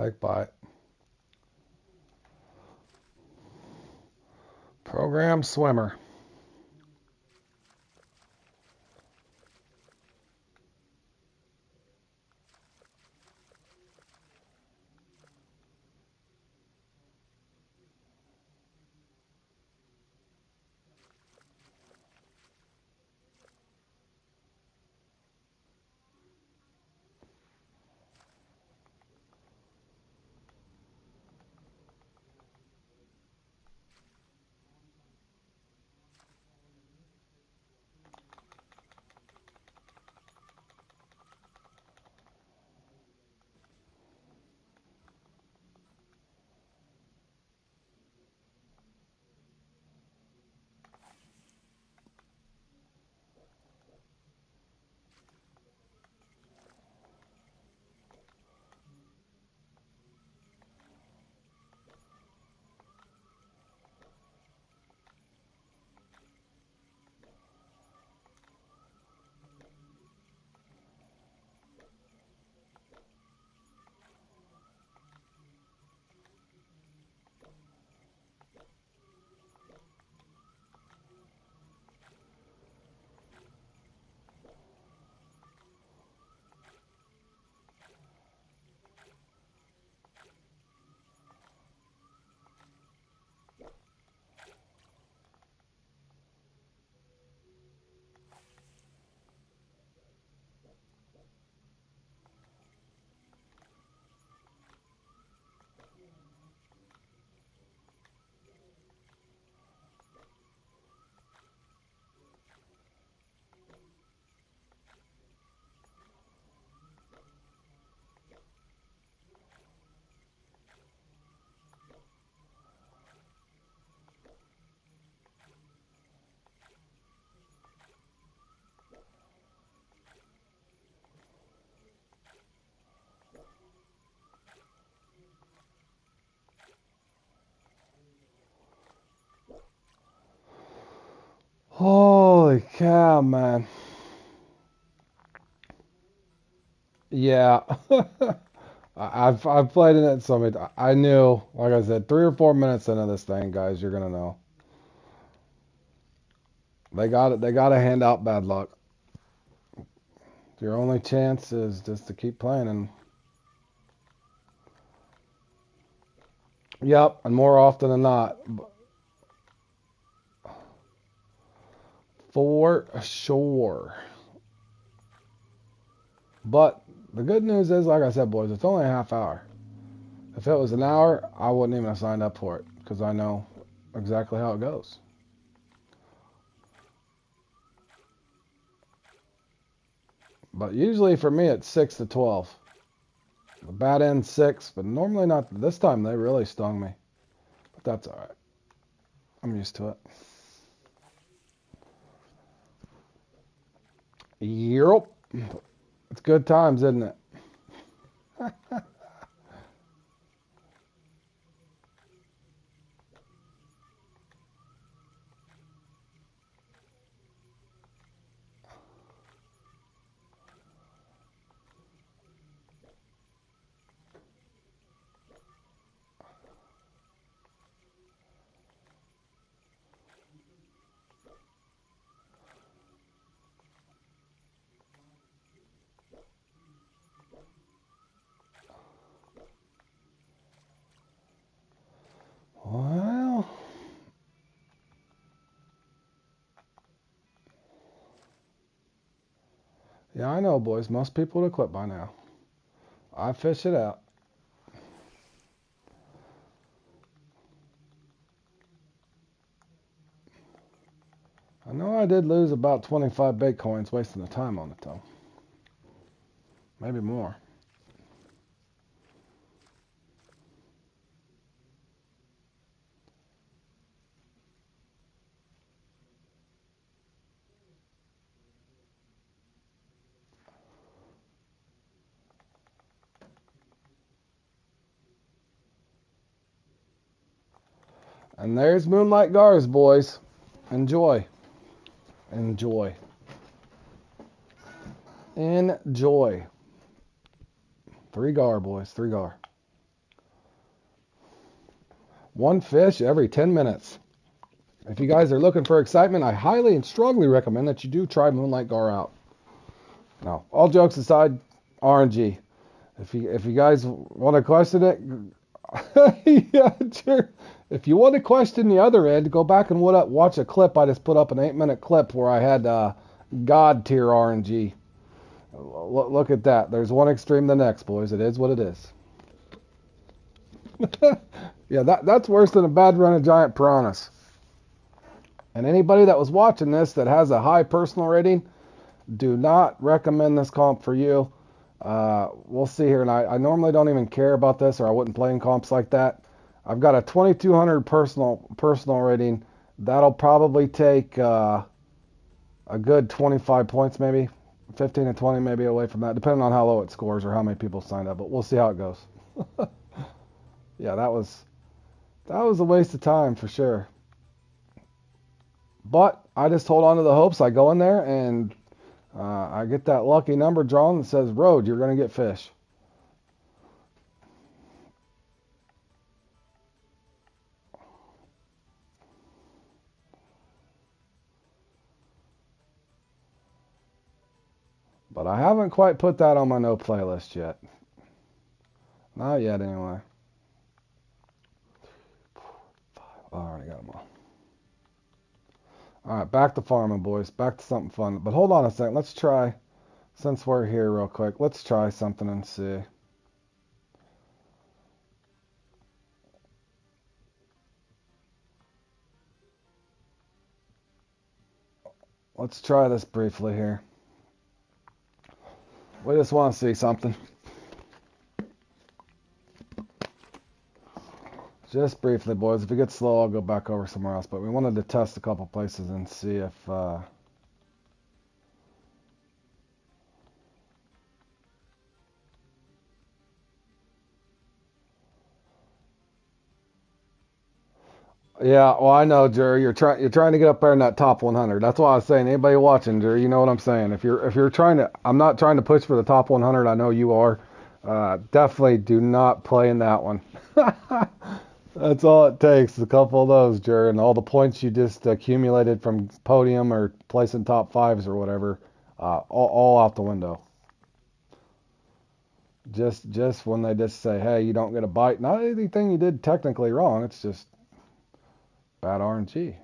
Fake bite. Program swimmer. Holy cow, man. Yeah. I've played in it so many. I knew, like I said, 3 or 4 minutes into this thing, guys, you're gonna know. They got it. They got to hand out bad luck. Your only chance is just to keep playing. And yep, and more often than not, for sure. But the good news is, like I said, boys, it's only a half hour. If it was an hour, I wouldn't even have signed up for it because I know exactly how it goes. But usually for me, it's 6 to 12. The bad end 6, but normally not. This time they really stung me. But that's all right. I'm used to it. Yep. It's good times, isn't it? Well, yeah, I know, boys. Most people would have quit by now. I fish it out. I know I did lose about 25 bait coins wasting the time on it, though. Maybe more. And there's Moonlight Gars, boys. Enjoy. Enjoy. Enjoy. 3 gar, boys. 3 gar. One fish every 10 minutes. If you guys are looking for excitement, I highly and strongly recommend that you do try Moonlight Gar out. Now, all jokes aside, RNG. If you guys want to question it, yeah, sure. If you want to question the other end, go back and watch a clip. I just put up an 8-minute clip where I had God tier RNG. Look at that. There's one extreme to the next, boys. It is what it is. Yeah, that's worse than a bad run of giant piranhas. And anybody that was watching this that has a high personal rating, do not recommend this comp for you. We'll see here, and I normally don't even care about this, or I wouldn't play in comps like that. I've got a 2200 personal rating. That'll probably take a good 25 points, maybe 15 to 20, maybe away from that, depending on how low it scores or how many people signed up. But we'll see how it goes. Yeah, that was a waste of time for sure. But I just hold on to the hopes. I go in there and I get that lucky number drawn that says, Road, you're going to get fish. But I haven't quite put that on my no playlist yet. Not yet, anyway. Oh, I already got them all. All right, back to farming, boys. Back to something fun. But hold on a second. Let's try, since we're here real quick, let's try something and see. Let's try this briefly here. We just want to see something. Just briefly, boys. If it gets slow, I'll go back over somewhere else. But we wanted to test a couple places and see if... Yeah, well, I know, Jerry. You're trying to get up there in that top 100. That's why I was saying, anybody watching, Jerry, you know what I'm saying. If you're trying to, I'm not trying to push for the top 100. I know you are. Definitely do not play in that one. That's all it takes. A couple of those, Jerry, and all the points you just accumulated from podium or placing top fives or whatever, all out the window. Just when they just say, hey, you don't get a bite. Not anything you did technically wrong. It's just bad RNG.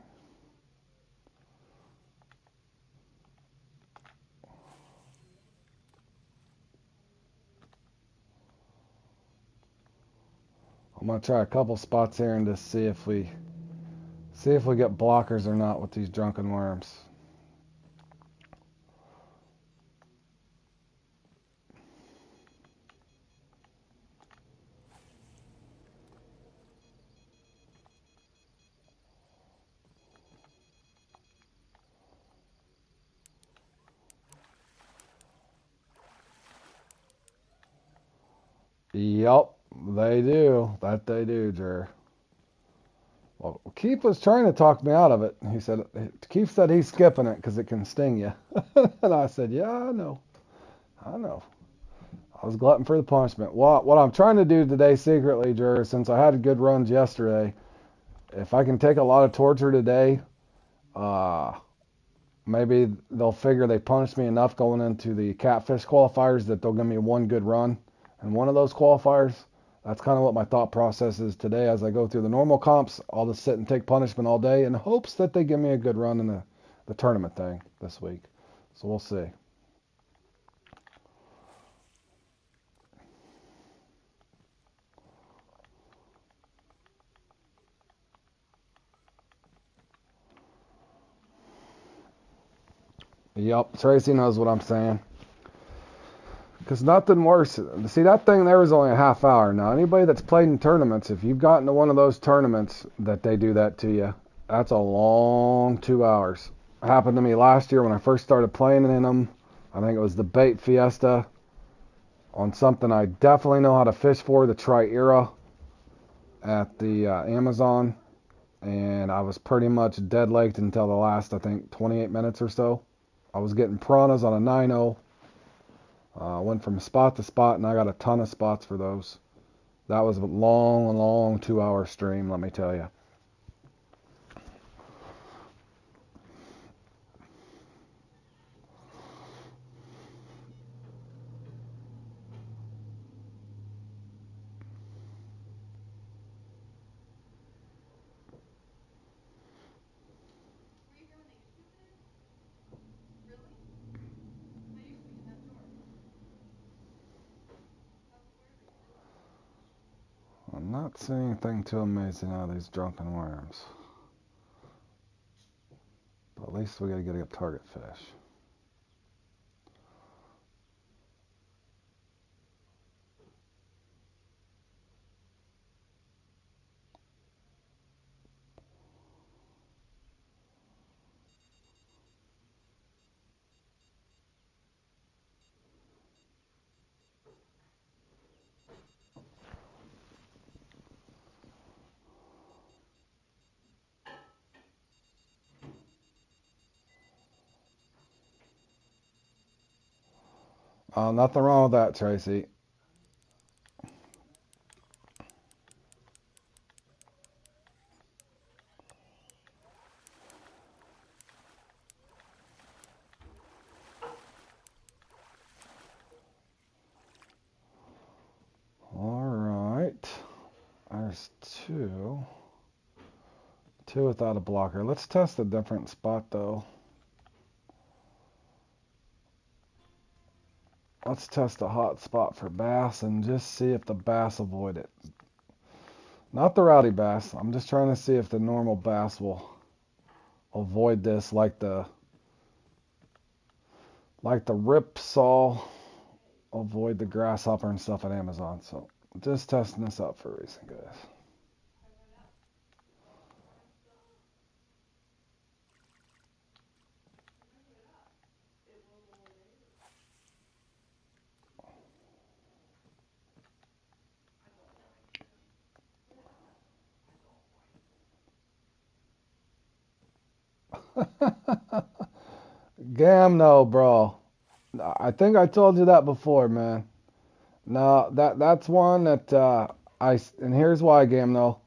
I'm gonna try a couple spots here and just see if we get blockers or not with these drunken worms. Yup, they do. That they do, Jer. Well, Keith was trying to talk me out of it. Keith said he's skipping it because it can sting you. And I said, yeah, I know. I was glutton for the punishment. What I'm trying to do today secretly, Jer, since I had good runs yesterday, if I can take a lot of torture today, maybe they'll figure they punished me enough going into the catfish qualifiers that they'll give me one good run. And one of those qualifiers, that's kind of what my thought process is today. As I go through the normal comps, I'll just sit and take punishment all day in hopes that they give me a good run in the tournament thing this week. So we'll see. Yep, Tracy knows what I'm saying. Because nothing worse. See, that thing there was only a half hour. Now, anybody that's played in tournaments, if you've gotten to one of those tournaments that they do that to you, that's a long 2 hours. It happened to me last year when I first started playing in them. I think it was the Bait Fiesta on something I definitely know how to fish for, the Tri-Era at the Amazon. And I was pretty much dead-legged until the last, I think, 28 minutes or so. I was getting piranhas on a 9-0. Went from spot to spot, and I got a ton of spots for those. That was a long, long 2-hour stream, let me tell you. I'm not seeing anything too amazing out of these drunken worms. But at least we gotta get a target fish. Nothing wrong with that, Tracy. Alright. There's two. Two without a blocker. Let's test a different spot, though. Let's test a hot spot for bass and just see if the bass avoid it. Not the rowdy bass. I'm just trying to see if the normal bass will avoid this like the ripsaw avoid the grasshopper and stuff at Amazon. So just testing this out for a reason, guys. Gam, no, bro. I think I told you that before, man. No, that's one that and here's why, Gam, no.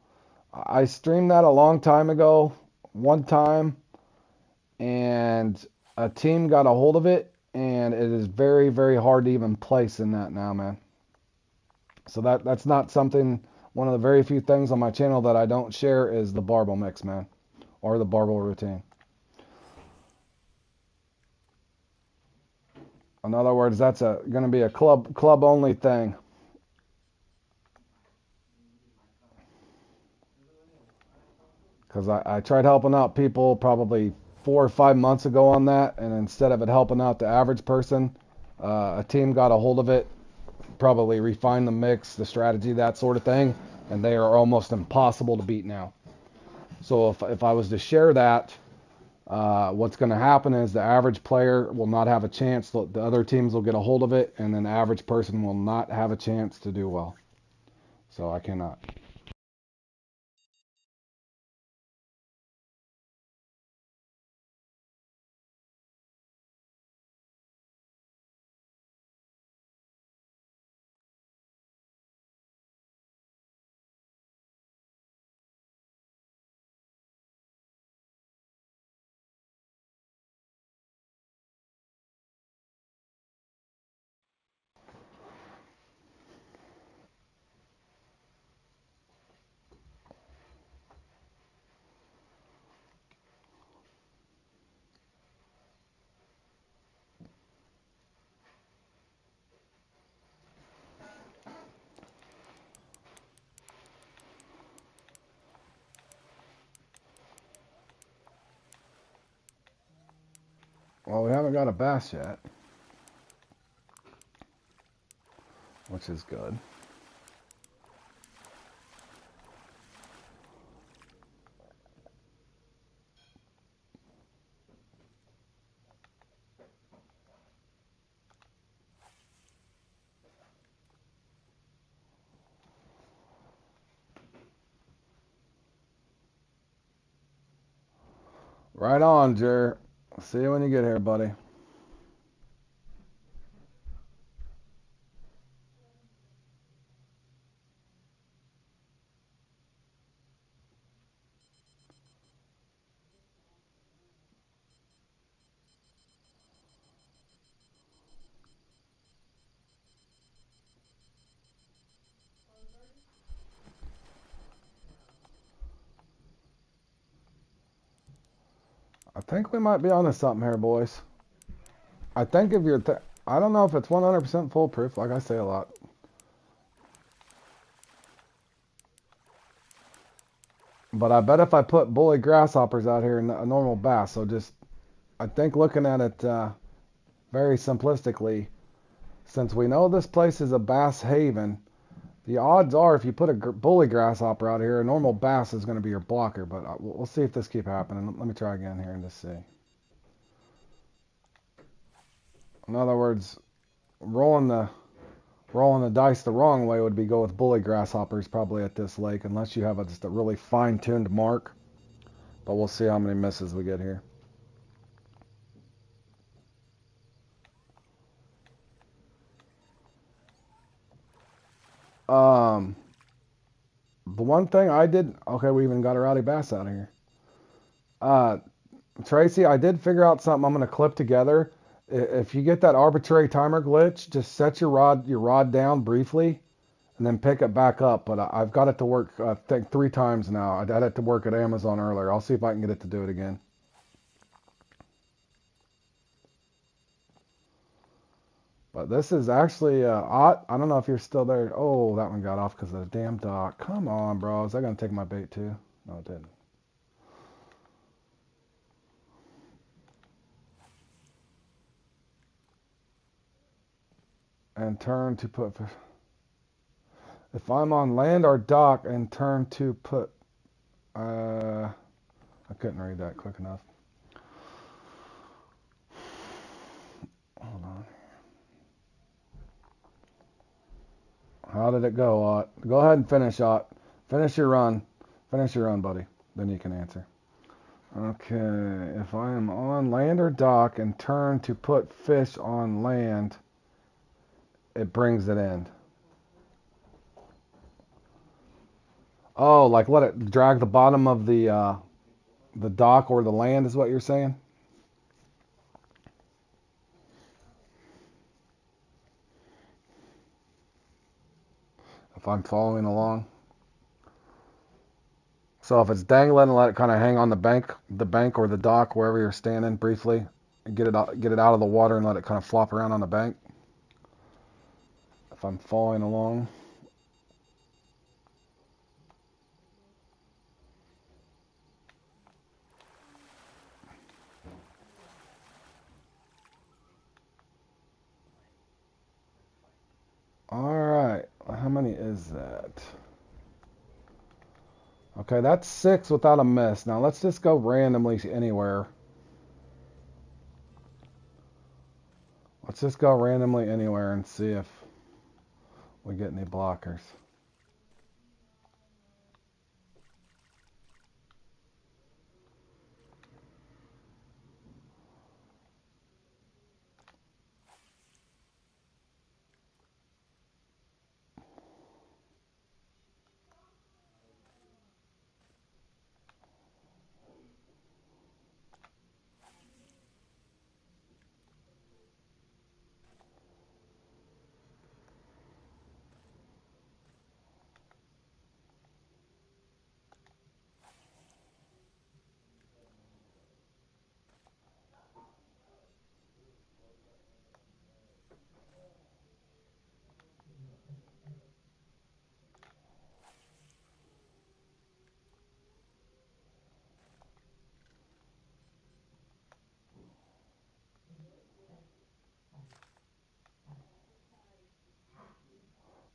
I streamed that a long time ago, one time, and a team got a hold of it, and it is very, very hard to even place in that now, man. So that's not something. One of the very few things on my channel that I don't share is the barbell mix, man, or the barbell routine. In other words, that's going to be a club only thing. Because I tried helping out people probably 4 or 5 months ago on that, and instead of it helping out the average person, a team got a hold of it, probably refined the mix, the strategy, that sort of thing, and they are almost impossible to beat now. So if I was to share that, what's going to happen is the average player will not have a chance. The other teams will get a hold of it, and then the average person will not have a chance to do well. So I cannot. Well, we haven't got a bass yet, which is good. Right on, Jer. See you when you get here, buddy. think we might be onto something here, boys. I think if you're, I don't know if it's 100% foolproof, like I say a lot. But I bet if I put bully grasshoppers out here in a normal bass, so just, I think looking at it very simplistically, since we know this place is a bass haven, the odds are if you put a bully grasshopper out here, a normal bass is going to be your blocker. But we'll see if this keep happening. Let me try again here and just see. In other words, rolling the dice the wrong way would be go with bully grasshoppers probably at this lake, unless you have just a really fine-tuned mark. But we'll see how many misses we get here. The one thing I did, okay, we even got a rowdy bass out of here. Tracy, I did figure out something I'm going to clip together. If you get that arbitrary timer glitch, just set your rod down briefly and then pick it back up. But I've got it to work, I think 3 times now. I had it to work at Amazon earlier. I'll see if I can get it to do it again. But this is actually, I don't know if you're still there. Oh, that one got off because of the damn dock. Come on, bro. Is that going to take my bait too? No, it didn't. And turn to put, if I'm on land or dock and turn to put, I couldn't read that quick enough. Hold on. How did it go, Ott? Go ahead and finish, Ott. Finish your run. Finish your run, buddy. Then you can answer. Okay, if I am on land or dock and turn to put fish on land, it brings it in. Oh, like let it drag the bottom of the dock or the land is what you're saying? If I'm following along. So if it's dangling, let it kind of hang on the bank or the dock, wherever you're standing briefly, and get it out of the water and let it kind of flop around on the bank. If I'm following along. All right, how many is that? Okay, that's 6 without a miss. Now let's just go randomly anywhere. Let's just go randomly anywhere and see if we get any blockers.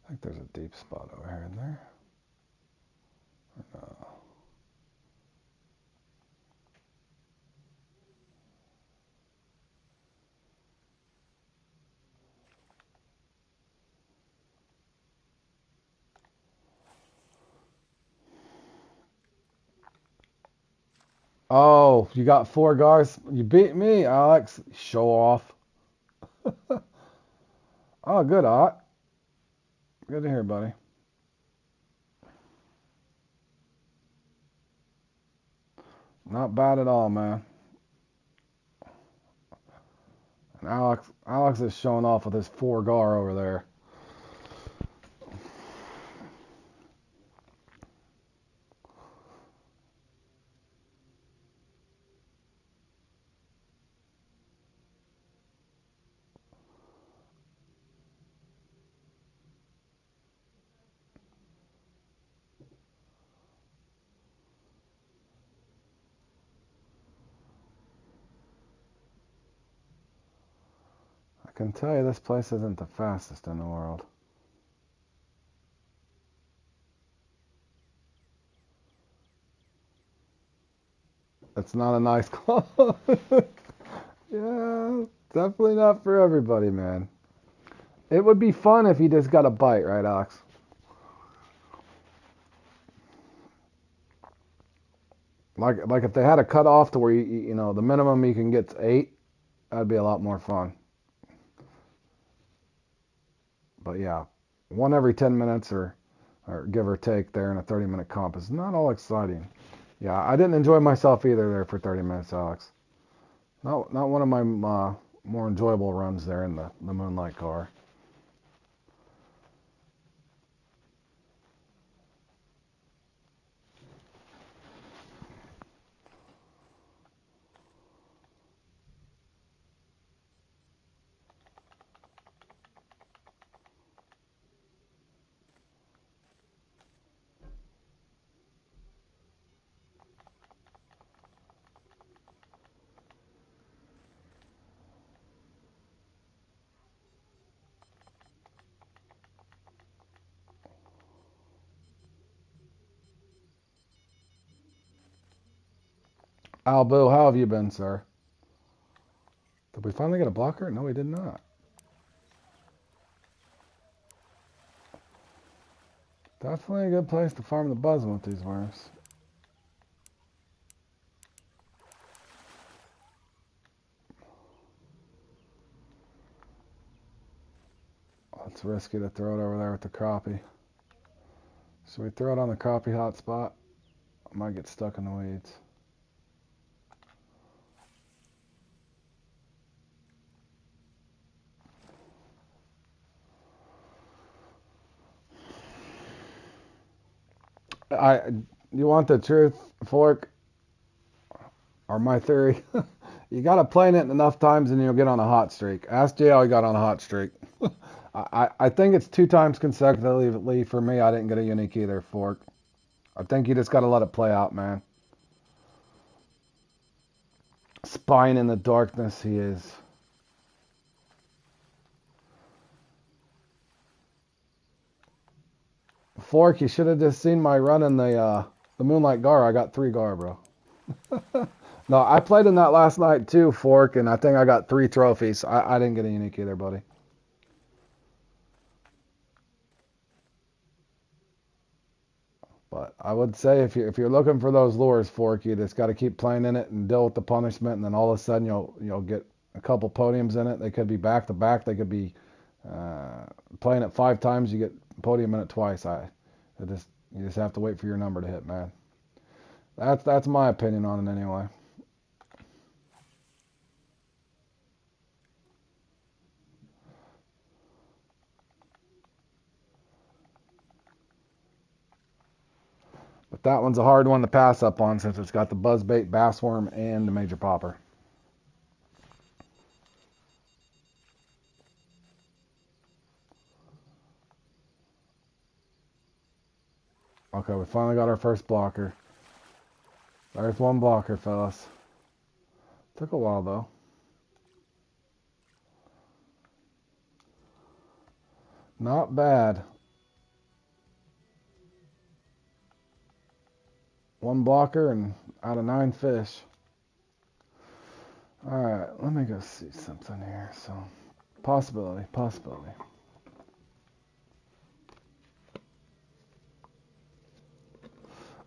I think there's a deep spot over here in there. No. Oh, you got 4 guards. You beat me, Alex. Show off. Oh, good, Ott. Good to hear, buddy. Not bad at all, man. And Alex is showing off with his 4 gar over there. can tell you this place isn't the fastest in the world. It's not a nice club. Yeah, definitely not for everybody, man. It would be fun if you just got a bite, right, Ox? Like if they had a cut off to where you know the minimum you can get's 8, that'd be a lot more fun. But yeah, one every 10 minutes or give or take there in a 30-minute comp is not all exciting. Yeah, I didn't enjoy myself either there for 30 minutes, Alex. Not one of my more enjoyable runs there in the Moonlight car. Albu, how have you been, sir? Did we finally get a blocker? No, we did not. Definitely a good place to farm the buzzing with these worms. It's risky to throw it over there with the crappie. Should we throw it on the crappie hotspot? I might get stuck in the weeds. You want the truth, Fork, or my theory? You got to play in it enough times and you'll get on a hot streak. Ask Jay how he got on a hot streak. I think it's 2 times consecutively for me. I didn't get a unique either, Fork. I think you just got to let it play out, man. Spying in the darkness, he is. Fork, you should have just seen my run in the Moonlight Gar. I got 3 Gar, bro. No, I played in that last night too, Fork, and I think I got 3 trophies. I didn't get a unique either, buddy. But I would say if you're looking for those lures, Fork, you just got to keep playing in it and deal with the punishment, and then all of a sudden you'll get a couple podiums in it. They could be back to back. They could be playing it 5 times. You get podium in it twice. You just have to wait for your number to hit, man. That's my opinion on it anyway. But that one's a hard one to pass up on since it's got the buzzbait, bassworm, and the major popper. Okay, we finally got our first blocker. There's one blocker, fellas. Took a while, though. Not bad. One blocker and out of 9 fish. Alright, let me go see something here. So, possibility.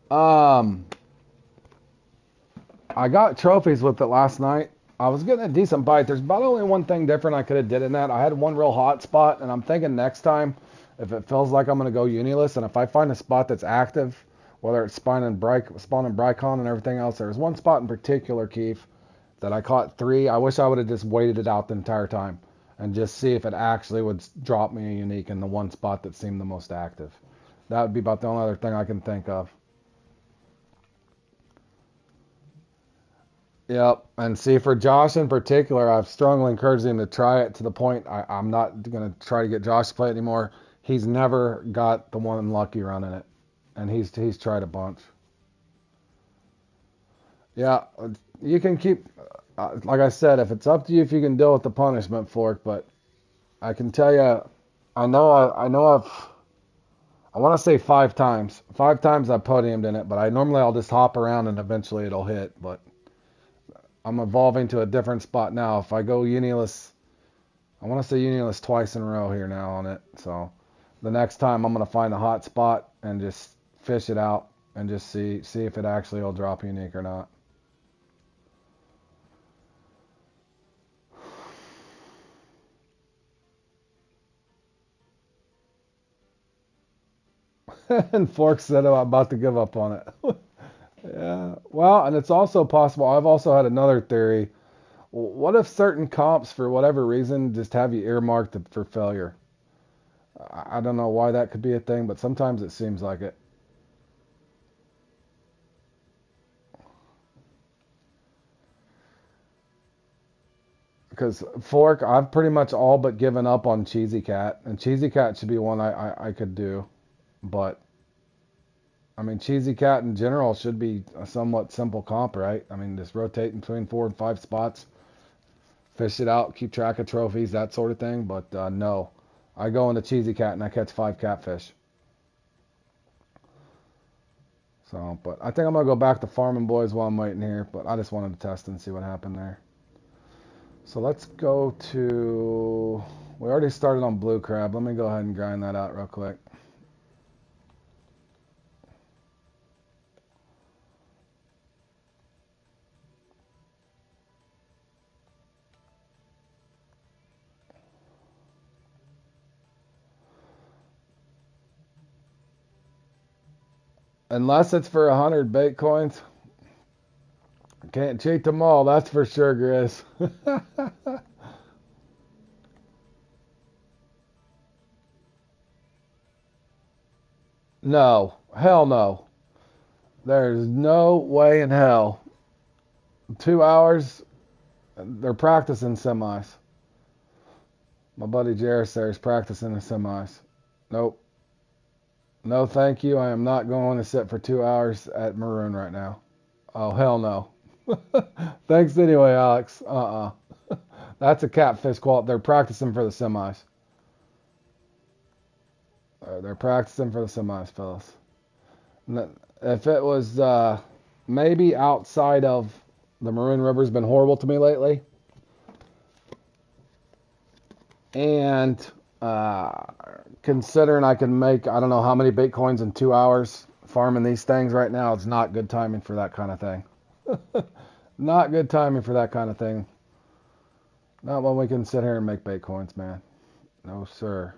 I got trophies with it last night. I was getting a decent bite. There's about only one thing different I could have did in that. I had one real hot spot, and I'm thinking next time, if it feels like I'm going to go uniless, and if I find a spot that's active, whether it's spawn and Bricon and everything else, there's one spot in particular, Keith, that I caught 3. I wish I would have just waited it out the entire time and just see if it actually would drop me a unique in the one spot that seemed the most active. That would be about the only other thing I can think of. Yep, and see, for Josh in particular, I've strongly encouraged him to try it to the point I'm not going to try to get Josh to play it anymore. He's never got the one lucky run in it, and he's tried a bunch. Yeah, you can keep, like I said, if it's up to you if you can deal with the punishment, Fork, but I can tell you, I want to say 5 times. 5 times I podiumed in it, but I'll just hop around and eventually it'll hit. But I'm evolving to a different spot now. If I go uniless, I want to say uniless twice in a row here now on it. So the next time I'm going to find a hot spot and just fish it out and just see if it actually will drop unique or not. And Fork said, "Oh, I'm about to give up on it." Yeah. Well, and it's also possible. I've also had another theory. What if certain comps, for whatever reason, just have you earmarked for failure? I don't know why that could be a thing, but sometimes it seems like it. Because Fork, I've pretty much all but given up on Cheesy Cat, and Cheesy Cat should be one I could do. But I mean, Cheesy Cat in general should be a somewhat simple comp, right? I mean, just rotate between 4 and 5 spots, fish it out, keep track of trophies, that sort of thing. But no, I go into Cheesy Cat and I catch 5 catfish. So, but I think I'm gonna go back to farming boys while I'm waiting here. But I just wanted to test and see what happened there. So let's go to. We already started on blue crab. Let me go ahead and grind that out real quick. Unless it's for 100 bait coins, can't cheat them all. That's for sure, Grizz. No, hell no. There's no way in hell. 2 hours, they're practicing semis. My buddy Jairus there is practicing the semis. Nope. No, thank you. I am not going to sit for 2 hours at Maroon right now. Oh, hell no. Thanks anyway, Alex. That's a catfish quality. They're practicing for the semis. They're practicing for the semis, fellas. If it was maybe outside of the Maroon River's been horrible to me lately, and considering I can make I don't know how many Bitcoins in 2 hours farming these things right now, it's not good timing for that kind of thing. Not good timing for that kind of thing. Not when we can sit here and make Bitcoins, man. No, sir.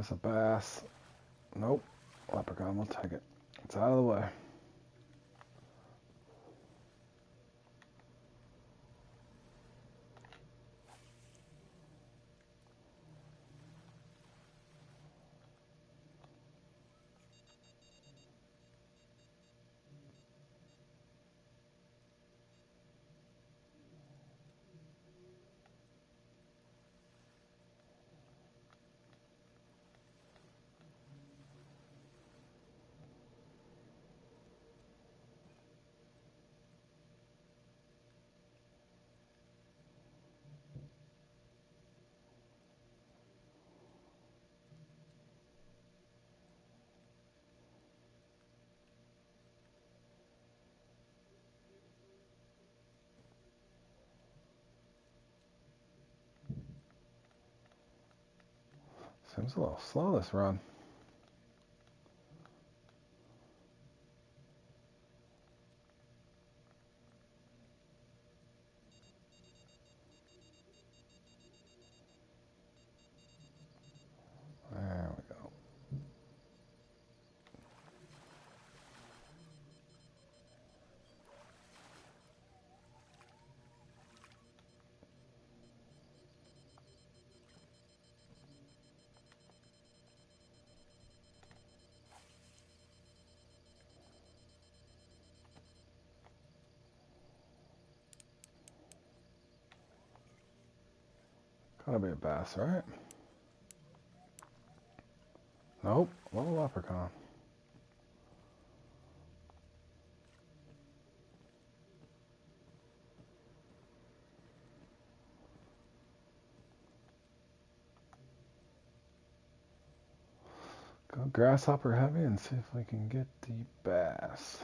this a bass? Nope. Leprechaun, we'll take it. It's out of the way. Seems a little slow this run. There we go. Gotta be a bass, right? Nope, little leprechaun. Go grasshopper heavy and see if we can get the bass.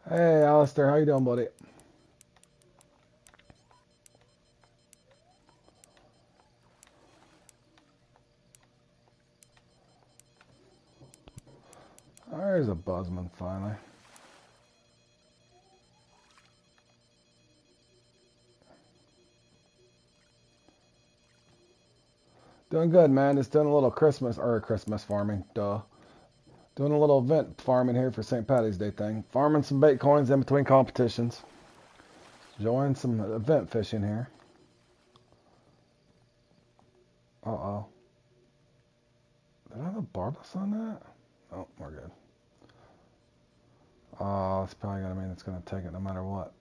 Hey, Alistair, how you doing, buddy? There's a buzzman finally. Doing good, man. Just doing a little Christmas farming, duh. Doing a little event farming here for St. Patty's Day thing. Farming some bait coins in between competitions. Enjoying some event fishing here. Uh-oh. Did I have a barbless on that? Oh, we're good. Oh, it's probably gonna mean it's gonna take it no matter what.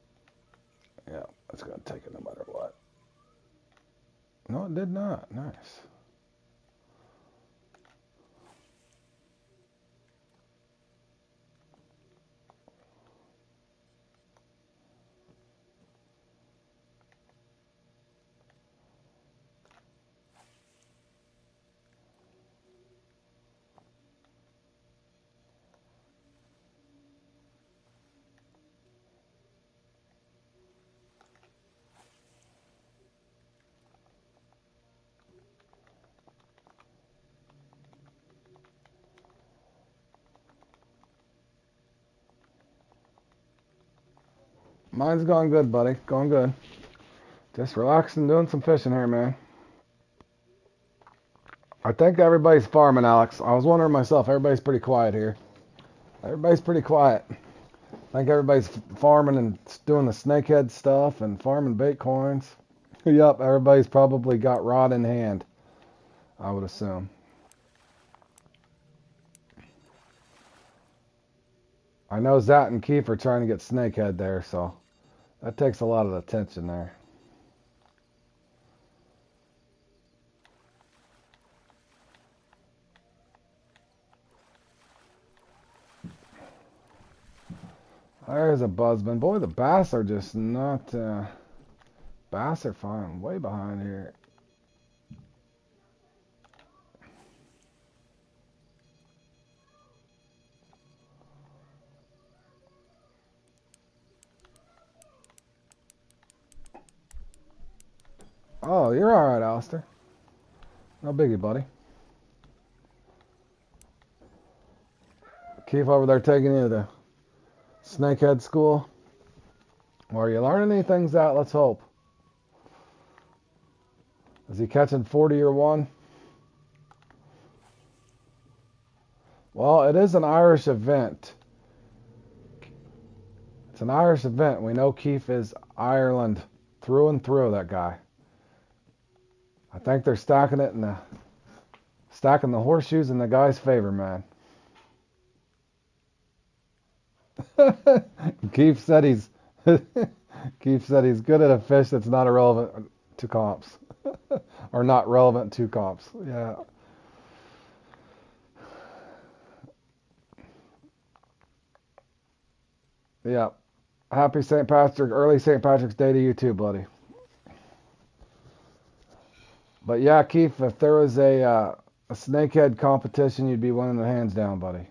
Yeah, it's gonna take it no matter what. No, it did not. Nice. Mine's going good, buddy. Going good. Just relaxing, doing some fishing here, man. I think everybody's farming, Alex. I was wondering myself. Everybody's pretty quiet here. Everybody's pretty quiet. I think everybody's farming and doing the snakehead stuff and farming bait coins. Yup, everybody's probably got rod in hand, I would assume. I know Zat and Keith are trying to get snakehead there, so that takes a lot of attention there. There's a buzzman. Boy, the bass are just not... bass are falling way behind here. Oh, you're alright, Alistair. No biggie, buddy. Keith over there taking you to snakehead school. Well, are you learning anything, Zat? Let's hope. Is he catching 40 or 1? Well, it is an Irish event. It's an Irish event. We know Keith is Ireland through and through, that guy. I think they're stacking the horseshoes in the guy's favor, man. Keith said he's good at a fish that's not irrelevant to comps. Or not relevant to comps. Yeah. Yeah. Happy early St. Patrick's Day to you too, buddy. But yeah, Keith, if there was a snakehead competition, you'd be winning the hands down, buddy.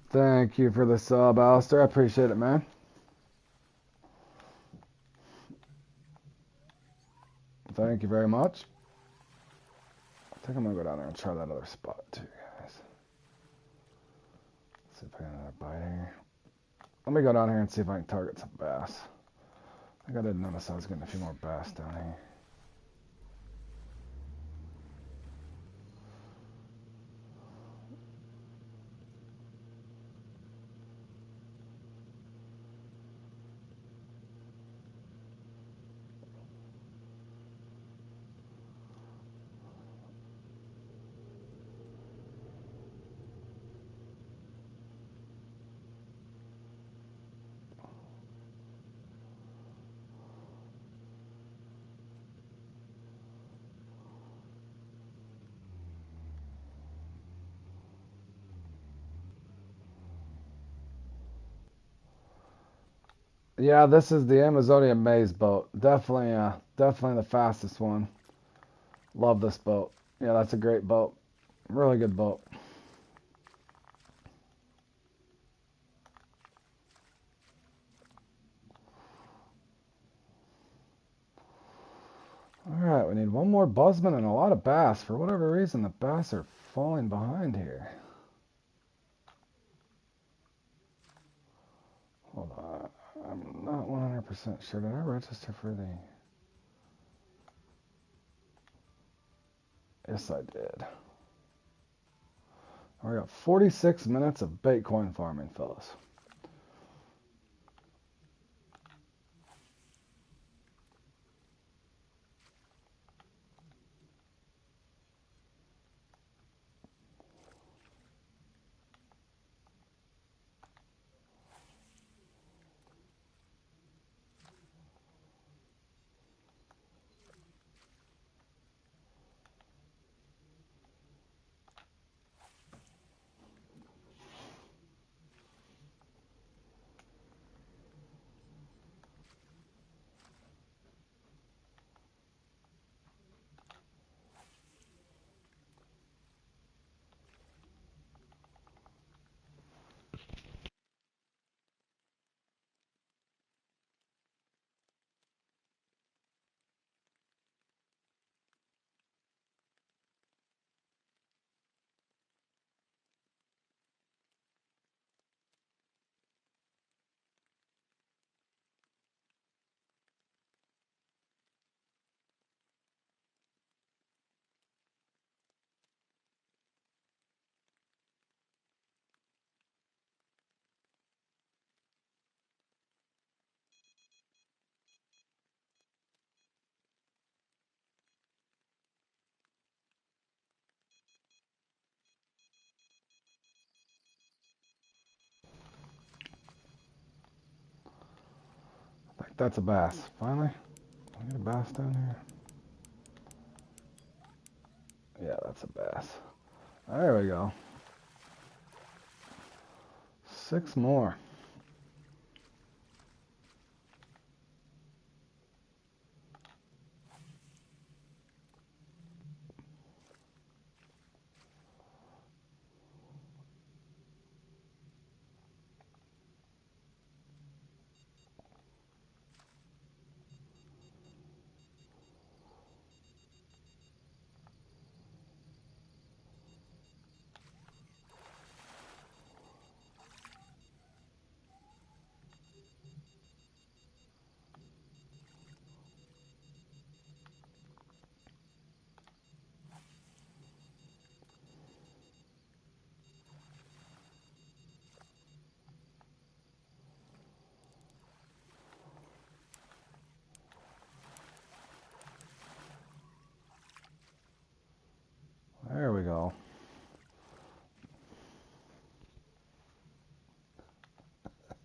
Thank you for the sub, Alistair. I appreciate it, man. Thank you very much. I think I'm going to go down there and try that other spot too, guys. Let's see if I get another bite here. Let me go down here and see if I can target some bass. I think I did notice I was getting a few more bass down here. Yeah, this is the Amazonia Maze boat. Definitely the fastest one. Love this boat. Yeah, that's a great boat. Really good boat. Alright, we need one more buzzman and a lot of bass. For whatever reason, the bass are falling behind here. Hold on. I'm not 100% sure. Did I register for the... Yes, I did. We got 46 minutes of bait coin farming, fellas. that's a bass. Finally, can I get a bass down here? Yeah, that's a bass. There we go. 6 more. There we go.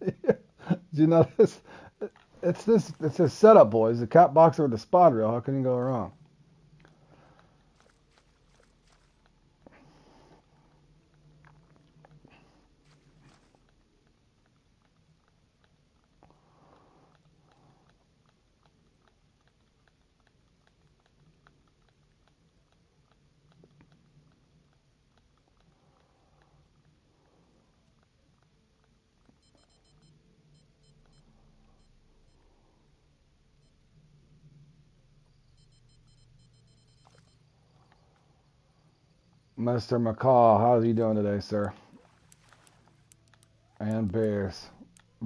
Did you notice? It's this setup, boys. The cat boxer with the spot reel. How can you go wrong? Mr. McCall, how's you doing today, sir? And beers.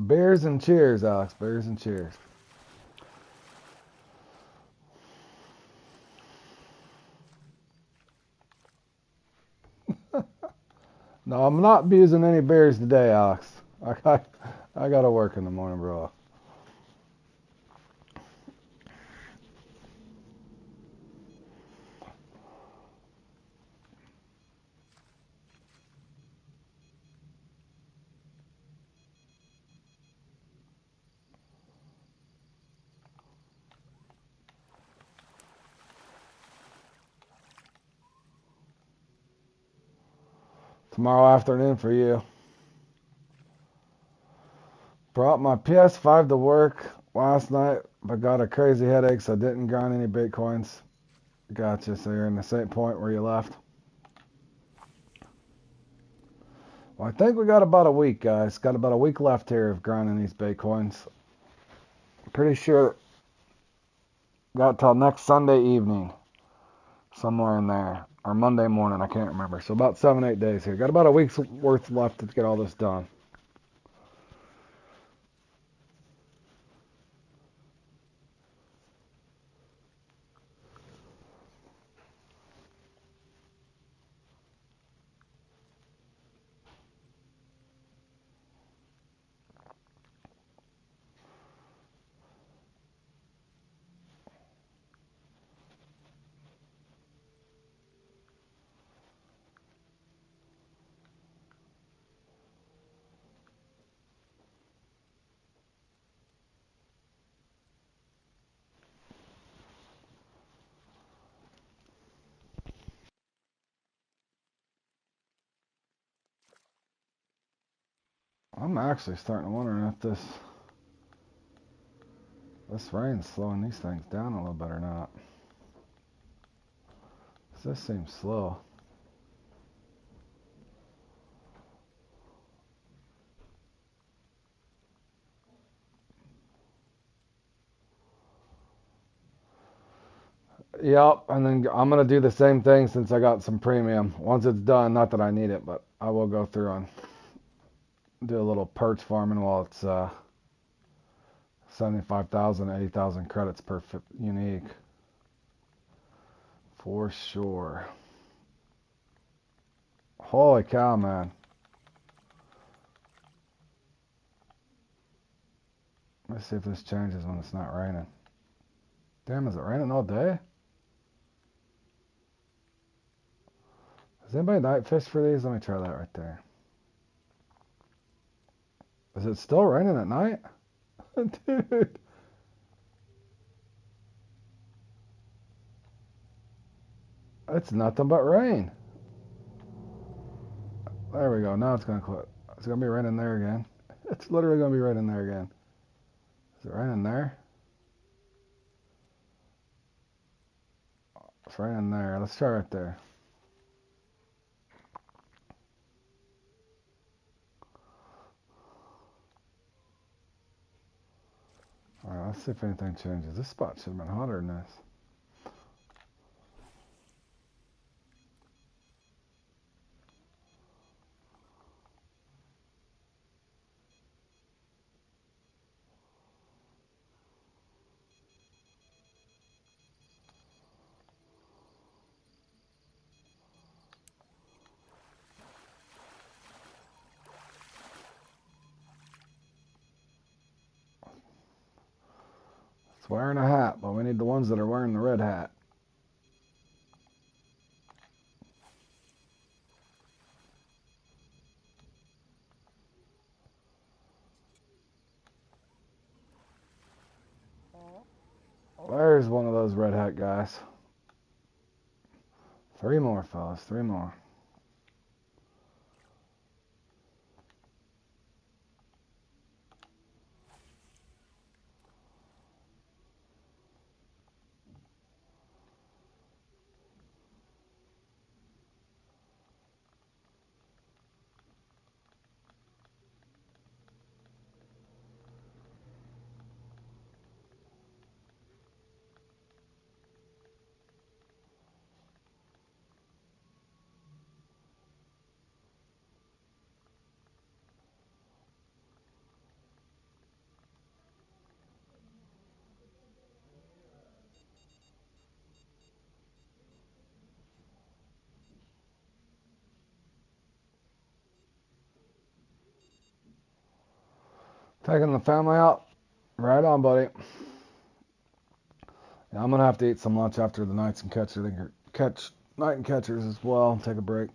Beers and cheers, Alex. Beers and cheers. No, I'm not abusing any beers today, Alex. I got to work in the morning, bro. Tomorrow afternoon for you. Brought my PS5 to work last night, but got a crazy headache, so didn't grind any Bitcoins. Gotcha. So you're in the same point where you left. Well, I think we got about a week, guys. Got about a week left here of grinding these Bitcoins. Pretty sure got till next Sunday evening, somewhere in there, or Monday morning. I can't remember. So about 7-8 days here. Got about a week's worth left to get all this done. I'm actually starting to wonder if this rain's slowing these things down a little bit or not. This seems slow. Yep, and then I'm going to do the same thing since I got some premium. Once it's done, not that I need it, but I will go through and do a little perch farming while it's 75,000, 80,000 credits per unique. For sure. Holy cow, man. Let's see if this changes when it's not raining. Damn, is it raining all day? Does anybody night fish for these? Let me try that right there. Is it still raining at night? Dude. It's nothing but rain. There we go. Now it's going to quit. It's going to be right in there again. It's literally going to be right in there again. Is it right in there? It's right in there. Let's try right there. Alright, let's see if anything changes. This spot should have been hotter than this. It's wearing a hat, but we need the ones that are wearing the red hat. There's one of those red hat guys. 3 more, fellas. 3 more. Taking the family out. Right on, buddy. Yeah, I'm going to have to eat some lunch after the nights and catch night and catchers as well. Take a break.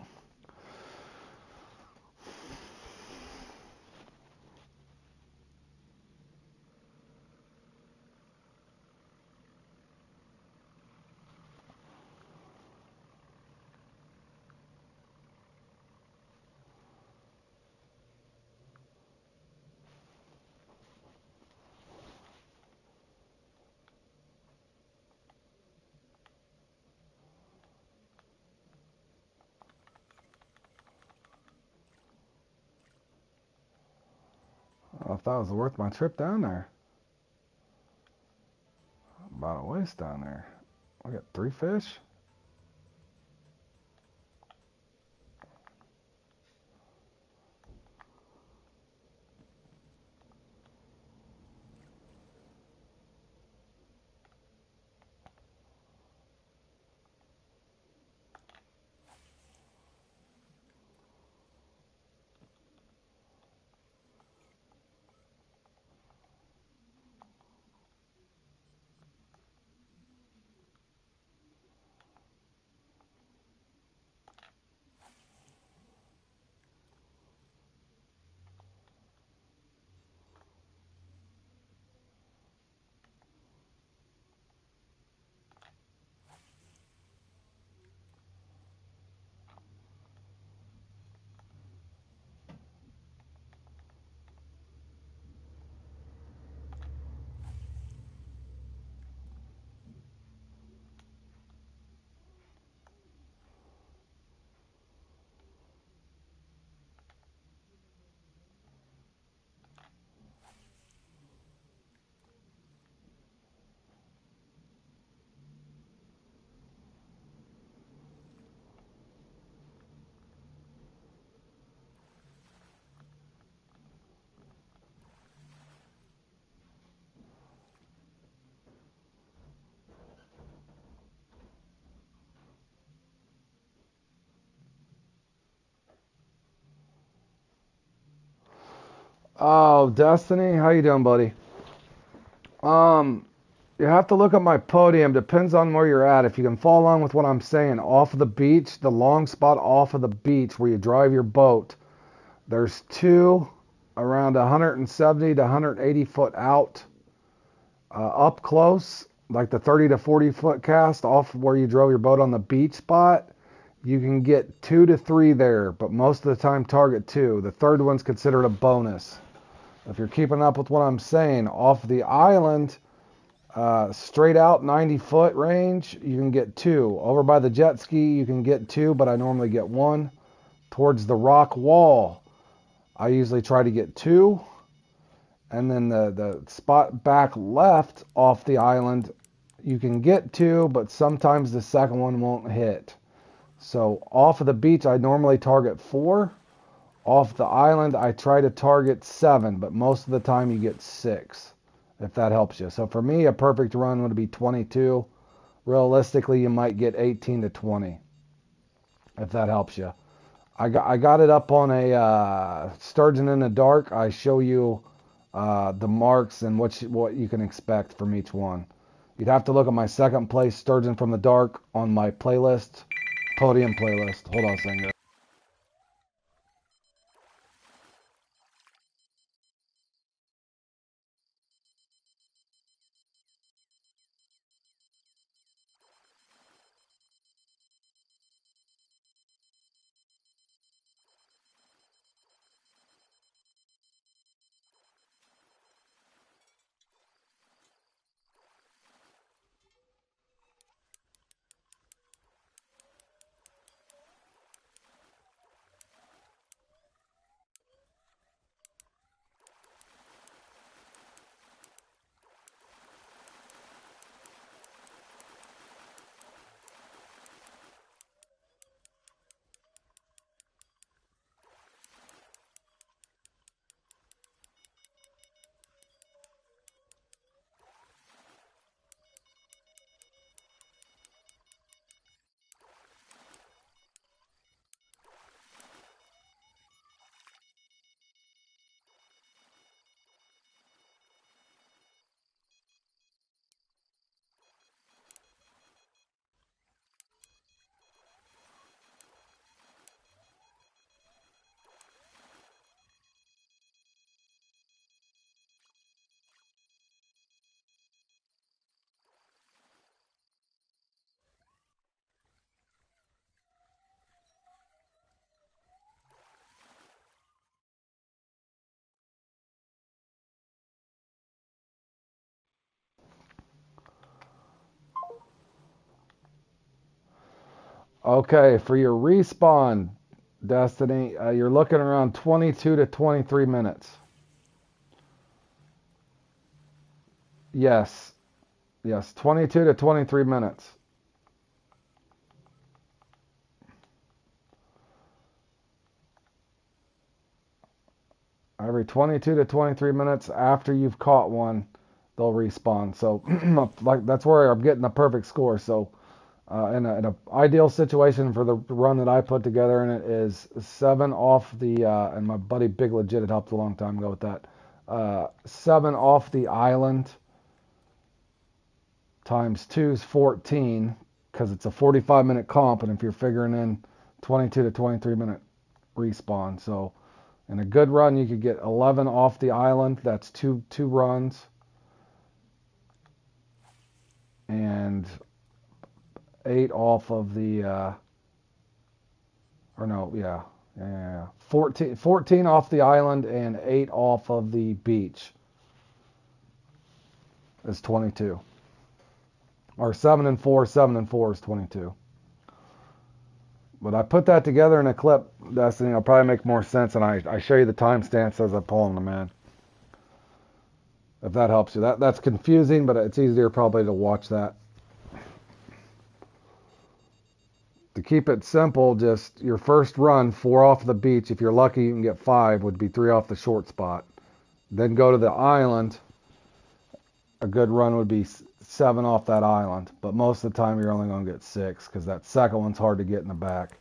I don't know if that was worth my trip down there. About a waist down there. I got 3 fish. Oh, Destiny, how you doing, buddy? You have to look at my podium. Depends on where you're at. If you can follow along with what I'm saying, off of the beach, the long spot off of the beach where you drive your boat, there's 2 around 170 to 180 foot out, up close, like the 30 to 40 foot cast off where you drove your boat on the beach spot, you can get 2 to 3 there, but most of the time target 2. The third one's considered a bonus. If you're keeping up with what I'm saying, off the island, straight out 90 foot range, you can get 2. Over by the jet ski, you can get 2, but I normally get 1. Towards the rock wall, I usually try to get 2. And then the spot back left off the island, you can get 2, but sometimes the second one won't hit. So off of the beach, I normally target 4. Off the island, I try to target 7, but most of the time you get 6, if that helps you. So for me, a perfect run would be 22. Realistically, you might get 18 to 20, if that helps you. I got it up on a sturgeon in the dark. I show you the marks and what you can expect from each one. You'd have to look at my second place sturgeon from the dark on my playlist, podium playlist. Hold on a second. Okay, for your respawn, Destiny, you're looking around 22 to 23 minutes. Yes, yes, 22 to 23 minutes. Every 22 to 23 minutes after you've caught one, they'll respawn. So, like that's where I'm getting the perfect score. So, in an ideal situation for the run that I put together, and it is 7 off the, and my buddy Big Legit had helped a long time ago with that. 7 off the island times 2 is 14, because it's a 45-minute comp, and if you're figuring in 22 to 23 minute respawn. So, in a good run, you could get 11 off the island. That's two runs. And 8 off of the, or no, yeah. 14 off the island and 8 off of the beach is 22. Or 7 and 4 is 22. But I put that together in a clip, Destiny. It'll probably make more sense, and I show you the timestamps as I pull them, man. If that helps you. That's confusing, but it's easier probably to watch that. To keep it simple, just your first run, 4 off the beach. If you're lucky, you can get 5, would be 3 off the short spot. Then go to the island. A good run would be 7 off that island. But most of the time, you're only going to get 6, because that second one's hard to get in the back.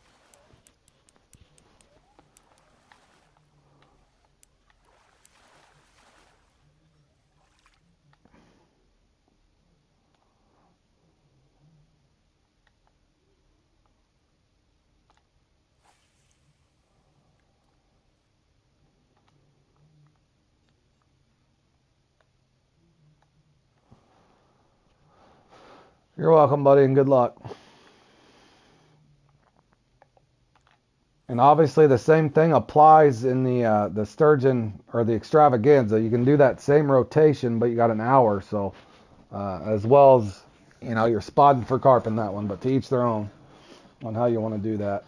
You're welcome, buddy, and good luck. And obviously the same thing applies in the sturgeon or the extravaganza. You can do that same rotation, but you got an hour. So as well as, you know, you're spotting for carp in that one, but to each their own on how you want to do that.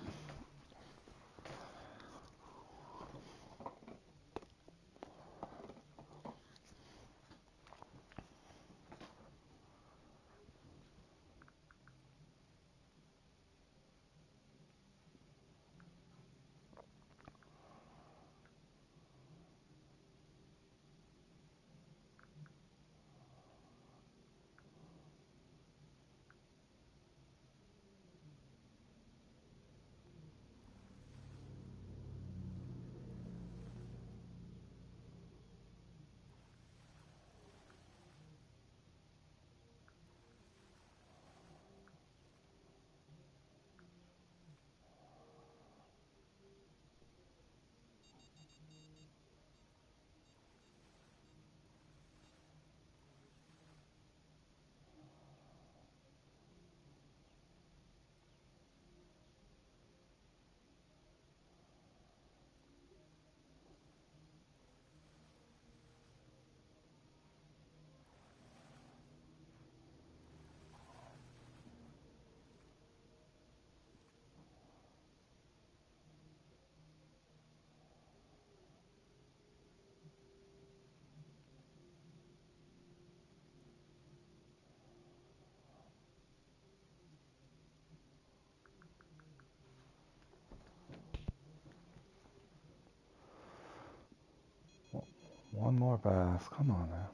One more pass. Come on now.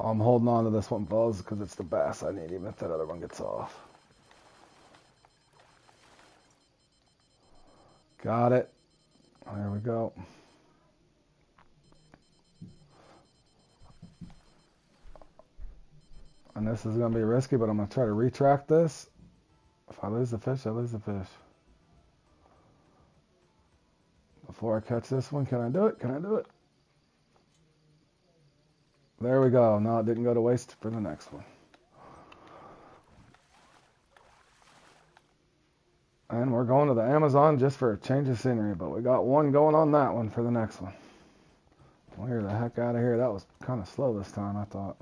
I'm holding on to this one, fellas, because it's the bass I need, even if that other one gets off. Got it. There we go. And this is going to be risky, but I'm going to try to retract this. If I lose the fish, I lose the fish. Before I catch this one, can I do it? Can I do it? There we go. No, it didn't go to waste for the next one. And we're going to the Amazon just for a change of scenery, but we got one going on that one for the next one. Clear the heck out of here. That was kind of slow this time, I thought.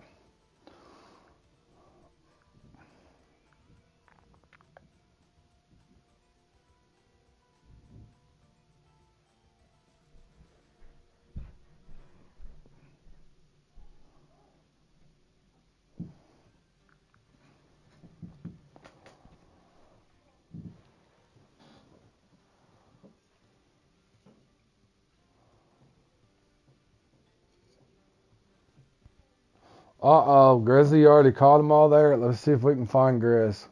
Uh-oh, Grizzly, you already caught them all there. Let's see if we can find Grizz.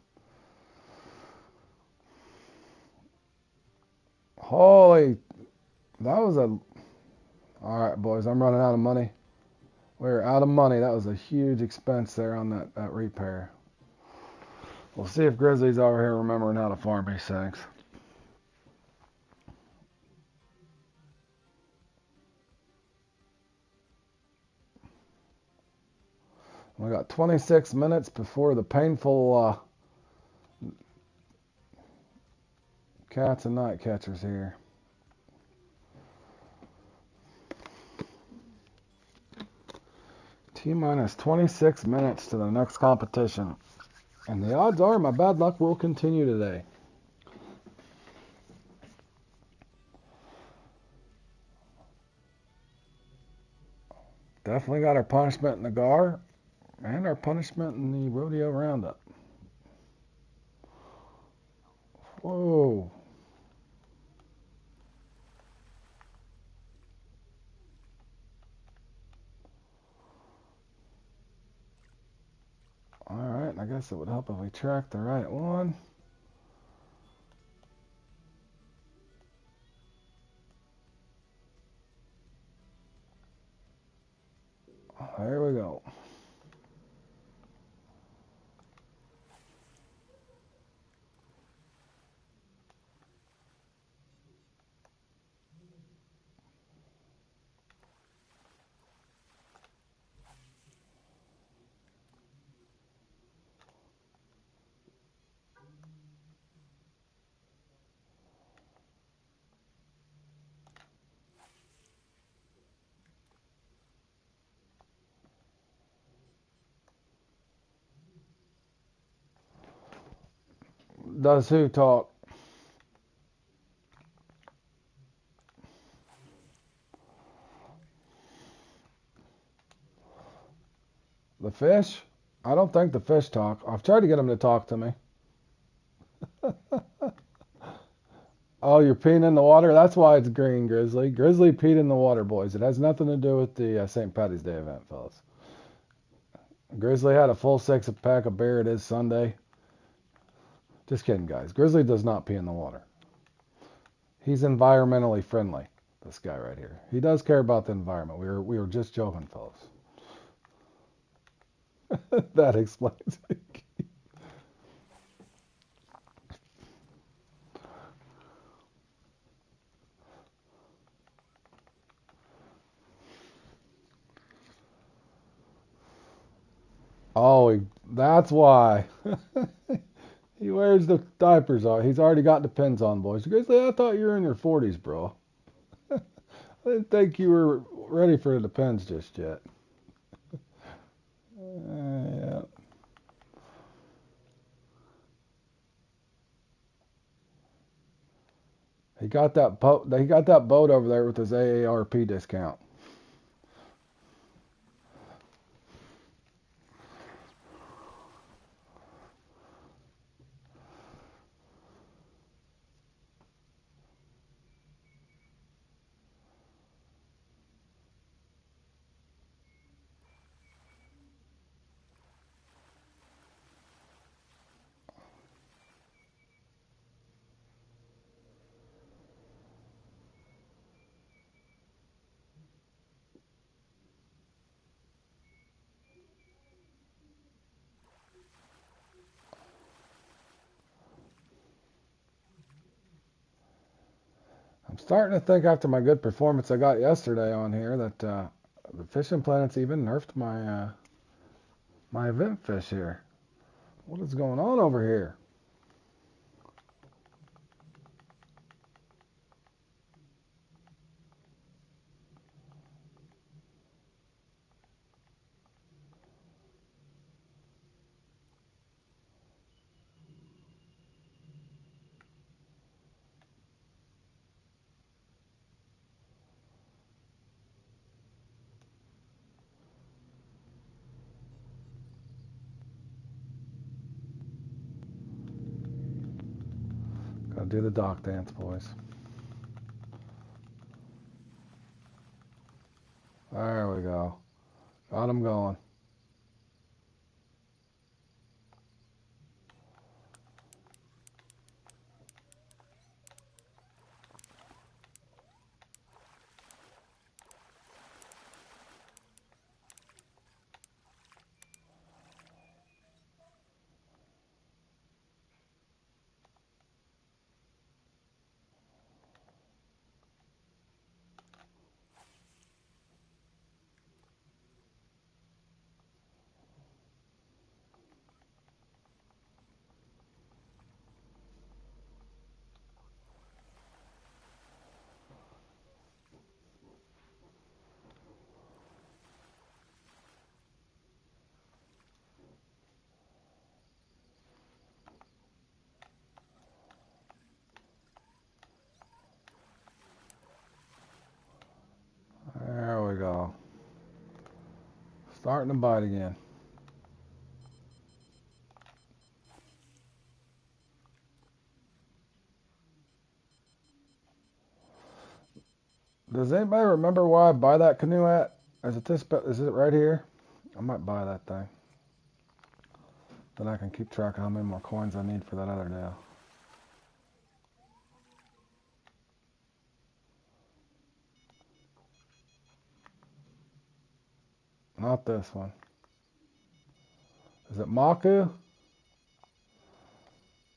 Holy, that was a... All right, boys, I'm running out of money. We're out of money. That was a huge expense there on that repair. We'll see if Grizzly's over here remembering how to farm these things. We got 26 minutes before the painful cats and night catchers here. T-minus 26 minutes to the next competition. And the odds are my bad luck will continue today. Definitely got our punishment in the gar and our punishment in the rodeo roundup. Whoa. All right, I guess guess it would help if we track the right one. There we go. Does who talk? The fish? I don't think the fish talk. I've tried to get them to talk to me. Oh, you're peeing in the water? That's why it's green, Grizzly. Grizzly peed in the water, boys. It has nothing to do with the St. Patty's Day event, fellas. Grizzly had a full six-pack of beer. It is Sunday. Just kidding, guys. Grizzly does not pee in the water. He's environmentally friendly, this guy right here. He does care about the environment. We were just joking, fellas. That explains it. Oh, that's why. He wears the diapers on. He's already got the pins on, boys. Grizzly, I thought you were in your 40s, bro. I didn't think you were ready for the pins just yet. Yeah. He got that boat. He got that boat over there with his AARP discount. I'm starting to think after my good performance I got yesterday on here that the fishing planet's even nerfed my event fish here. What is going on over here? Gotta do the dock dance, boys. There we go. Got him going. There we go. Starting to bite again. Does anybody remember where I buy that canoe at? Is it this? Is it right here? I might buy that thing. Then I can keep track of how many more coins I need for that other deal. Not this one. Is it Maku?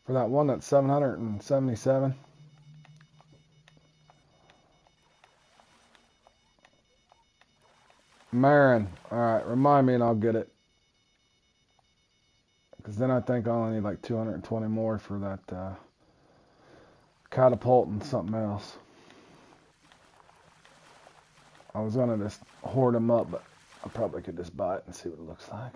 For that one that's 777? Marin. Alright, remind me and I'll get it. Because then I think I only need like 220 more for that catapult and something else. I was going to just hoard them up, but I probably could just buy it and see what it looks like.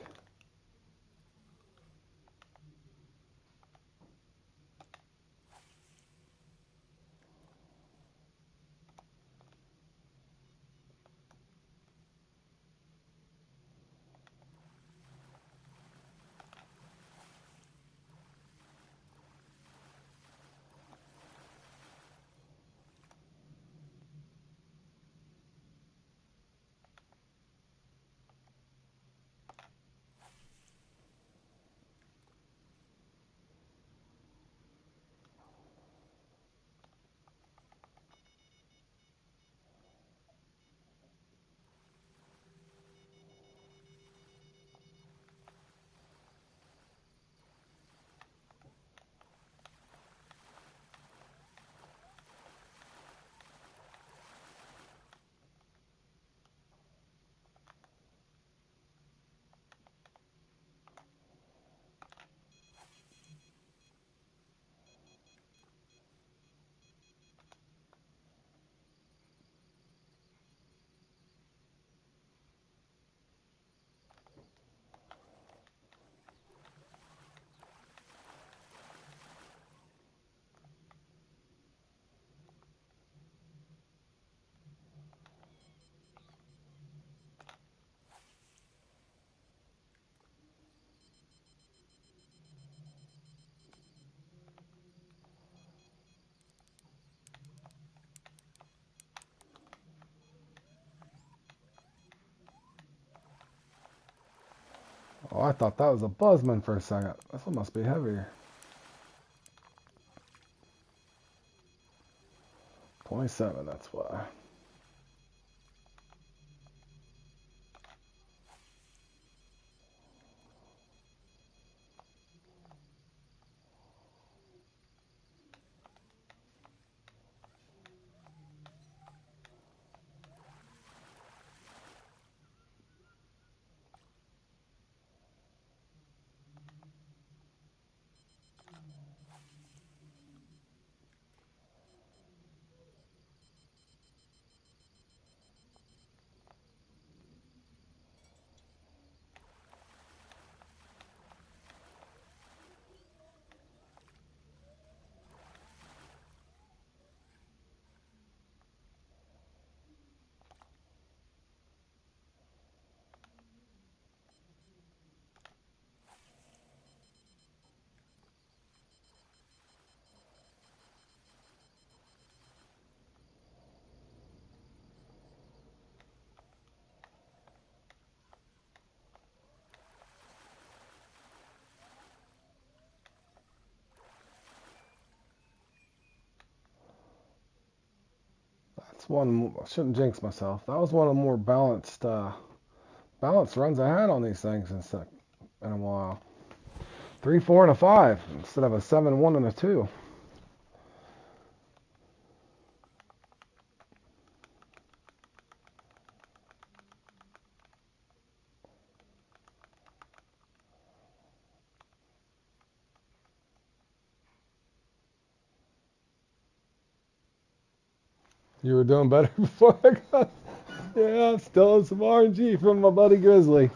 Oh, I thought that was a Buzzman for a second. This one must be heavier. 27, that's why. That's one. I shouldn't jinx myself. That was one of the more balanced runs I had on these things in a while. 3, 4, and a 5 instead of a 7, 1, and a 2. You were doing better before I got. Yeah, still some RNG from my buddy Grizzly.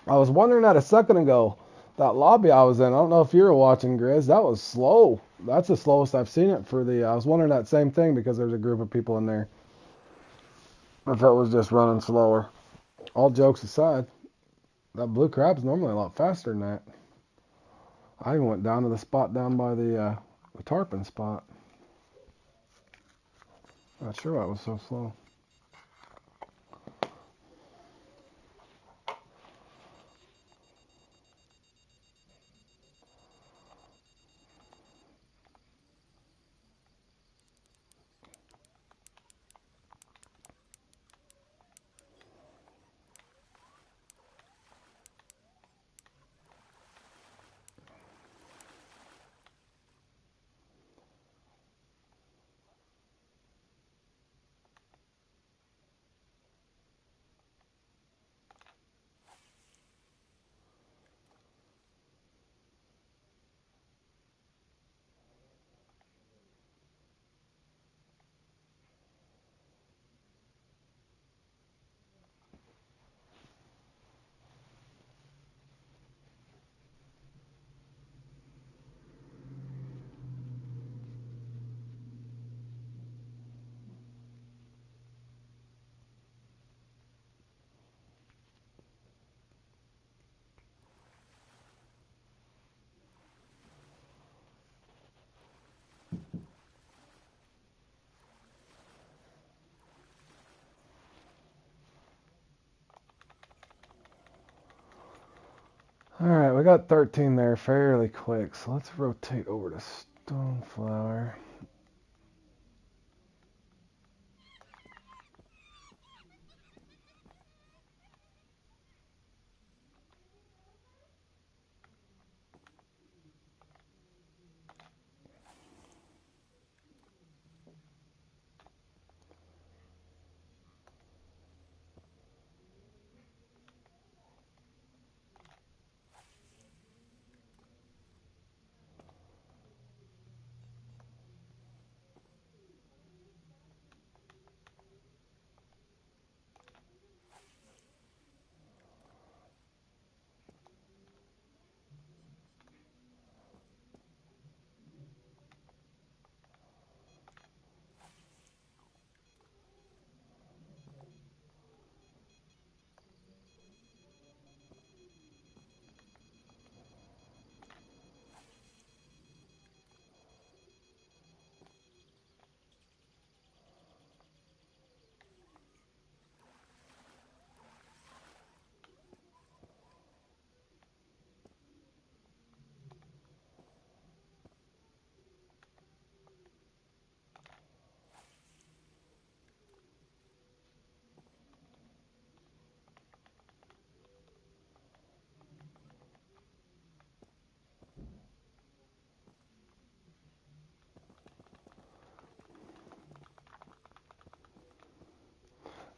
I was wondering that a second ago. That lobby I was in, I don't know if you were watching, Grizz. That was slow. That's the slowest I've seen it for the. I was wondering that same thing because there's a group of people in there. If it was just running slower. All jokes aside, that blue crab's normally a lot faster than that. I even went down to the spot down by the tarpon spot. Not sure why it was so slow. Alright, we got 13 there fairly quick, so let's rotate over to Stoneflower.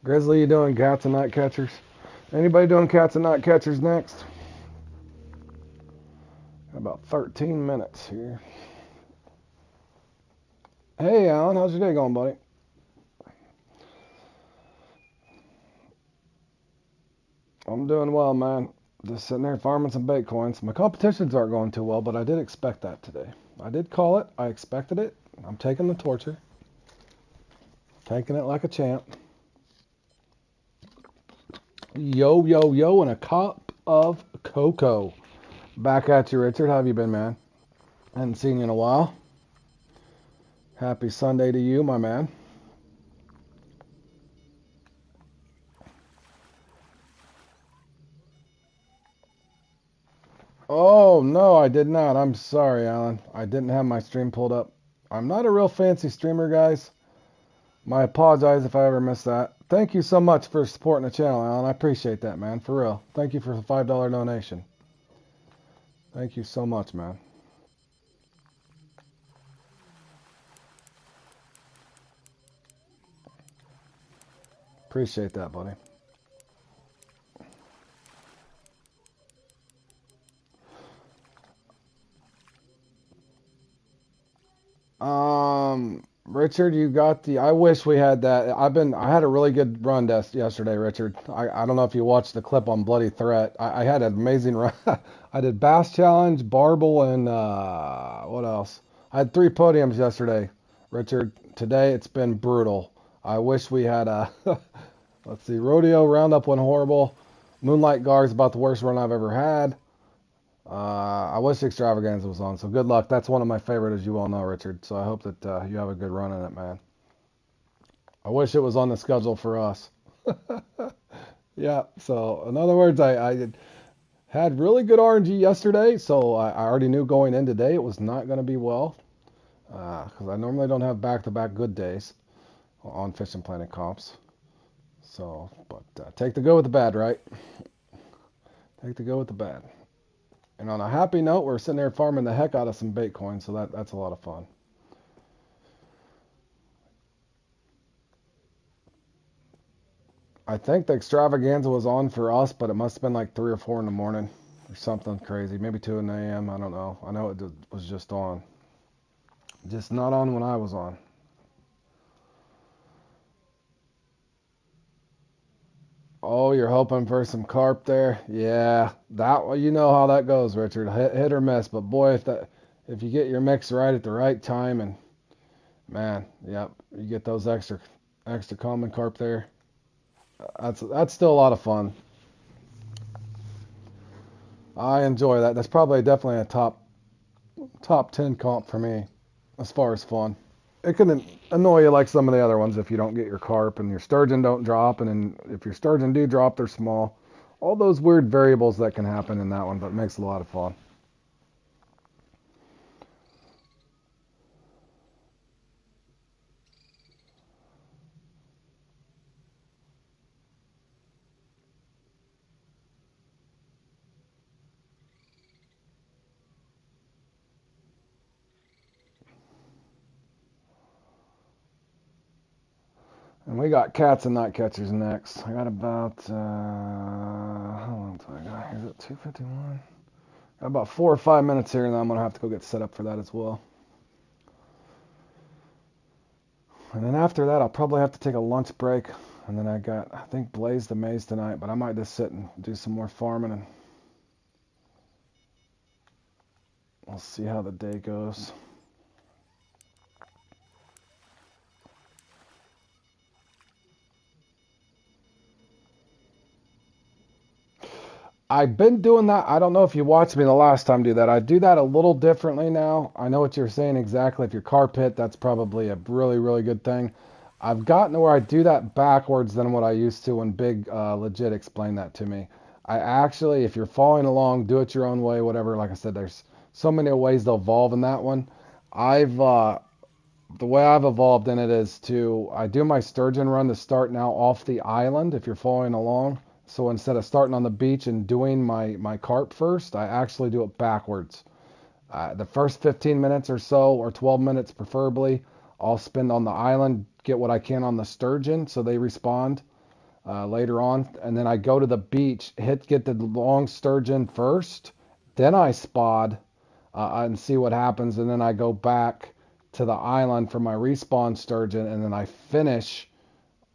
Grizzly, you doing cats and night catchers? Anybody doing cats and night catchers next? Got about 13 minutes here. Hey, Alan, how's your day going, buddy? I'm doing well, man. Just sitting there farming some Bitcoins. My competitions aren't going too well, but I did expect that today. I did call it. I expected it. I'm taking the torture. Taking it like a champ. Yo, yo, yo, and a cup of cocoa. Back at you, Richard. How have you been, man? Hadn't seen you in a while. Happy Sunday to you, my man. Oh, no, I did not. I'm sorry, Alan. I didn't have my stream pulled up. I'm not a real fancy streamer, guys. I apologize if I ever missed that. Thank you so much for supporting the channel, Alan. I appreciate that, man. For real. Thank you for the $5 donation. Thank you so much, man. Appreciate that, buddy. Richard, you got the. I wish we had that. I had a really good run yesterday, Richard. I don't know if you watched the clip on Bloody Threat. I had an amazing run. I did Bass Challenge, Barbel, and what else? I had 3 podiums yesterday, Richard. Today it's been brutal. I wish we had a. Let's see, Rodeo Roundup went horrible. Moonlight Gar is about the worst run I've ever had. I wish Extravaganza was on, so good luck. That's one of my favorite, as you all know, Richard. So I hope that you have a good run in it, man. I wish it was on the schedule for us. Yeah, so in other words, I had really good RNG yesterday, so I already knew going in today it was not going to be well, because I normally don't have back-to-back good days on Fishing Planet comps. So, but take the good with the bad, right? Take the good with the bad. And on a happy note, we're sitting there farming the heck out of some Bitcoin, so that's a lot of fun. I think the Extravaganza was on for us, but it must have been like 3 or 4 in the morning or something crazy. Maybe 2 in the a.m. I don't know. I know it was just on. Just not on when I was on. Oh, you're hoping for some carp there? Yeah, you know how that goes, Richard. Hit or miss. But boy, if you get your mix right at the right time, and man, yep, you get those extra common carp there. That's still a lot of fun. I enjoy that. That's probably definitely a top 10 comp for me as far as fun. It can annoy you like some of the other ones if you don't get your carp and your sturgeon don't drop, and then if your sturgeon do drop, they're small. all those weird variables that can happen in that one, but it makes it a lot of fun. And we got cats and night catchers next. I got about, how long do I got here? Is it 2:51? Got about 4 or 5 minutes here, and then I'm going to have to go get set up for that as well. And then after that, I'll probably have to take a lunch break. And then I think, Blaze the Maze tonight, but I might just sit and do some more farming, and we'll see how the day goes. I've been doing that. I don't know if you watched me the last time do that. I do that a little differently now. I know what you're saying exactly. If you're car pit, that's probably a really, really good thing. I've gotten to where I do that backwards than what I used to when Big Legit explained that to me. I actually, if you're following along, do it your own way, whatever. Like I said, there's so many ways to evolve in that one. The way I've evolved in it is I do my sturgeon run to start now off the island, if you're following along. So instead of starting on the beach and doing my carp first, I actually do it backwards. The first 15 minutes or so, or 12 minutes preferably, I'll spend on the island, get what I can on the sturgeon so they respond later on. And then I go to the beach, get the long sturgeon first, then I spod and see what happens. And then I go back to the island for my respawn sturgeon, and then I finish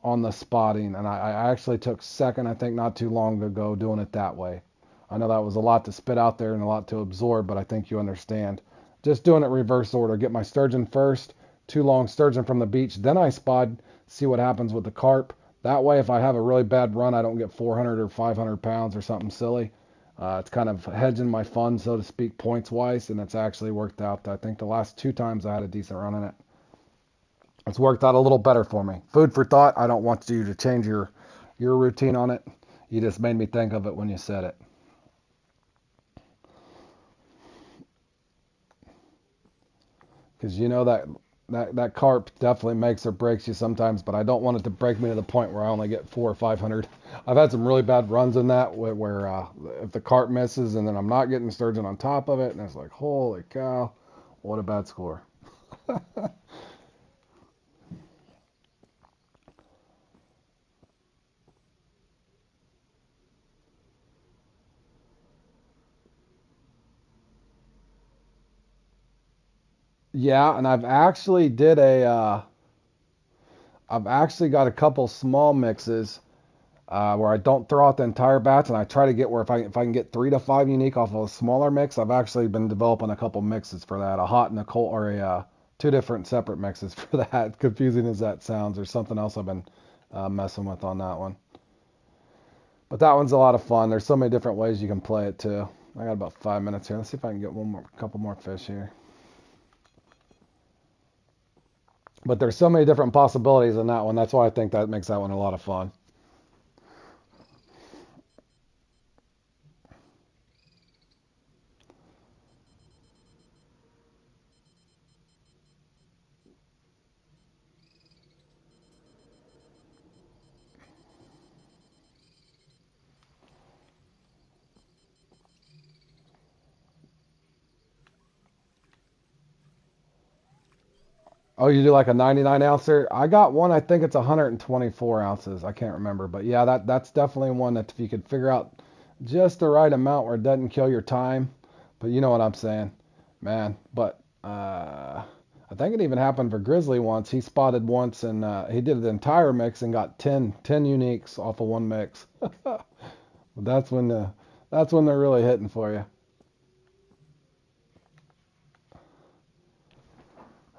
on the spotting. And I actually took second, I think, not too long ago doing it that way. I know that was a lot to spit out there and a lot to absorb, but I think you understand. Just doing it reverse order. Get my sturgeon first, 2 long sturgeon from the beach, then I spot, see what happens with the carp. That way, if I have a really bad run, I don't get 400 or 500 pounds or something silly. It's kind of hedging my funds, so to speak, points-wise, and it's actually worked out. I think the last 2 times I had a decent run in it. It's worked out a little better for me. Food for thought. I don't want you to change your routine on it. You just made me think of it when you said it. Because you know that carp definitely makes or breaks you sometimes, but I don't want it to break me to the point where I only get 400 or 500. I've had some really bad runs in that where if the carp misses and then I'm not getting sturgeon on top of it, and it's like, holy cow, what a bad score. Yeah, and I've actually got a couple small mixes where I don't throw out the entire batch, and I try to get where if I can get 3 to 5 unique off of a smaller mix. I've actually been developing a couple mixes for that, a hot and a cold, or 2 different separate mixes for that. Confusing as that sounds, or something else I've been messing with on that one. But that one's a lot of fun. There's so many different ways you can play it too. I got about 5 minutes here. Let's see if I can get couple more fish here. But there's so many different possibilities in that one. That's why I think that makes that one a lot of fun. Oh, you do like a 99 ouncer? I got one, I think it's 124 ounces. I can't remember. But yeah, that's definitely one that if you could figure out just the right amount where it doesn't kill your time. But you know what I'm saying, man. But I think it even happened for Grizzly once. He spotted once, and he did the entire mix and got 10 uniques off of one mix. that's when they're really hitting for you.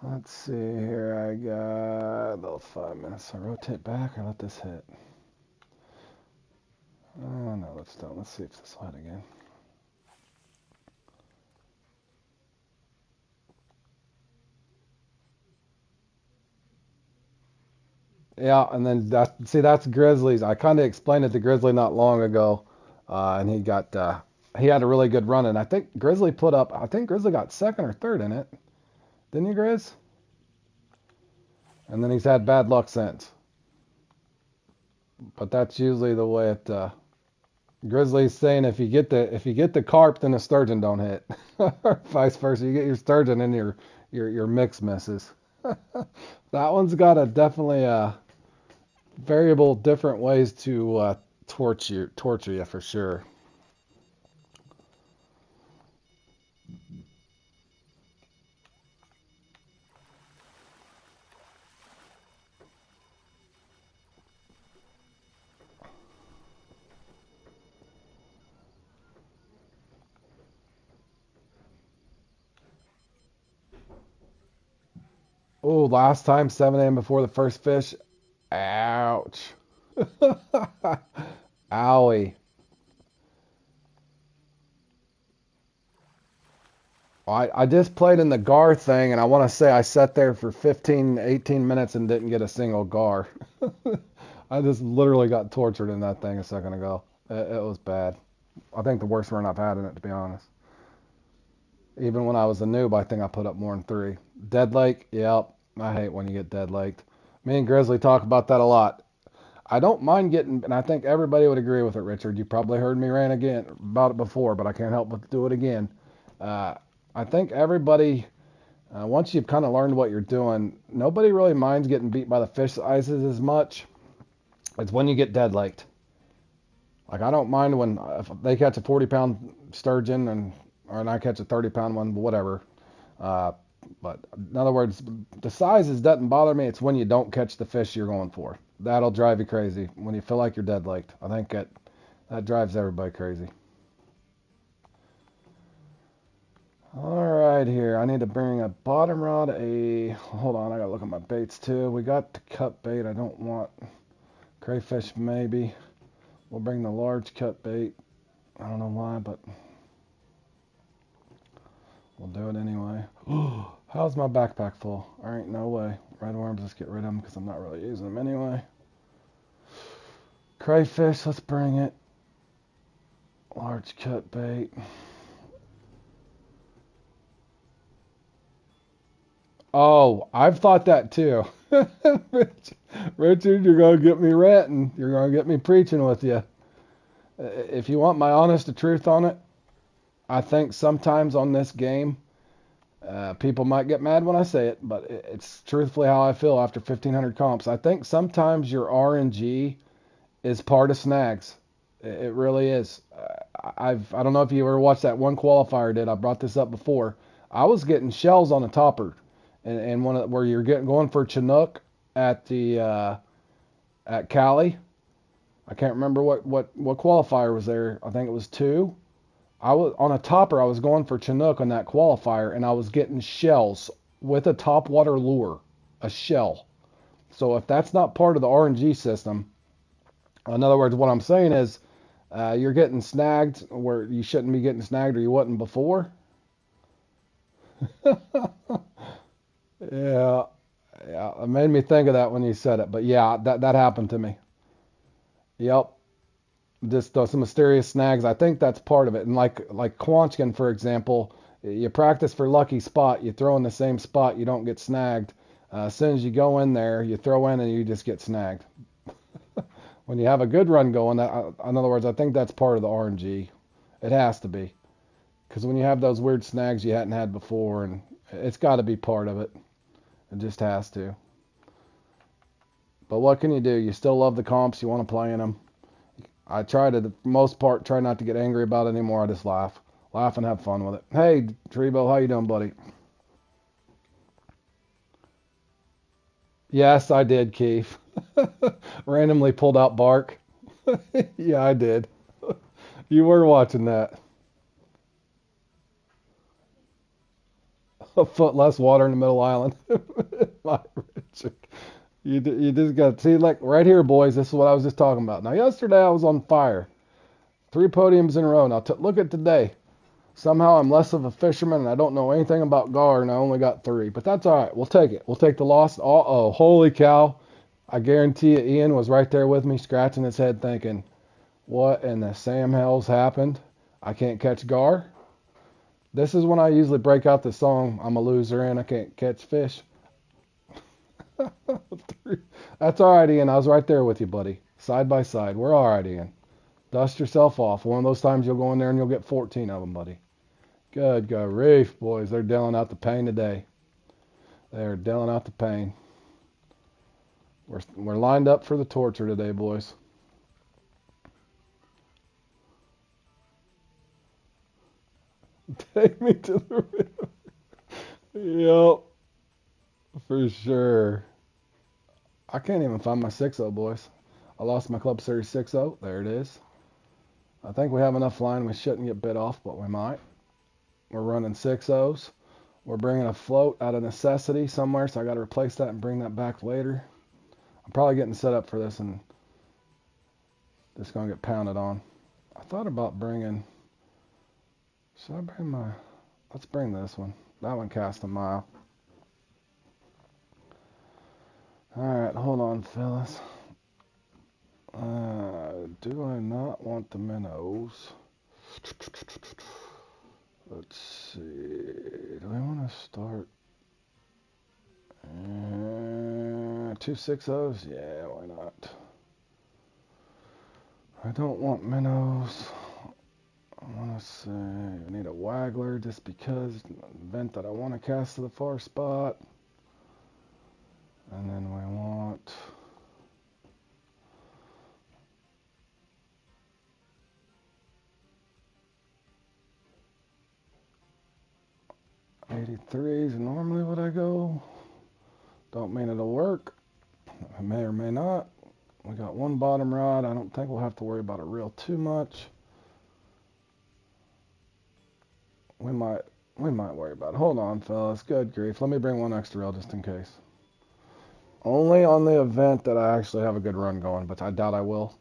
Let's see here. I got about 5 minutes. So rotate back or let this hit. Oh no, let's don't. Let's see if this will hit again. Yeah, and then that's Grizzlies. I kind of explained it to Grizzly not long ago. and he had a really good run, and I think Grizzly got second or third in it, didn't you, Grizz? And then he's had bad luck since. But that's usually the way it. Grizzly's saying if you get the carp, then the sturgeon don't hit, or vice versa. You get your sturgeon and your mix misses. That one's got a definitely variable different ways to torture you for sure. Oh, last time 7 a.m. before the first fish. Ouch. Owie. I just played in the gar thing, and I want to say I sat there for 15, 18 minutes and didn't get a single gar. I just literally got tortured in that thing a second ago. It was bad. I think the worst run I've had in it, to be honest. Even when I was a noob, I think I put up more than 3. Dead lake, yep. I hate when you get dead laked. Me and Grizzly talk about that a lot. I don't mind getting, and I think everybody would agree with it, Richard. You probably heard me rant again about it before, but I can't help but do it again. Uh, I think everybody, once you've kind of learned what you're doing, nobody really minds getting beat by the fish sizes as much. It's when you get dead laked. Like, I don't mind when if they catch a 40-pound sturgeon and I catch a 30-pound one, whatever. Uh, but in other words, the sizes doesn't bother me. It's when you don't catch the fish you're going for. That'll drive you crazy when you feel like you're dead laked. I think that drives everybody crazy. All right, here. I need to bring a bottom rod, hold on, I gotta look at my baits too. We got the cut bait. I don't want crayfish maybe. We'll bring the large cut bait. I don't know why, but we'll do it anyway. How's my backpack full? All right, no way. Red worms, let's get rid of them because I'm not really using them anyway. Crayfish, let's bring it. Large cut bait. Oh, I've thought that too. Richard, you're going to get me ranting. You're going to get me preaching with you. If you want my honest truth on it, I think sometimes on this game, people might get mad when I say it, but it's truthfully how I feel after 1,500 comps. I think sometimes your RNG is part of snags. It really is. I don't know if you ever watched that one qualifier did. I brought this up before. I was getting shells on a topper, and where you're going for Chinook at the at Cali. I can't remember what qualifier was there. I think it was 2. I was on a topper. I was going for Chinook on that qualifier, and I was getting shells with a topwater lure, a shell. So if that's not part of the RNG system, in other words, what I'm saying is you're getting snagged where you shouldn't be getting snagged or you wasn't before. Yeah, it made me think of that when you said it. But yeah, that happened to me. Yep. Just those some mysterious snags. I think that's part of it. And like Quanchkin, for example, you practice for lucky spot. You throw in the same spot, you don't get snagged. As soon as you go in there, you throw in and you just get snagged. When you have a good run going, in other words, I think that's part of the RNG. It has to be. Because when you have those weird snags you hadn't had before, and it's got to be part of it. It just has to. But what can you do? You still love the comps. You want to play in them. I try to, the most part, try not to get angry about it anymore. I just laugh. Laugh and have fun with it. Hey, Trebo, how you doing, buddy? Yes, I did, Keith. Randomly pulled out bark. Yeah, I did. You were watching that. A foot less water in the middle island. My Richard. You just got to see, like, right here, boys, this is what I was just talking about. Now, yesterday I was on fire. 3 podiums in a row. Now, look at today. Somehow I'm less of a fisherman, and I don't know anything about gar, and I only got 3. But that's all right. We'll take it. We'll take the loss. Holy cow. I guarantee you, Ian was right there with me, scratching his head thinking, What in the Sam Hells happened? I can't catch gar? This is when I usually break out the song, I'm a loser and I can't catch fish. That's all right, Ian. I was right there with you, buddy. Side by side. We're all right, Ian. Dust yourself off. One of those times you'll go in there and you'll get 14 of them, buddy. Good grief, boys. They're dealing out the pain today. They're dealing out the pain. We're lined up for the torture today, boys. Take me to the river. Yep, for sure. I can't even find my 6-0, boys. I lost my Club Series 6-0. There it is. I think we have enough line. We shouldn't get bit off, but we might. We're running 6-0s. We're bringing a float out of necessity somewhere, so I got to replace that and bring that back later. I'm probably getting set up for this and just going to get pounded on. I thought about bringing... Should I bring my... Let's bring this one. That one cast a mile. Alright, hold on, fellas. Do I not want the minnows? Let's see. Do I want to start? 2 6-0s? Yeah, why not? I don't want minnows. I want to say I need a waggler just because it's an event that I want to cast to the far spot. And then we want... $83 is normally what I go. Don't mean it'll work. I may or may not. We got one bottom rod. I don't think we'll have to worry about a reel too much. We might worry about it. Hold on, fellas. Good grief. Let me bring one extra reel just in case. Only on the event that I actually have a good run going, but I doubt I will.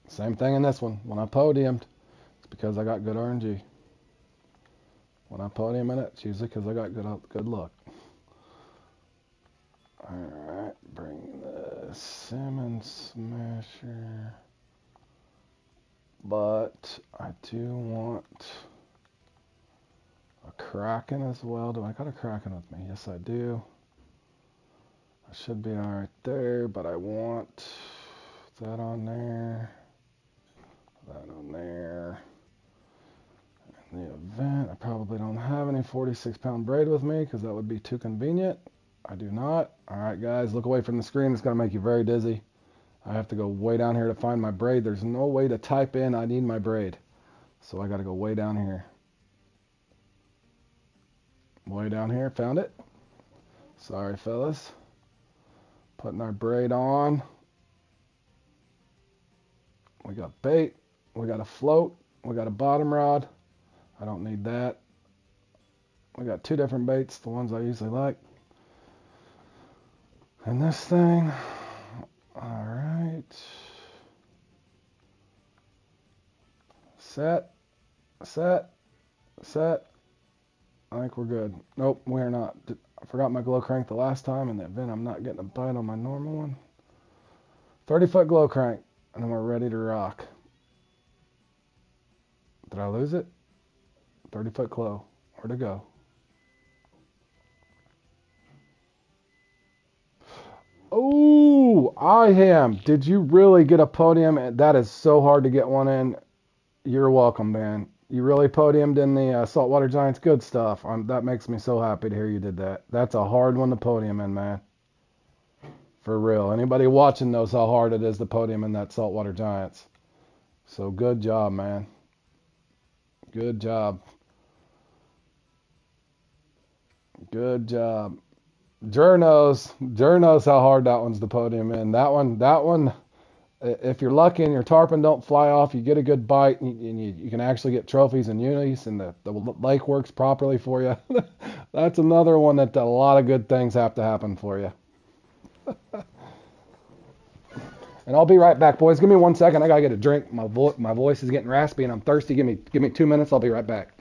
Same thing in this one. When I podiumed, it's because I got good RNG. When I podium in it, it's usually because I got good luck. Alright, bring the salmon smasher. But I do want a kraken as well. Do I got a kraken with me? Yes, I do. I should be alright there, but I want that on there. That on there. In the event, I probably don't have any 46-pound braid with me because that would be too convenient. I do not. Alright, guys, look away from the screen. It's going to make you very dizzy. I have to go way down here to find my braid. There's no way to type in I need my braid. So I got to go way down here. Way down here. Found it. Sorry, fellas. Putting our braid on. We got bait. We got a float. We got a bottom rod. I don't need that. We got 2 different baits, the ones I usually like. And this thing, all right. Set. I think we're good. Nope, we're not. I forgot my glow crank the last time in the event I'm not getting a bite on my normal one. 30-foot glow crank, and then we're ready to rock. Did I lose it? 30-foot glow. Where'd it go? Oh, I am. Did you really get a podium? That is so hard to get one in. You're welcome, man. You really podiumed in the Saltwater Giants. Good stuff. That makes me so happy to hear you did that. That's a hard one to podium in, man. For real. Anybody watching knows how hard it is to podium in that Saltwater Giants. So good job, man. Good job. Good job. Jer knows how hard that one's to podium in. That one, if you're lucky and your tarpon don't fly off, you get a good bite and you can actually get trophies and unis and the lake works properly for you. That's another one that a lot of good things have to happen for you. And I'll be right back, boys. Give me 1 second. I gotta get a drink. My voice is getting raspy and I'm thirsty. Give me 2 minutes. I'll be right back.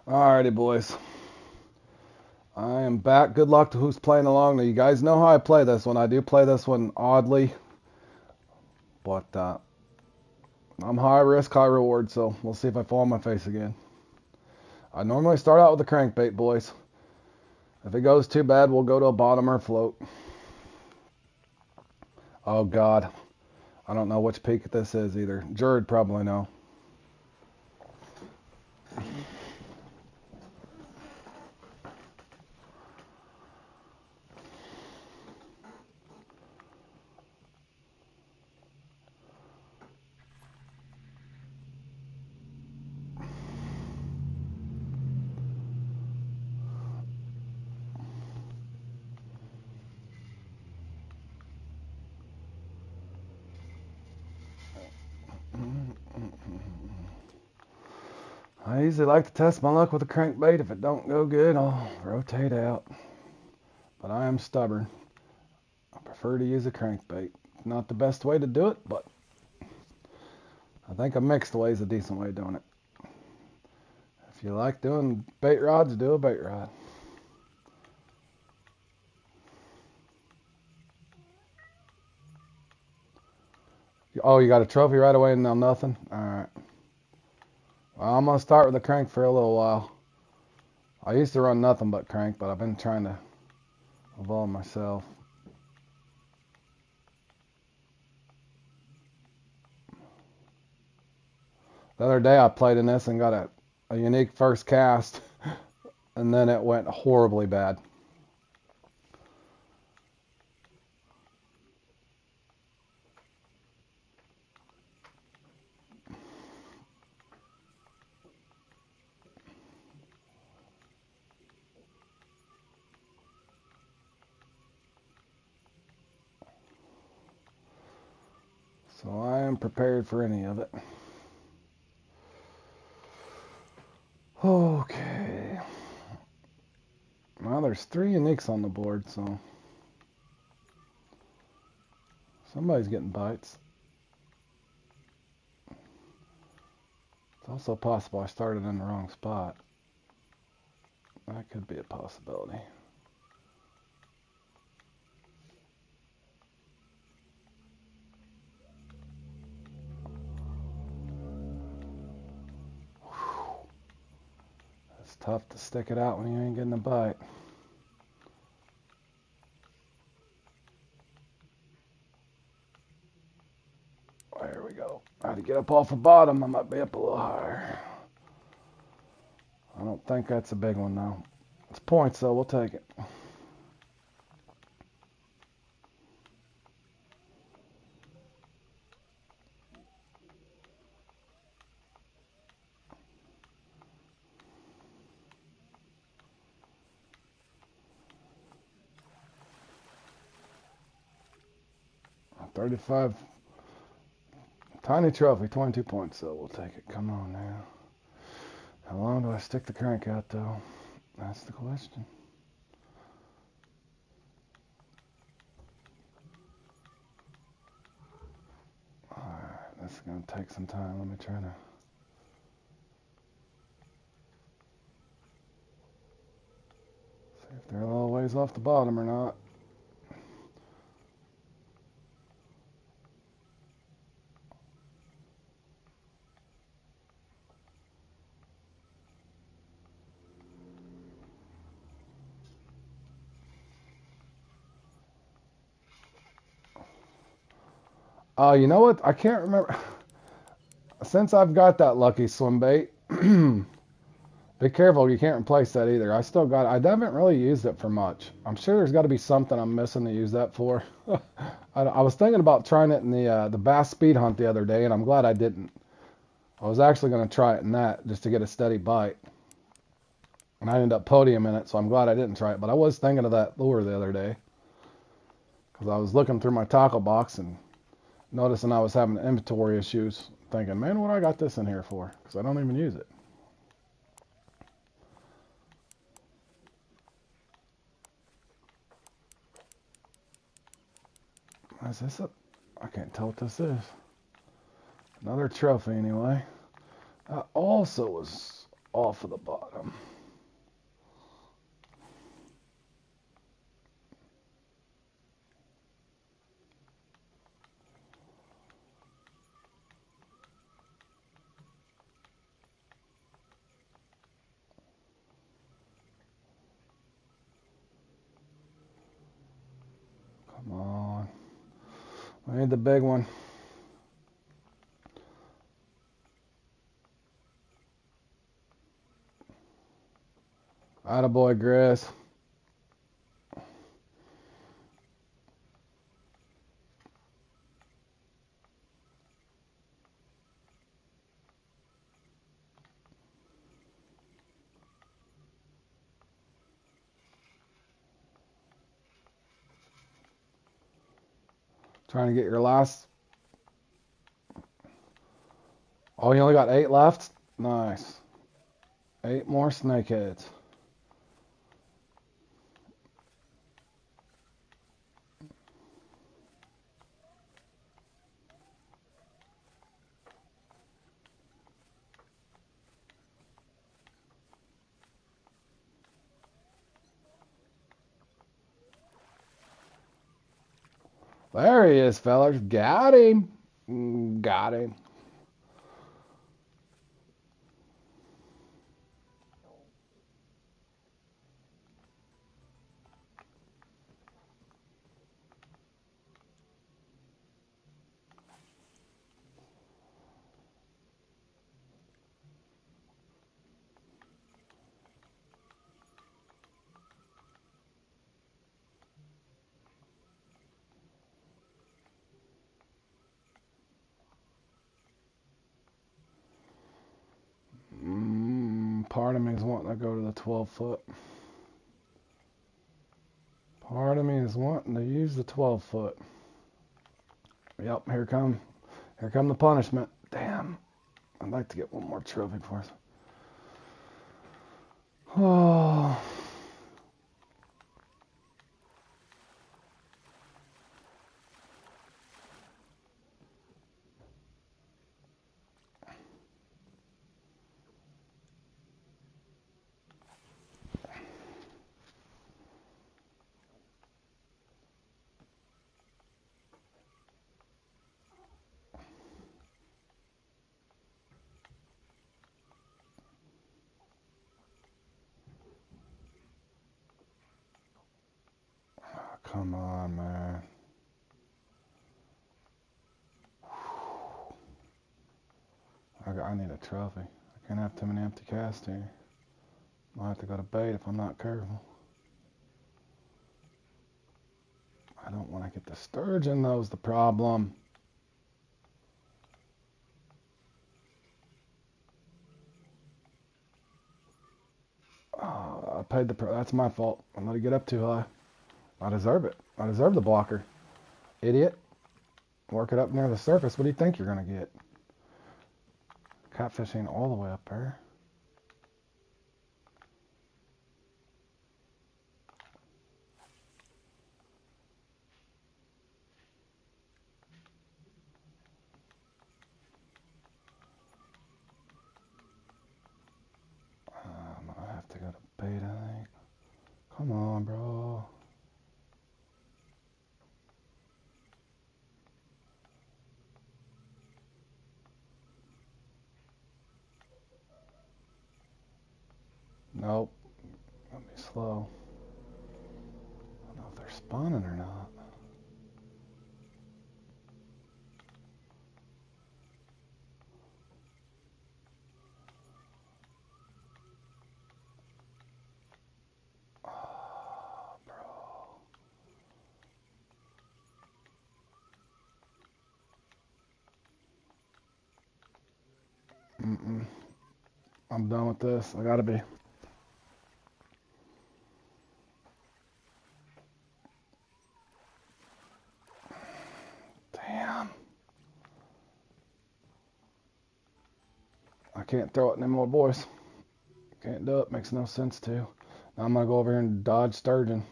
Alrighty, boys. I am back. Good luck to who's playing along. Now, you guys know how I play this one. I do play this one oddly, but I'm high risk, high reward, so we'll see if I fall on my face again. I normally start out with a crankbait, boys. If it goes too bad, we'll go to a bottom or a float. Oh, God. I don't know which peak this is either. Jared probably know. I usually like to test my luck with a crankbait. If it don't go good, I'll rotate out. But I am stubborn. I prefer to use a crankbait. Not the best way to do it, but I think a mixed way is a decent way of doing it. If you like doing bait rods, do a bait rod. Oh, you got a trophy right away and now nothing? Alright. Well, I'm going to start with a crank for a little while. I used to run nothing but crank, but I've been trying to evolve myself. The other day I played in this and got a unique first cast, and then it went horribly bad. So I am prepared for any of it. Okay. Well, there's 3 uniques on the board, so somebody's getting bites. It's also possible I started in the wrong spot. That could be a possibility. It's tough to stick it out when you ain't getting a bite. There we go. I had to get up off the bottom. I might be up a little higher. I don't think that's a big one, though. It's points, though. We'll take it. $35. Tiny trophy, 22 points, so we'll take it. Come on now. How long do I stick the crank out, though? That's the question. Alright, this is going to take some time. Let me try to... see if they're a little ways off the bottom or not. You know what? I can't remember. Since I've got that lucky swim bait, be careful, you can't replace that either. I still got it. I haven't really used it for much. I'm sure there's got to be something I'm missing to use that for. I was thinking about trying it in the bass speed hunt the other day, and I'm glad I didn't. I was actually going to try it in that just to get a steady bite. And I ended up podium in it, so I'm glad I didn't try it. But I was thinking of that lure the other day, because I was looking through my tackle box and noticing I was having inventory issues, thinking, man, what I got this in here for? Because I don't even use it. Is this a... I can't tell what this is. Another trophy, anyway. Also was off of the bottom. Come on. We need the big one. Attaboy, Grizz. Trying to get your last. Oh, you only got 8 left? Nice. 8 more snakeheads. There he is, fellas. Got him. Got him. Part of me is wanting to go to the 12 foot. Part of me is wanting to use the 12 foot. Yep, here come the punishment. Damn. I'd like to get one more trophy for us. Oh. Come on, man. I need a trophy. I can't have too many empty casts here. Might have to go to bait if I'm not careful. I don't want to get the sturgeon, though, the problem. Oh, I paid the price. That's my fault. I let it get up too high. I deserve it. I deserve the blocker. Idiot. Work it up near the surface. What do you think you're going to get? Catfish ain't all the way up there. I have to go to bait, I think. Come on, bro. Nope. Let me slow. I don't know if they're spawning or not. Oh, bro. I'm done with this. I gotta be. Damn. I can't throw it anymore, boys. Can't do it. Makes no sense to. Now I'm gonna go over here and dodge sturgeon.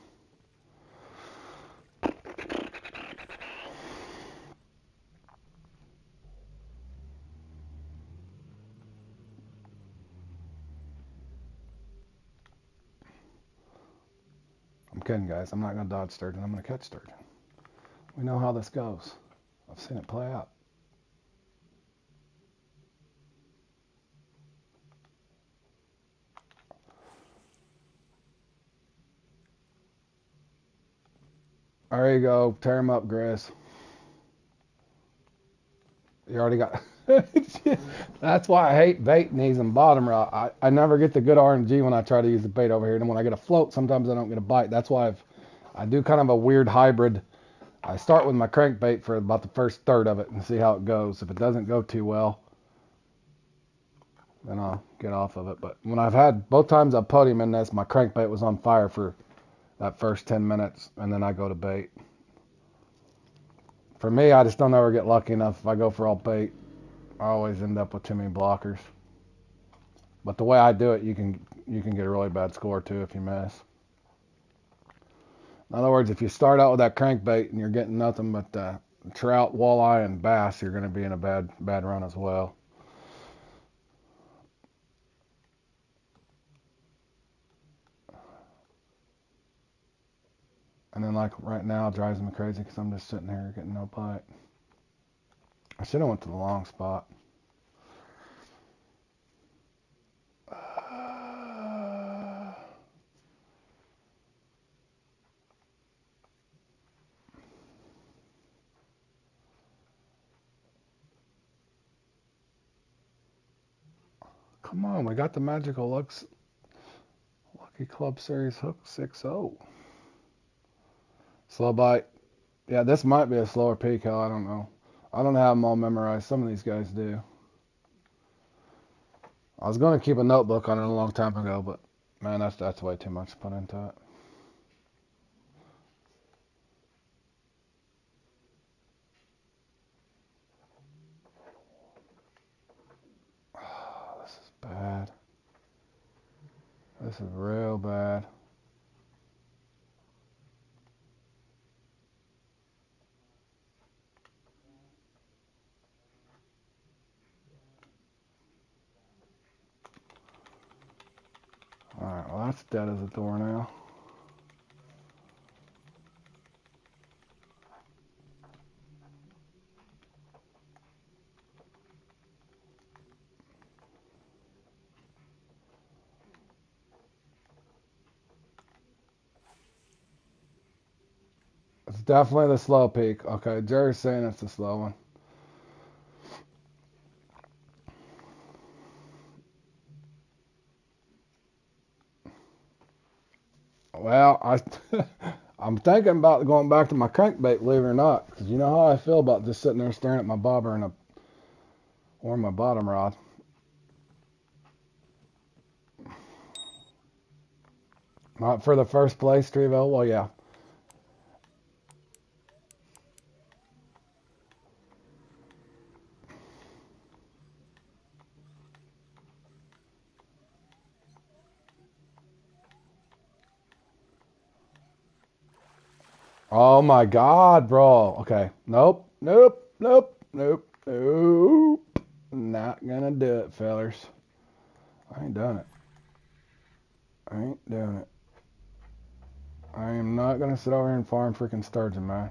kidding, guys. I'm not going to dodge sturgeon. I'm going to catch sturgeon. We know how this goes. I've seen it play out. There you go. Tear him up, Grizz. You already got... That's why I hate bait and using bottom rod. I never get the good RNG when I try to use the bait over here. And when I get a float, sometimes I don't get a bite. That's why I do kind of a weird hybrid. I start with my crankbait for about the first third of it and see how it goes. If it doesn't go too well, then I'll get off of it. But when I've had, both times I've put him in this, my crankbait was on fire for that first 10 minutes, and then I go to bait. For me, I just don't ever get lucky enough. If I go for all bait, I always end up with too many blockers. But the way I do it, you can get a really bad score too if you miss. In other words, if you start out with that crankbait and you're getting nothing but trout, walleye, and bass, you're going to be in a bad run as well. And then like right now, it drives me crazy because I'm just sitting here getting no bite. I should have went to the long spot. Come on, we got the magical Lucky Club Series hook 6-0. Slow bite. Yeah, this might be a slower peak, hell, I don't know. I don't have them all memorized. Some of these guys do. I was going to keep a notebook on it a long time ago, but man, that's way too much to put into it. Oh, this is bad. This is real bad. Alright, well that's dead as a door now. It's definitely the slow peak. Okay, Jerry's saying it's the slow one. Well, I'm thinking about going back to my crankbait, believe it or not, because you know how I feel about just sitting there staring at my bobber or my bottom rod. Not for the first place, Trevo. Well, yeah. Oh my God, bro. Okay. Nope. Nope. Nope. Nope. Nope. Not gonna do it, fellers. I ain't done it. I ain't doing it. I am not gonna sit over here and farm freaking sturgeon, man.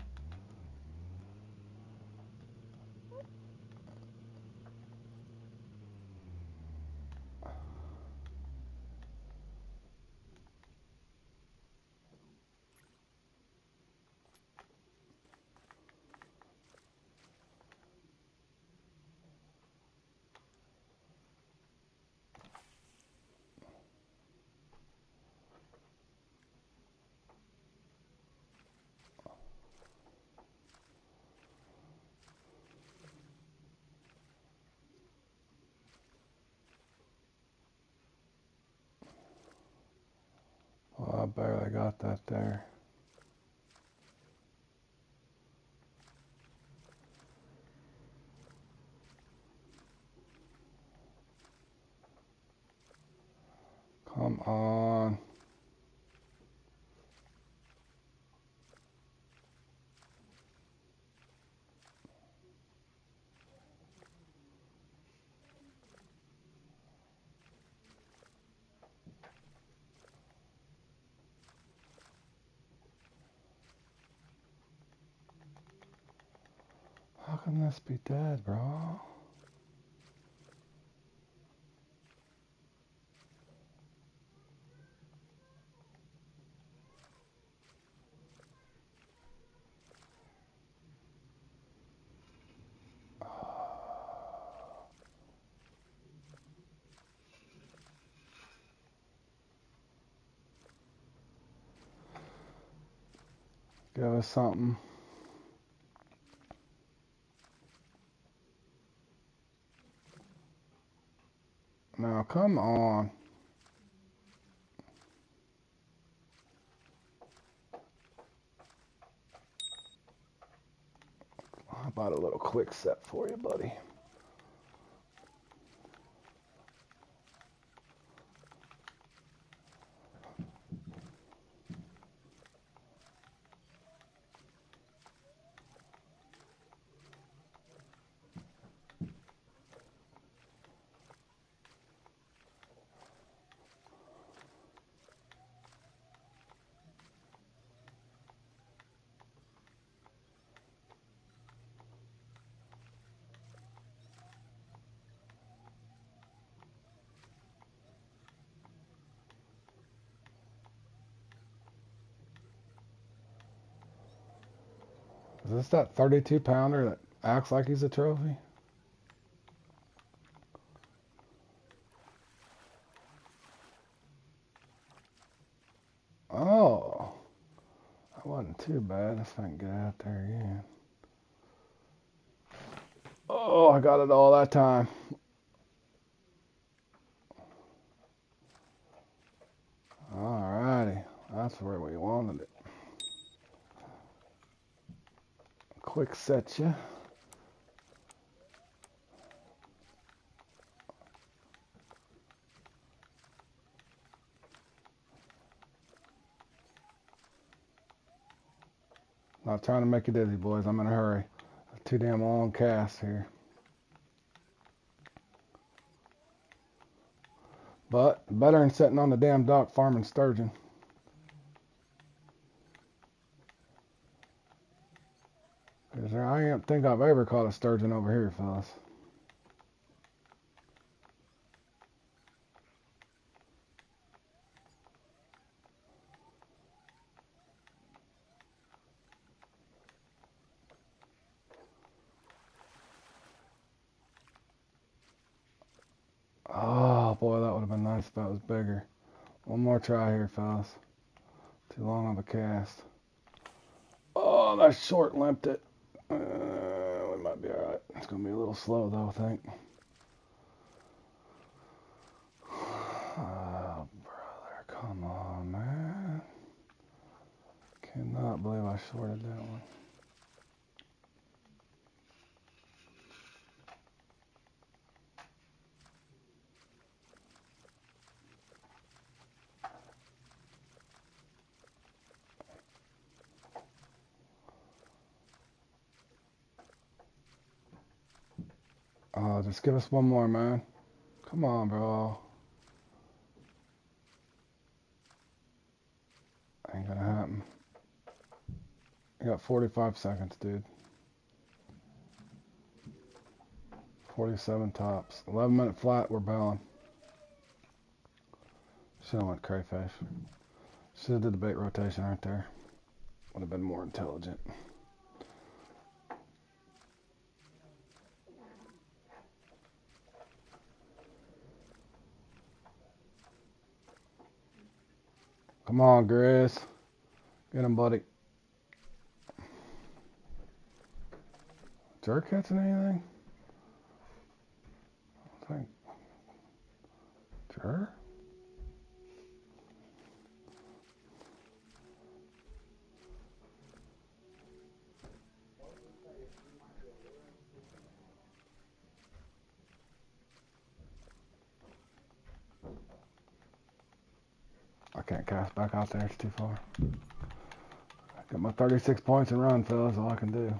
Well, I barely got that there. Come on. can this be dead, bro? Give us something. Now, come on. How about a little quick set for you, buddy? Is this that 32 pounder that acts like he's a trophy? Oh, that wasn't too bad. Let's not get out there again. Oh, I got it all that time. Alrighty, that's where we wanted it. Quick set you. Not trying to make you dizzy, boys. I'm in a hurry. Too damn long cast here. But better than sitting on the damn dock farming sturgeon. Because I don't think I've ever caught a sturgeon over here, fellas. Oh, boy, that would have been nice if that was bigger. One more try here, fellas. Too long of a cast. Oh, that short limped it. We might be alright. It's going to be a little slow, though, I think. Oh, brother, come on, man. Cannot believe I shorted that one. Oh, just give us one more, man. Come on, bro. Ain't gonna happen. You got 45 seconds, dude. 47 tops. 11-minute flat, we're bailing. Should have went crayfish. Should have did the bait rotation right there. Would have been more intelligent. Come on, Grizz. Get him, buddy. Jerk catching anything? I think. Jerk? I can't cast back out there. It's too far. Got my 36 points and run, fellas. All I can do.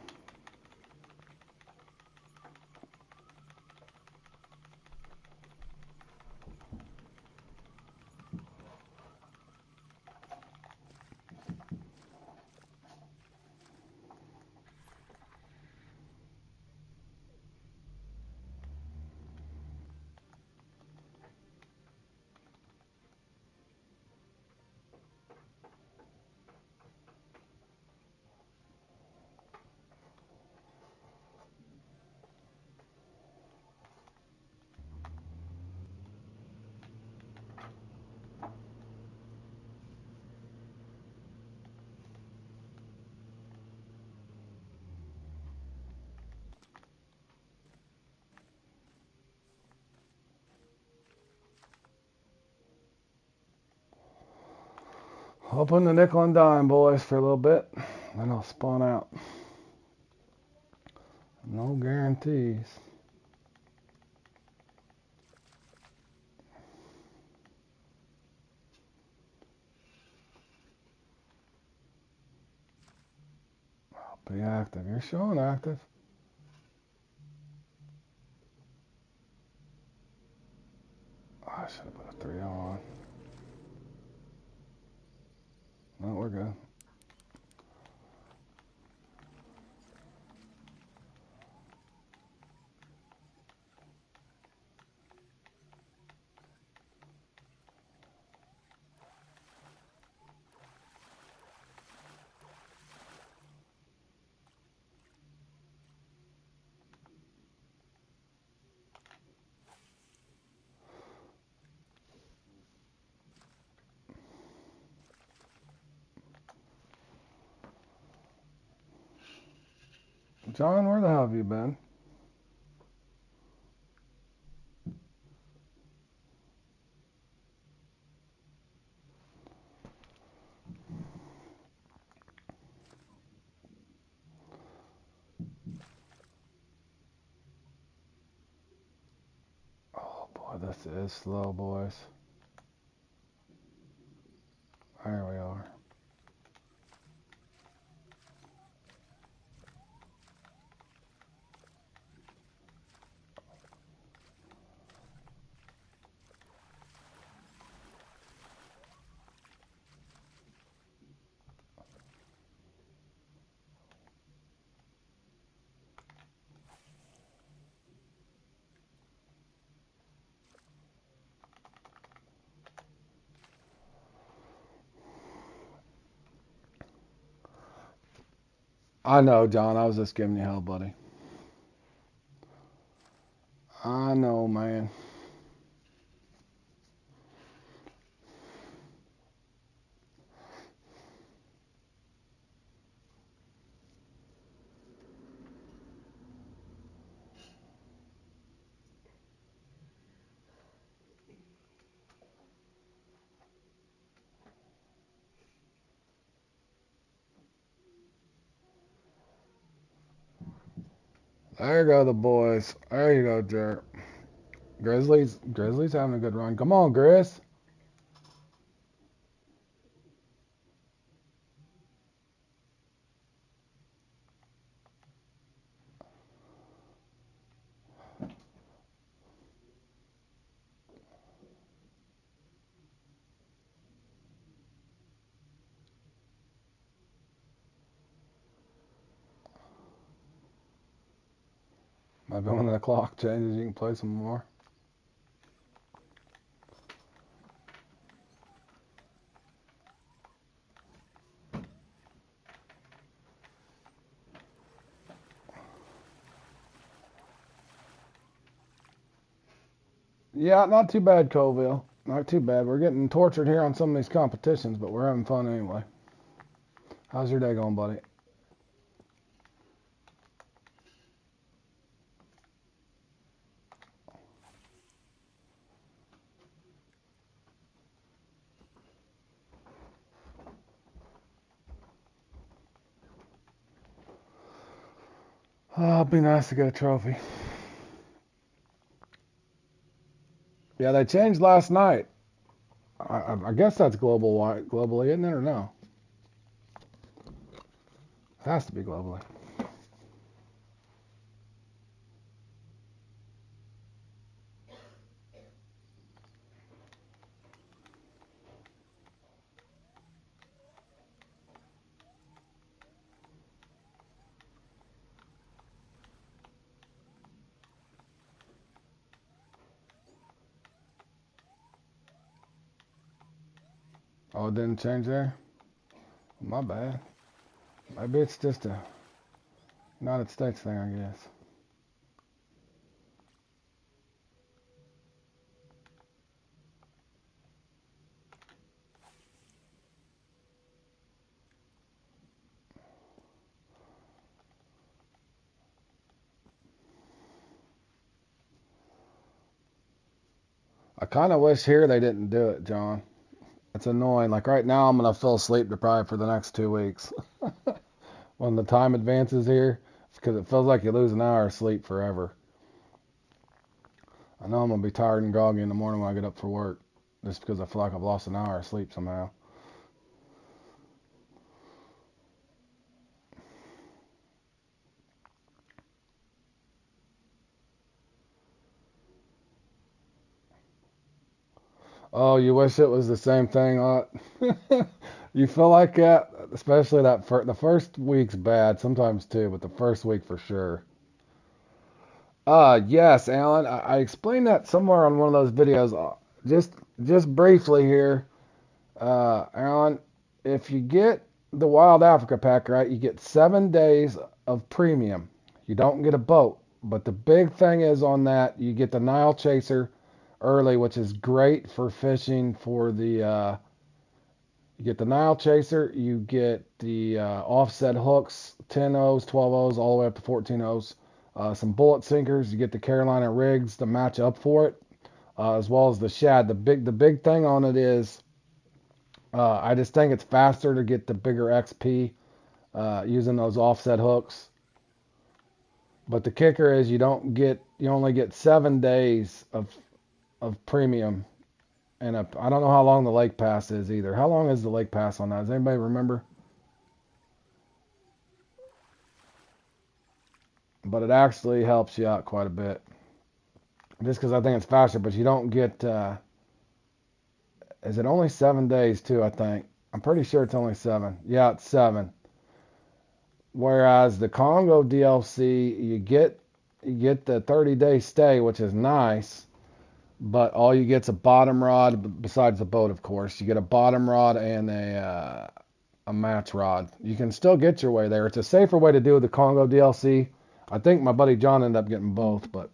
Open the nickel and dime, boys, for a little bit. Then I'll spawn out. No guarantees. Be active. You're showing active. Oh, I should have put a 3 on. No, we're good. John, where the hell have you been? Oh boy, this is slow, boys. There we are. I know, John. I was just giving you hell, buddy. I know, man. There you go, the boys. There you go, Jerk. Grizzlies having a good run. Come on, Grizz. Maybe when the clock changes, you can play some more. Yeah, not too bad, Colville. Not too bad. We're getting tortured here on some of these competitions, but we're having fun anyway. How's your day going, buddy? Oh, it'd be nice to get a trophy. Yeah, they changed last night. I guess that's globally, isn't it, or no? It has to be globally. Oh, it didn't change there? My bad. Maybe it's just a United States thing, I guess. I kind of wish here they didn't do it, John. It's annoying. Like right now, I'm gonna feel sleep deprived for the next 2 weeks. When the time advances here, because it feels like you lose an hour of sleep forever. I know I'm gonna be tired and groggy in the morning when I get up for work, just because I feel like I've lost an hour of sleep somehow. Oh, you wish it was the same thing. You feel like that, especially the first week's bad, sometimes too, but the first week for sure. Yes, Alan. I explained that somewhere on one of those videos. Just just briefly here, Alan. If you get the Wild Africa pack right, you get 7 days of premium. You don't get a boat, but the big thing is on that you get the Nile Chaser early, which is great for fishing for the. You get the Nile Chaser. You get the offset hooks, 10 O's, 12 O's, all the way up to 14 O's. Some bullet sinkers. You get the Carolina rigs to match up for it, as well as the shad. The big thing on it is I just think it's faster to get the bigger XP using those offset hooks. But the kicker is you only get 7 days of premium. And I don't know how long the lake pass is either. How long is the lake pass on that? Does anybody remember? But it actually helps you out quite a bit. Just because I think it's faster, but you don't get. Is it only 7 days too? I think. I'm pretty sure it's only 7. Yeah, it's 7. Whereas the Congo DLC, you get the 30-day stay, which is nice, but all you get's a bottom rod. Besides the boat, of course, you get a bottom rod and a match rod. You can still get your way there. It's a safer way to do the Congo DLC. I think my buddy John ended up getting both, but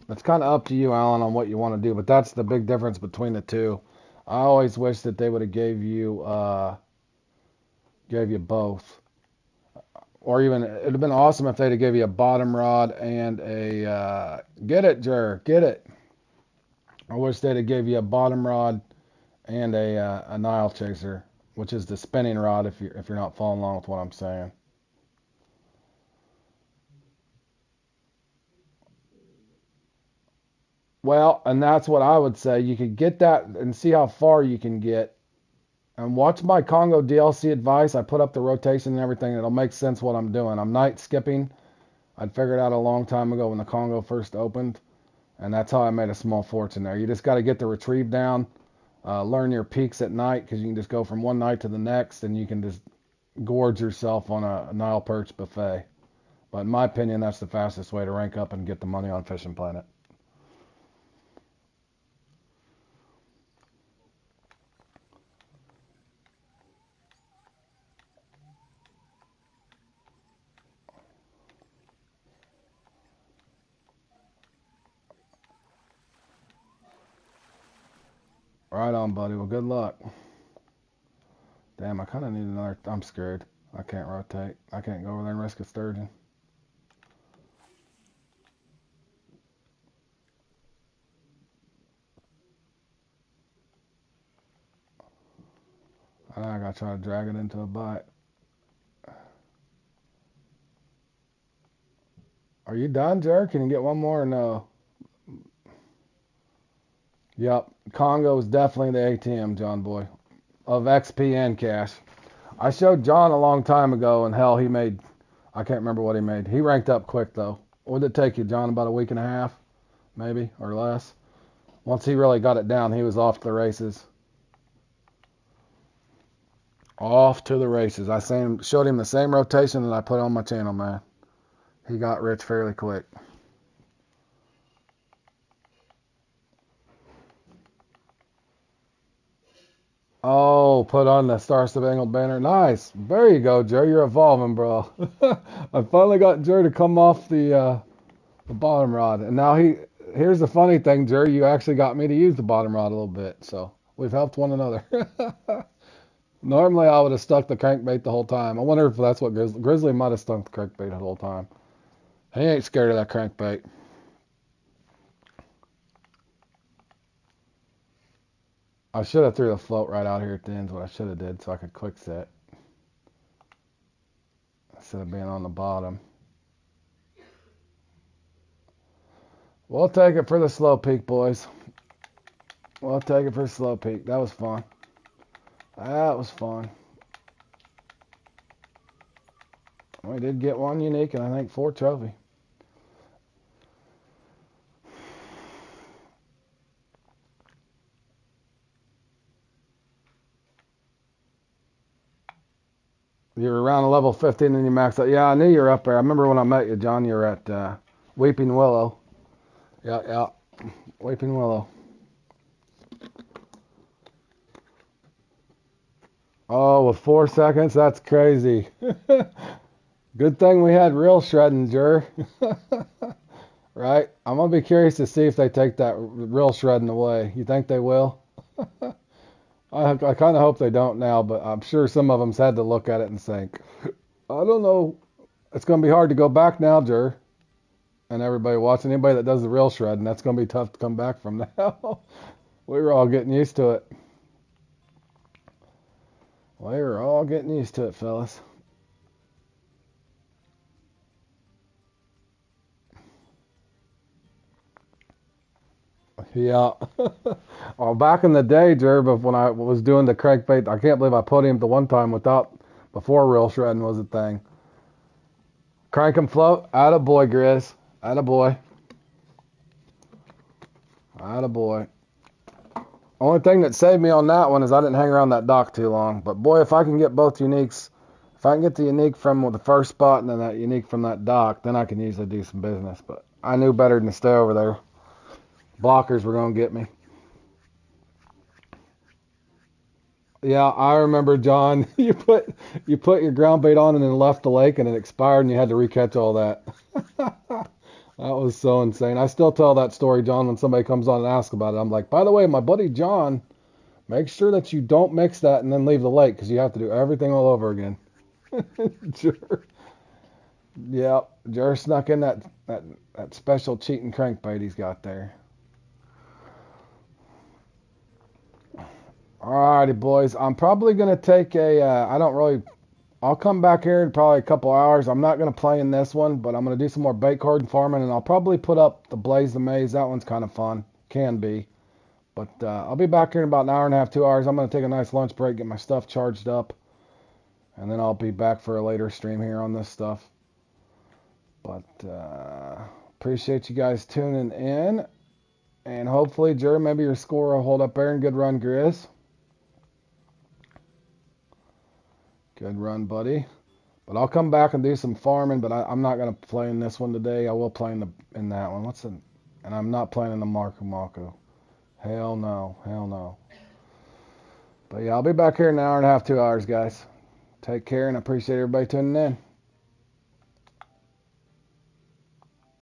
it's kind of up to you, Alan, on what you want to do. But that's the big difference between the two. I always wish that they would have gave you both, or even it'd have been awesome if they'd have gave you a bottom rod and a get it, Jer, get it. I wish they'd have gave you a bottom rod and a Nile chaser, which is the spinning rod. If you're not following along with what I'm saying. Well, and that's what I would say. You could get that and see how far you can get. And watch my Congo DLC advice. I put up the rotation and everything. It'll make sense what I'm doing. I'm night skipping. I'd figured out a long time ago when the Congo first opened. And that's how I made a small fortune there. You just got to get the retrieve down. Learn your peaks at night because you can just go from one night to the next and you can just gorge yourself on a Nile perch buffet. But in my opinion, that's the fastest way to rank up and get the money on Fishing Planet. Right on, buddy. Well, good luck. Damn, I kind of need another. I'm scared. I can't rotate. I can't go over there and risk a sturgeon. I gotta try to drag it into a bite. Are you done, Jared? Can you get one more or no? Yep. Congo is definitely the ATM, John Boy, of XP and cash. I showed John a long time ago, and hell, he made. I can't remember what he made. He ranked up quick though. What did it take you, John? About a week and a half, maybe or less. Once he really got it down, he was off to the races. Off to the races. Showed him the same rotation that I put on my channel, man. He got rich fairly quick. Oh, put on the Star Spangled Banner. Nice. There you go, Jerry. You're evolving, bro. I finally got Jerry to come off the bottom rod. And now here's the funny thing, Jerry. You actually got me to use the bottom rod a little bit. So we've helped one another. Normally, I would have stuck the crankbait the whole time. I wonder if that's what Grizzly might have stuck the crankbait the whole time. He ain't scared of that crankbait. I should have threw the float right out here at the end, is what I should have did, so I could quick set instead of being on the bottom. We'll take it for the slow peak, boys. We'll take it for the slow peak. That was fun. That was fun. We did get one unique and I think 4 trophy. You're around level 15 and you max out. Yeah, I knew you were up there. I remember when I met you, John, you were at Weeping Willow. Yeah. Weeping Willow. Oh, with 4 seconds? That's crazy. Good thing we had real Schrodinger. Right? I'm going to be curious to see if they take that real shredding away. You think they will? I kind of hope they don't now, but I'm sure some of them's had to look at it and think, I don't know. It's going to be hard to go back now, Jer. And everybody watching, anybody that does the real shredding, that's going to be tough to come back from now. We were all getting used to it. We were all getting used to it, fellas. Yeah. Well, back in the day, Jer, but when I was doing the crankbait, I can't believe I put him the one time before real shredding was a thing. Crank and float. Attaboy, Grizz. Attaboy. Attaboy. Only thing that saved me on that one is I didn't hang around that dock too long. But boy, if I can get both uniques, if I can get the unique from the first spot and then that unique from that dock, then I can usually do some business. But I knew better than to stay over there. Blockers were going to get me. Yeah, I remember, John, you put your ground bait on and then left the lake and it expired and you had to recatch all that. That was so insane. I still tell that story, John, when somebody comes on and asks about it. I'm like, by the way, my buddy John, make sure that you don't mix that and then leave the lake because you have to do everything all over again. Yeah, Jer snuck in that special cheating crankbait he's got there. Alrighty, boys. I'm probably going to take I'll come back here in probably a couple hours. I'm not going to play in this one, but I'm going to do some more bait card farming, and I'll probably put up the Blaze the Maze. That one's kind of fun. Can be. But I'll be back here in about an hour and a half, 2 hours. I'm going to take a nice lunch break, get my stuff charged up, and then I'll be back for a later stream here on this stuff. But appreciate you guys tuning in, and hopefully, Jerry, maybe your score will hold up there, and good run, Grizz. Good run, buddy. But I'll come back and do some farming, but I'm not going to play in this one today. I will play in that one. And I'm not playing in the Marco Marco. Hell no. Hell no. But yeah, I'll be back here in an hour and a half, 2 hours, guys. Take care, and I appreciate everybody tuning in.